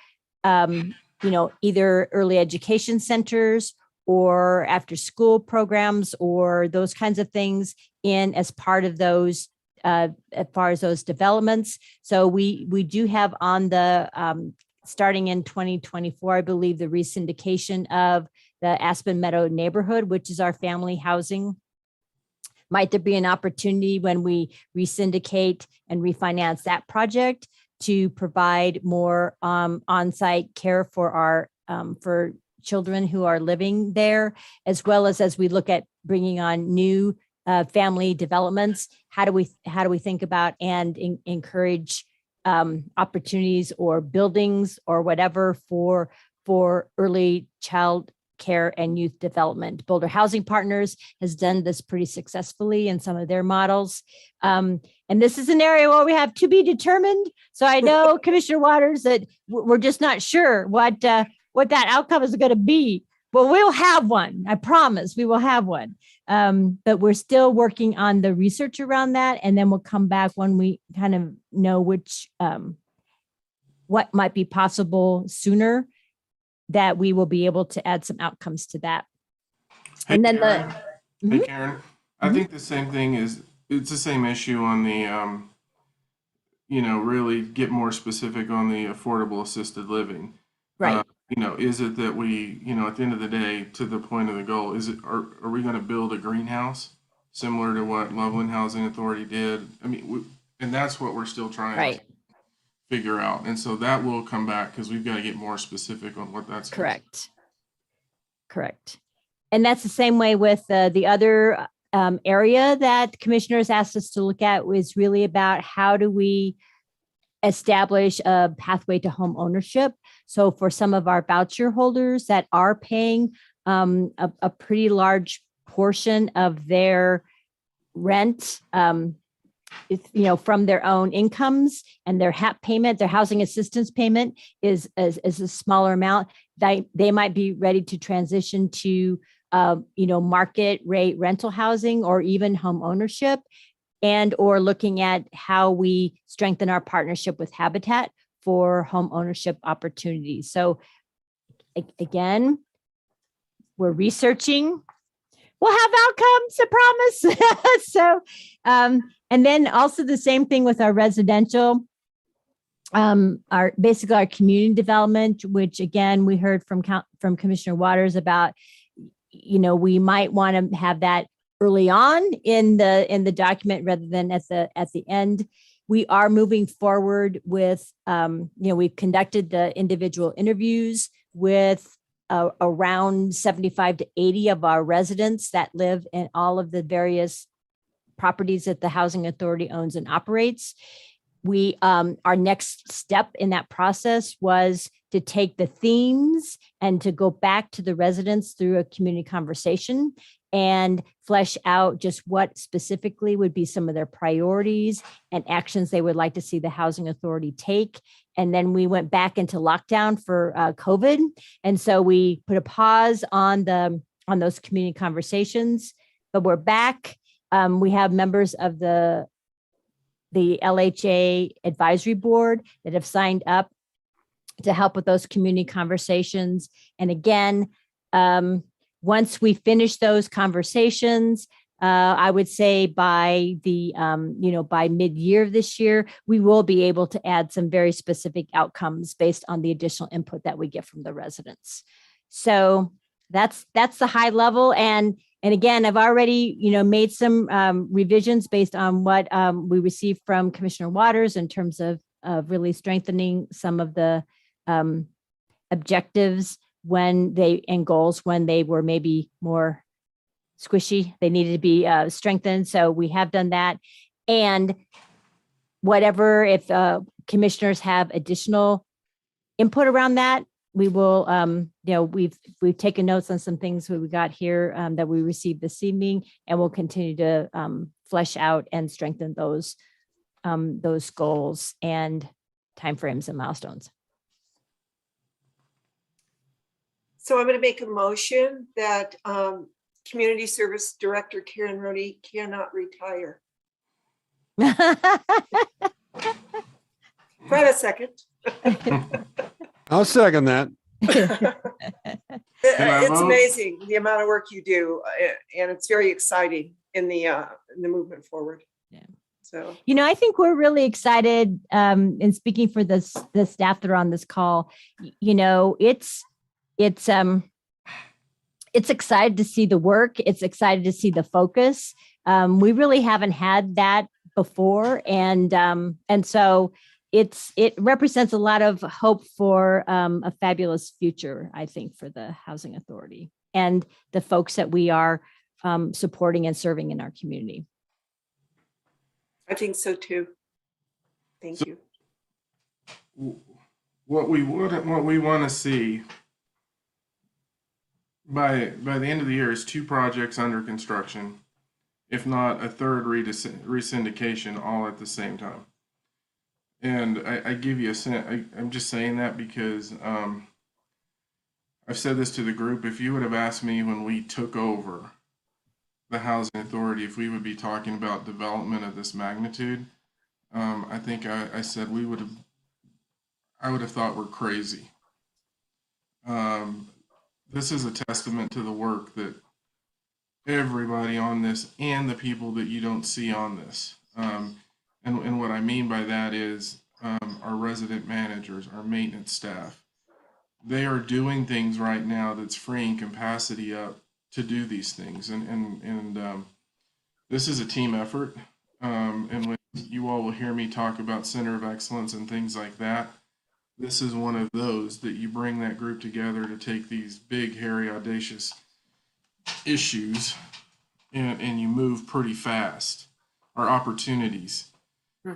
either early education centers or after school programs or those kinds of things as part of those, as far as those developments. So we do have on the, starting in 2024, I believe, the resyndication of the Aspen Meadow neighborhood, which is our family housing. Might there be an opportunity when we resyndicate and refinance that project to provide more on-site care for our for children who are living there, as well as we look at bringing on new family developments? How do we think about and encourage opportunities or buildings or whatever for early child care and youth development? Boulder Housing Partners has done this pretty successfully in some of their models. And this is an area where we have to be determined. So I know, Commissioner Waters, that we're just not sure what that outcome is going to be. But we'll have one. I promise we will have one. But we're still working on the research around that. And then we'll come back when we kind of know what might be possible sooner, that we will be able to add some outcomes to that. Hey, And then Karen. the Hey, Karen, I think the same thing it's the same issue on the, really get more specific on the affordable assisted living. right. Is it that we, at the end of the day, to the point of the goal, are we going to build a greenhouse similar to what Loveland Housing Authority did? I mean, and that's what we're still trying to figure out. And so that will come back because we've got to get more specific on what that's correct. And that's the same way with the other area that commissioners asked us to look at, was really about how do we establish a pathway to home ownership. So for some of our voucher holders that are paying a pretty large portion of their rent, from their own incomes, and their HAP payment, their housing assistance payment is a smaller amount, they might be ready to transition to market rate rental housing or even home ownership, and or looking at how we strengthen our partnership with Habitat for home ownership opportunities. So again, we're researching. We'll have outcomes, I promise. So, and then also the same thing with our residential, our community development, which again, we heard from Commissioner Waters about, we might want to have that early on in the document rather than at the end. We are moving forward with, we've conducted the individual interviews with around 75 to 80 of our residents that live in all of the various properties that the Housing Authority owns and operates. We, our next step in that process was to take the themes and to go back to the residents through a community conversation and flesh out just what specifically would be some of their priorities and actions they would like to see the Housing Authority take. And then we went back into lockdown for COVID. And so we put a pause on those community conversations, but we're back. We have members of the LHA advisory board that have signed up to help with those community conversations. And again, once we finish those conversations, I would say by by mid-year of this year, we will be able to add some very specific outcomes based on the additional input that we get from the residents. So that's the high level. And And again, I've already, made some revisions based on what we received from Commissioner Waters in terms of really strengthening some of the objectives and goals when they were maybe more squishy. They needed to be strengthened. So we have done that. And whatever, if commissioners have additional input around that, we will, we've taken notes on some things we got here that we received this evening, and we'll continue to flesh out and strengthen those goals and timeframes and milestones. So I'm going to make a motion that Community Service Director Karen Rooney cannot retire. Do I have a second? I'll second that. It's amazing the amount of work you do, and it's very exciting in the movement forward. Yeah. So I think we're really excited. In speaking for the staff that are on this call, it's excited to see the work. It's excited to see the focus. We really haven't had that before, and so it represents a lot of hope for a fabulous future, I think, for the Housing Authority and the folks that we are supporting and serving in our community. I think so too. Thank you. What we want to see by the end of the year is 2 projects under construction, if not a third resyndication, all at the same time. And I give you I'm just saying that because I've said this to the group. If you would have asked me when we took over the Housing Authority, if we would be talking about development of this magnitude, I think I said I would have thought we're crazy. This is a testament to the work that everybody on this and the people that you don't see on this. And what I mean by that is our resident managers, our maintenance staff. They are doing things right now that's freeing capacity up to do these things. And this is a team effort. And when you all will hear me talk about Center of Excellence and things like that, this is one of those that you bring that group together to take these big, hairy, audacious issues and you move pretty fast. Our opportunities.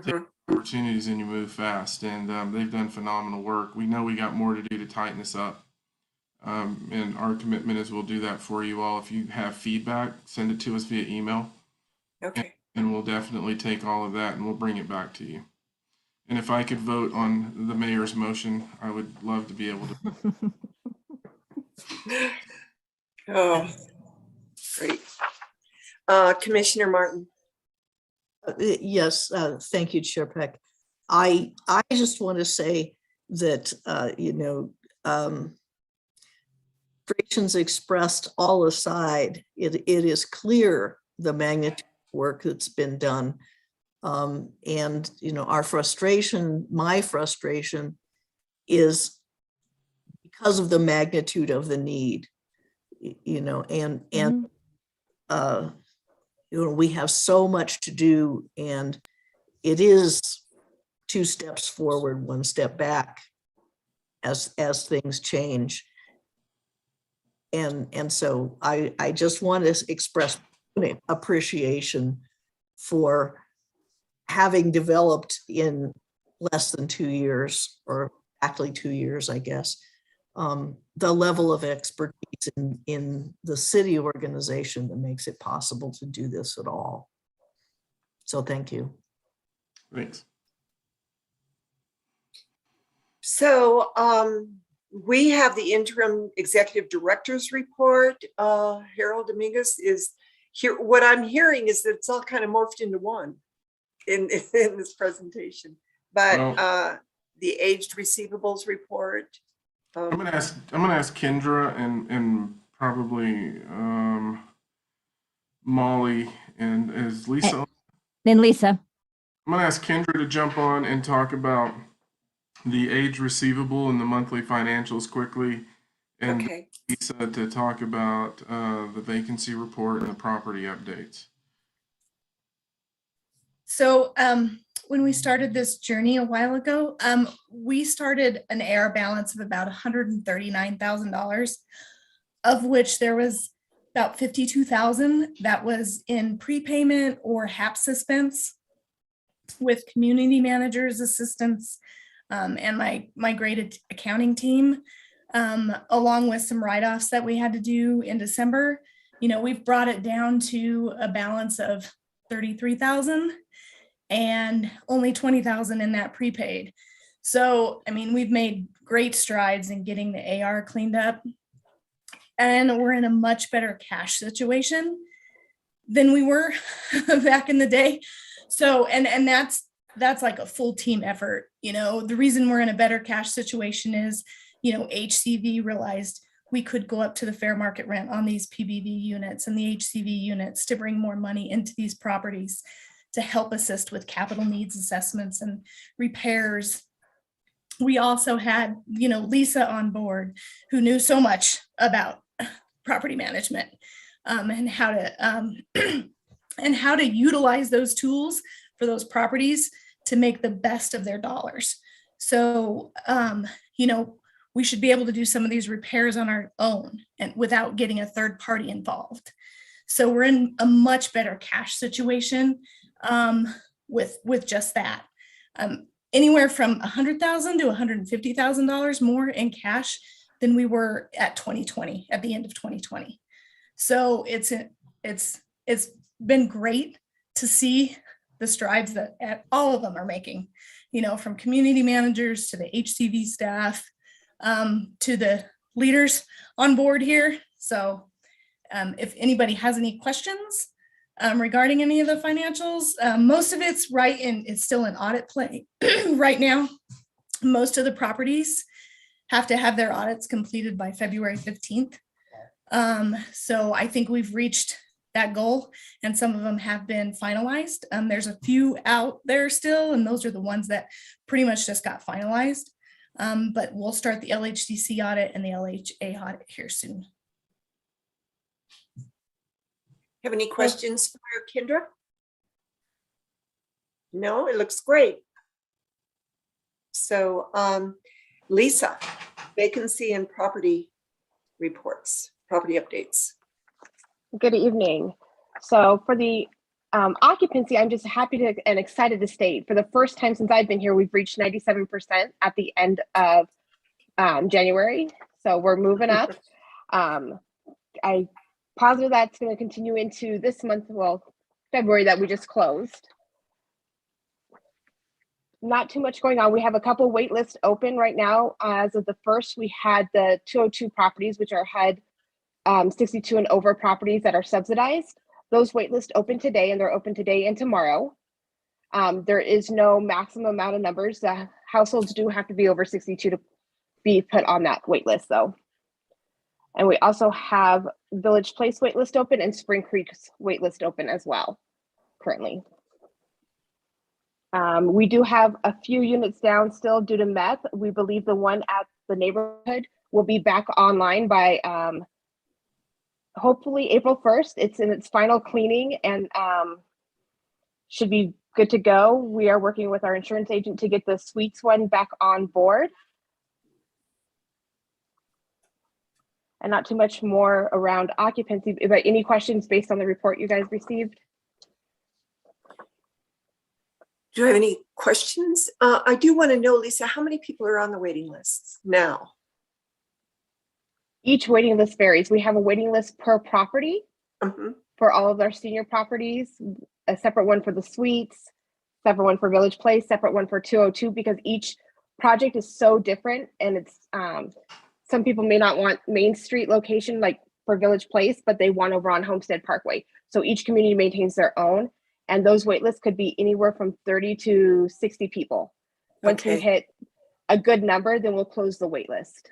Take opportunities and you move fast. And they've done phenomenal work. We know we got more to do to tighten this up. And our commitment is we'll do that for you all. If you have feedback, send it to us via email. Okay. And we'll definitely take all of that and we'll bring it back to you. And if I could vote on the mayor's motion, I would love to be able to. Oh, great. Commissioner Martin. Yes, thank you, Chair Peck. I just want to say that, frustrations expressed all aside, it is clear the magnitude of work that's been done. And, our frustration, my frustration is because of the magnitude of the need, we have so much to do, and it is 2 steps forward, 1 step back as things change. And so I just want to express appreciation for having developed in less than 2 years, or exactly 2 years, I guess, the level of expertise in the city organization that makes it possible to do this at all. So thank you. Thanks. So we have the interim executive director's report. Harold Dominguez is here. What I'm hearing is that it's all kind of morphed into one in this presentation. But the aged receivables report. I'm gonna ask Kendra and probably Molly and is Lisa. Then Lisa. I'm gonna ask Kendra to jump on and talk about the age receivable and the monthly financials quickly, And Okay. Lisa to talk about the vacancy report and the property updates. So when we started this journey a while ago, we started an AR balance of about $139,000, of which there was about 52,000 that was in prepayment or HAP suspense with community managers, assistants, and my graded accounting team, along with some write-offs that we had to do in December. You know, we've brought it down to a balance of 33,000 and only 20,000 in that prepaid. So, I mean, we've made great strides in getting the AR cleaned up, and we're in a much better cash situation than we were back in the day. So, and that's like a full team effort. You know, the reason we're in a better cash situation is, you know, HCV realized we could go up to the fair market rent on these PBV units and the HCV units to bring more money into these properties to help assist with capital needs assessments and repairs. We also had, you know, Lisa on board, who knew so much about property management, and how to and how to utilize those tools for those properties to make the best of their dollars. So, you know, we should be able to do some of these repairs on our own and without getting a third party involved. So we're in a much better cash situation with just that. Anywhere from $100,000 to $150,000 more in cash than we were at 2020, at the end of 2020. So it's been great to see the strides that all of them are making, you know, from community managers to the HCV staff, to the leaders on board here. So if anybody has any questions regarding any of the financials, most of it's it's still in audit play right now. Most of the properties have to have their audits completed by February 15th. So I think we've reached that goal, and some of them have been finalized. There's a few out there still, and those are the ones that pretty much just got finalized. But we'll start the LHDC audit and the LHA audit here soon. Have any questions for Kendra? No, it looks great. So Lisa, vacancy and property reports, property updates. Good evening. So for the occupancy, I'm just happy to and excited to state for the first time since I've been here, we've reached 97% at the end of January. So we're moving up. I positive that's going to continue into this month, well, February that we just closed. Not too much going on. We have a couple wait lists open right now. As of the first, we had the 202 properties, which are HUD 62 and over properties that are subsidized. Those wait lists open today, and they're open today and tomorrow. There is no maximum amount of numbers. Households do have to be over 62 to be put on that wait list, though. And we also have Village Place waitlist open and Spring Creek's waitlist open as well, currently. We do have a few units down still due to meth. We believe the one at the neighborhood will be back online by hopefully April 1st. It's in its final cleaning and should be good to go. We are working with our insurance agent to get the suites one back on board. And not too much more around occupancy, but any questions based on the report you guys received? Do you have any questions? I do want to know, Lisa, how many people are on the waiting lists now? Each waiting list varies. We have a waiting list per property for all of our senior properties, a separate one for the suites, separate one for Village Place, separate one for 202, because each project is so different. And it's some people may not want Main Street location like for Village Place, but they want over on Homestead Parkway. So each community maintains their own. And those wait lists could be anywhere from 30 to 60 people. Once we hit a good number, then we'll close the wait list.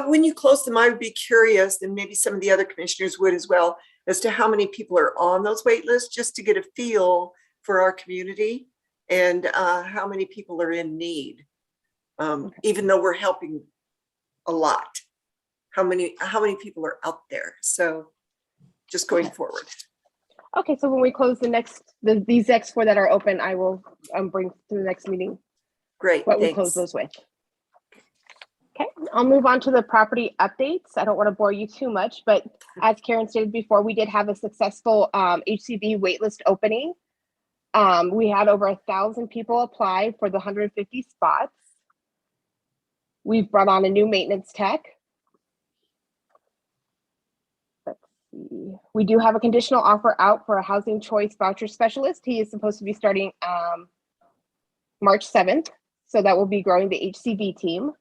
When you close them, I would be curious, and maybe some of the other commissioners would as well, as to how many people are on those wait lists, just to get a feel for our community and how many people are in need, even though we're helping a lot. how many people are out there. So just going forward. Okay, so when we close these next 4 that are open, I will bring to the next meeting Great. what we close those with. Okay, I'll move on to the property updates. I don't want to bore you too much, but as Karen stated before, we did have a successful HCV waitlist opening. We had over 1,000 people apply for the 150 spots. We've brought on a new maintenance tech. Let's see. We do have a conditional offer out for a housing choice voucher specialist. He is supposed to be starting March 7th. So that will be growing the HCV team.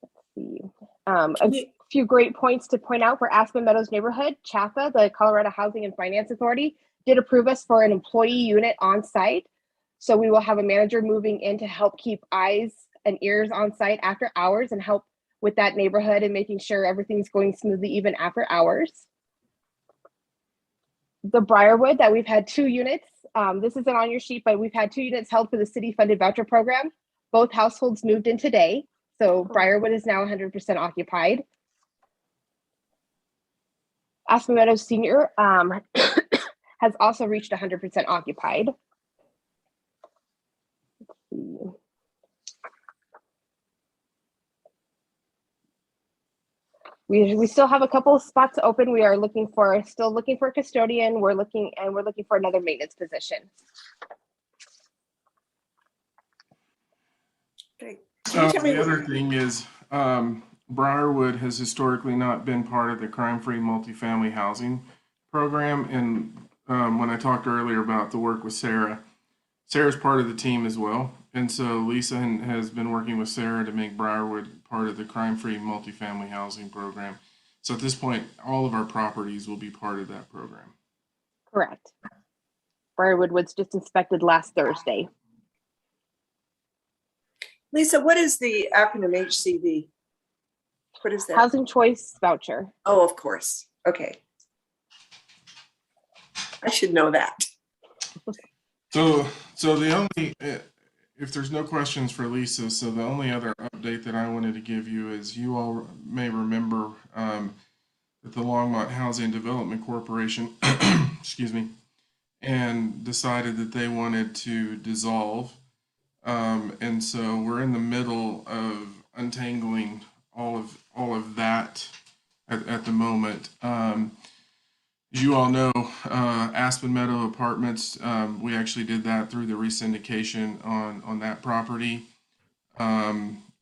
Let's see. A few great points to point out for Aspen Meadows neighborhood. CHAFA, the Colorado Housing and Finance Authority, did approve us for an employee unit on site. So we will have a manager moving in to help keep eyes and ears on site after hours and help with that neighborhood and making sure everything's going smoothly even after hours. The Briarwood, that we've had 2 units. This isn't on your sheet, but we've had 2 units held for the city funded voucher program. Both households moved in today. So Briarwood is now 100% occupied. Aspen Meadows Senior has also reached 100% occupied. Let's see. We still have a couple of spots open. We are still looking for a custodian. We're looking for another maintenance position. Okay. The other thing is Briarwood has historically not been part of the crime-free multifamily housing program. And when I talked earlier about the work with Sarah, Sarah's part of the team as well. And so Lisa has been working with Sarah to make Briarwood part of the crime-free multifamily housing program. So at this point, all of our properties will be part of that program. Correct. Briarwood was just inspected last Thursday. Lisa, what is the acronym HCV? What is that? Housing Choice Voucher. Oh, of course. Okay. I should know that. So the only, if there's no questions for Lisa, so the only other update that I wanted to give you is you all may remember that the Longmont Housing Development Corporation, excuse me, and decided that they wanted to dissolve. And so we're in the middle of untangling all of that at the moment. As you all know, Aspen Meadow Apartments, we actually did that through the resyndication on that property.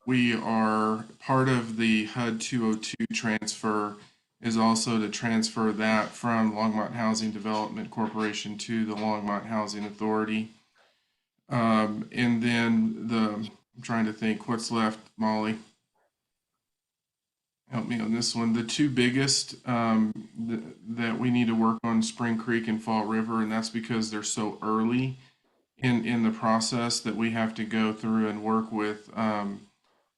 We are part of the HUD 202 transfer is also to transfer that from Longmont Housing Development Corporation to the Longmont Housing Authority. And then I'm trying to think what's left, Molly. Help me on this one. The 2 biggest that we need to work on, Spring Creek and Fall River, and that's because they're so early in the process that we have to go through and work with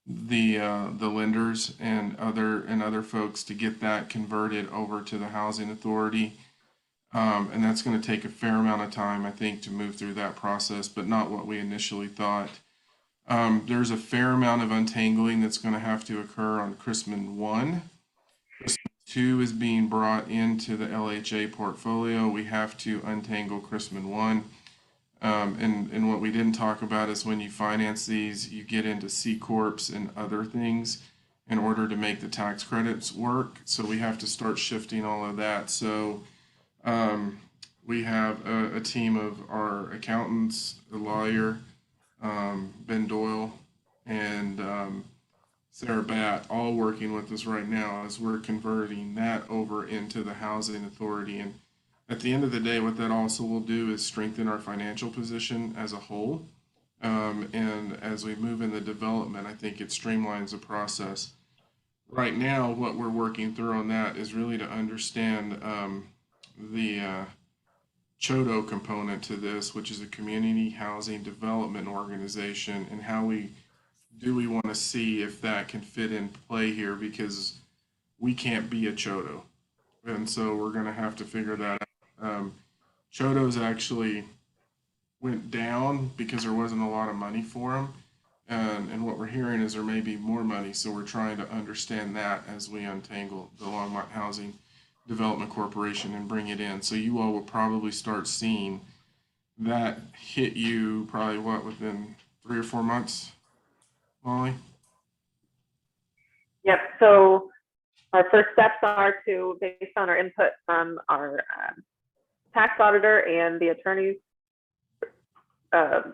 the lenders and other folks to get that converted over to the housing authority. And that's going to take a fair amount of time, I think, to move through that process, but not what we initially thought. There's a fair amount of untangling that's going to have to occur on Chrisman 1. Chrisman 2 is being brought into the LHA portfolio. We have to untangle Chrisman 1. And what we didn't talk about is when you finance these, you get into C Corps and other things in order to make the tax credits work. So we have to start shifting all of that. So we have a team of our accountants, a lawyer, Ben Doyle, and Sarah Batt, all working with us right now as we're converting that over into the housing authority. And at the end of the day, what that also will do is strengthen our financial position as a whole. And as we move in the development, I think it streamlines the process. Right now, what we're working through on that is really to understand the CHODO component to this, which is a community housing development organization, and how we want to see if that can fit in play here, because we can't be a CHODO. And so we're going to have to figure that out. CHODOs actually went down because there wasn't a lot of money for them. And what we're hearing is there may be more money. So we're trying to understand that as we untangle the Longmont Housing Development Corporation and bring it in. So you all will probably start seeing that hit you probably within 3 or 4 months, Molly? Yep. So our first steps are to, based on our input from our tax auditor and the attorneys,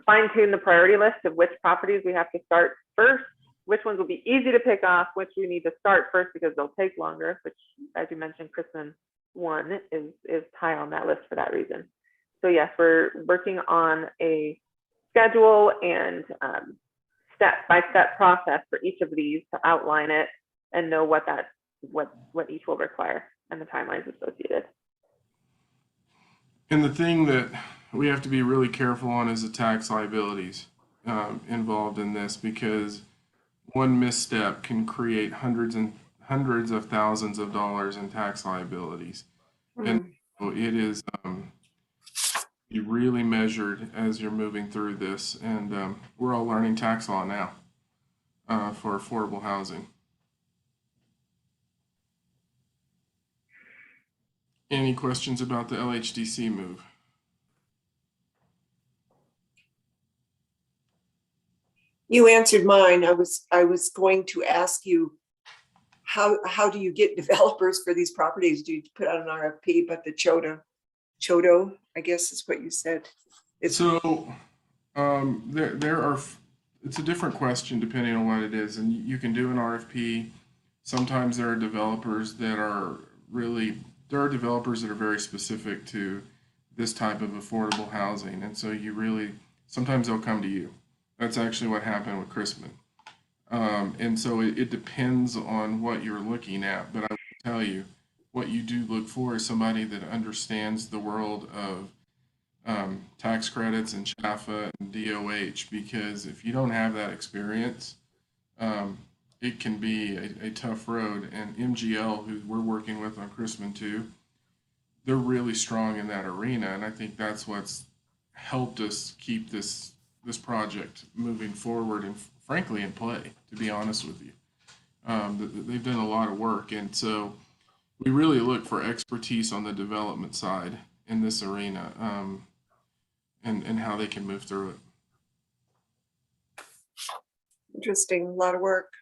fine tune the priority list of which properties we have to start first, which ones will be easy to pick off, which we need to start first because they'll take longer, which, as you mentioned, Crispin 1 is high on that list for that reason. So yes, we're working on a schedule and step-by-step process for each of these to outline it and know what each will require and the timelines associated. And the thing that we have to be really careful on is the tax liabilities involved in this, because one misstep can create hundreds of thousands of dollars in tax liabilities. And so it is be really measured as you're moving through this. And we're all learning tax law now for affordable housing. Any questions about the LHDC move? You answered mine. I was going to ask you, how do you get developers for these properties? Do you put out an RFP, but the Chodo, I guess is what you said. So there are, it's a different question depending on what it is. And you can do an RFP. Sometimes there are developers that are developers that are very specific to this type of affordable housing. And so sometimes they'll come to you. That's actually what happened with Crispin. And so it depends on what you're looking at. But I will tell you, what you do look for is somebody that understands the world of tax credits and CHAFA and DOH, because if you don't have that experience, it can be a tough road. And MGL, who we're working with on Crispin 2, they're really strong in that arena. And I think that's what's helped us keep this project moving forward and frankly in play, to be honest with you. They've done a lot of work. And so we really look for expertise on the development side in this arena and how they can move through it. Interesting, a lot of work.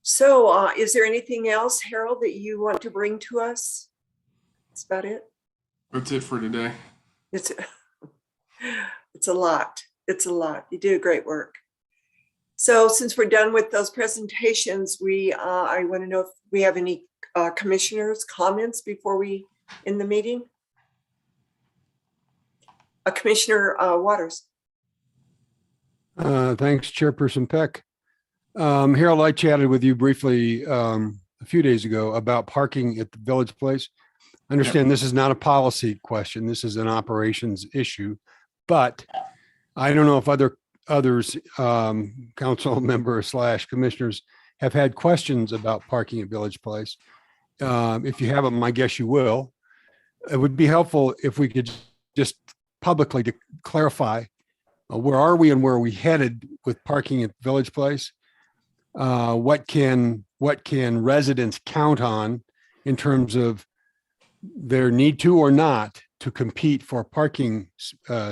So is there anything else, Harold, that you want to bring to us? That's about it. That's it for today. It's a lot. It's a lot. You do great work. So since we're done with those presentations, I want to know if we have any commissioners' comments before we end the meeting. Commissioner Waters. Thanks, Chairperson Peck. Harold, I chatted with you briefly a few days ago about parking at the Village Place. I understand this is not a policy question. This is an operations issue, but I don't know if others, council members / commissioners have had questions about parking at Village Place. If you haven't, my guess you will. It would be helpful if we could just publicly to clarify where are we and where are we headed with parking at Village Place? What can residents count on in terms of their need to or not to compete for parking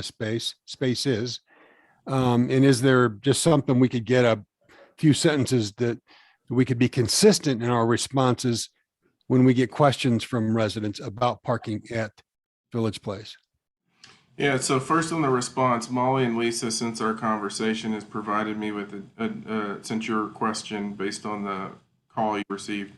spaces? And is there just something we could get a few sentences that we could be consistent in our responses when we get questions from residents about parking at Village Place? Yeah, so first on the response, Molly and Lisa, since our conversation, has provided me with since your question based on the call you received,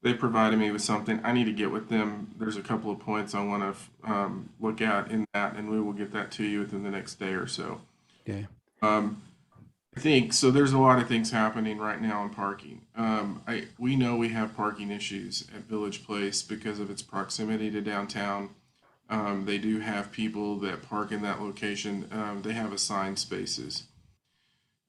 they provided me with something. I need to get with them. There's a couple of points I want to look at in that, and we will get that to you within the next day or so. Okay. I think, so there's a lot of things happening right now in parking. We know we have parking issues at Village Place because of its proximity to downtown. They do have people that park in that location. They have assigned spaces.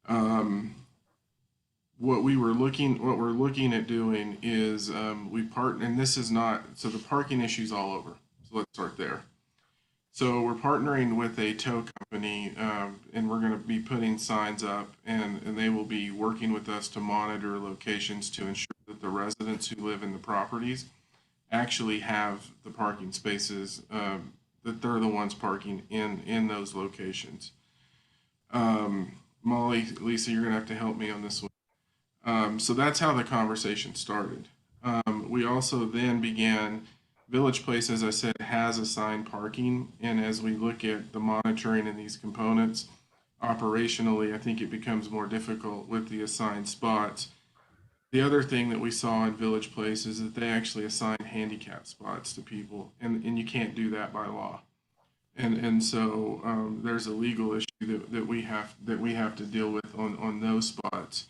What we're looking at doing is and this is not, so the parking issue's all over. So let's start there. So we're partnering with a tow company, and we're going to be putting signs up, and they will be working with us to monitor locations to ensure that the residents who live in the properties actually have the parking spaces, that they're the ones parking in those locations. Molly, Lisa, you're going to have to help me on this one. So that's how the conversation started. We also then began, Village Place, as I said, has assigned parking. And as we look at the monitoring and these components, operationally, I think it becomes more difficult with the assigned spots. The other thing that we saw in Village Place is that they actually assign handicap spots to people, and you can't do that by law. And so there's a legal issue that we have to deal with on those spots.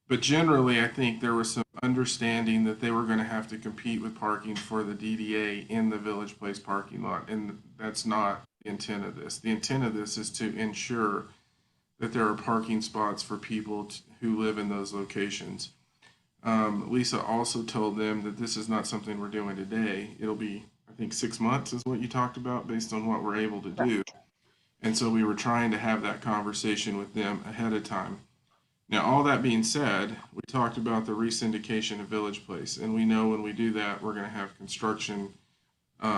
But generally, I think there was some understanding that they were going to have to compete with parking for the DDA in the Village Place parking lot, and that's not the intent of this. The intent of this is to ensure that there are parking spots for people who live in those locations. Lisa also told them that this is not something we're doing today. It'll be, I think, 6 months is what you talked about based on what we're able to do. And so we were trying to have that conversation with them ahead of time. Now, all that being said, we talked about the re-syndication of Village Place, and we know when we do that, we're going to have construction. We're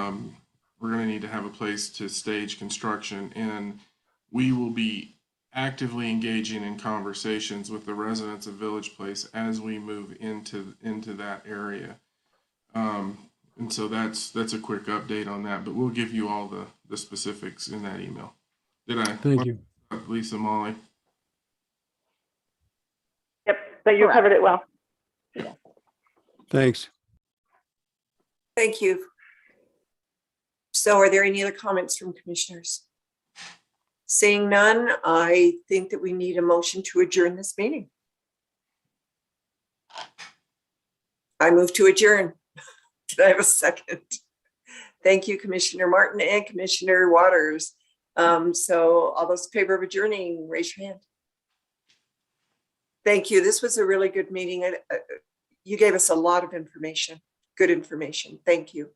going to need to have a place to stage construction, and we will be actively engaging in conversations with the residents of Village Place as we move into that area. And so that's a quick update on that, but we'll give you all the specifics in that email. Thank you. Lisa, Molly? Yep, but you covered it well. Thanks. Thank you. So are there any other comments from commissioners? Seeing none, I think that we need a motion to adjourn this meeting. I move to adjourn. Can I have a second? Thank you, Commissioner Martin and Commissioner Waters. So all those in favor of adjourning, raise your hand. Thank you. This was a really good meeting. You gave us a lot of information, good information. Thank you.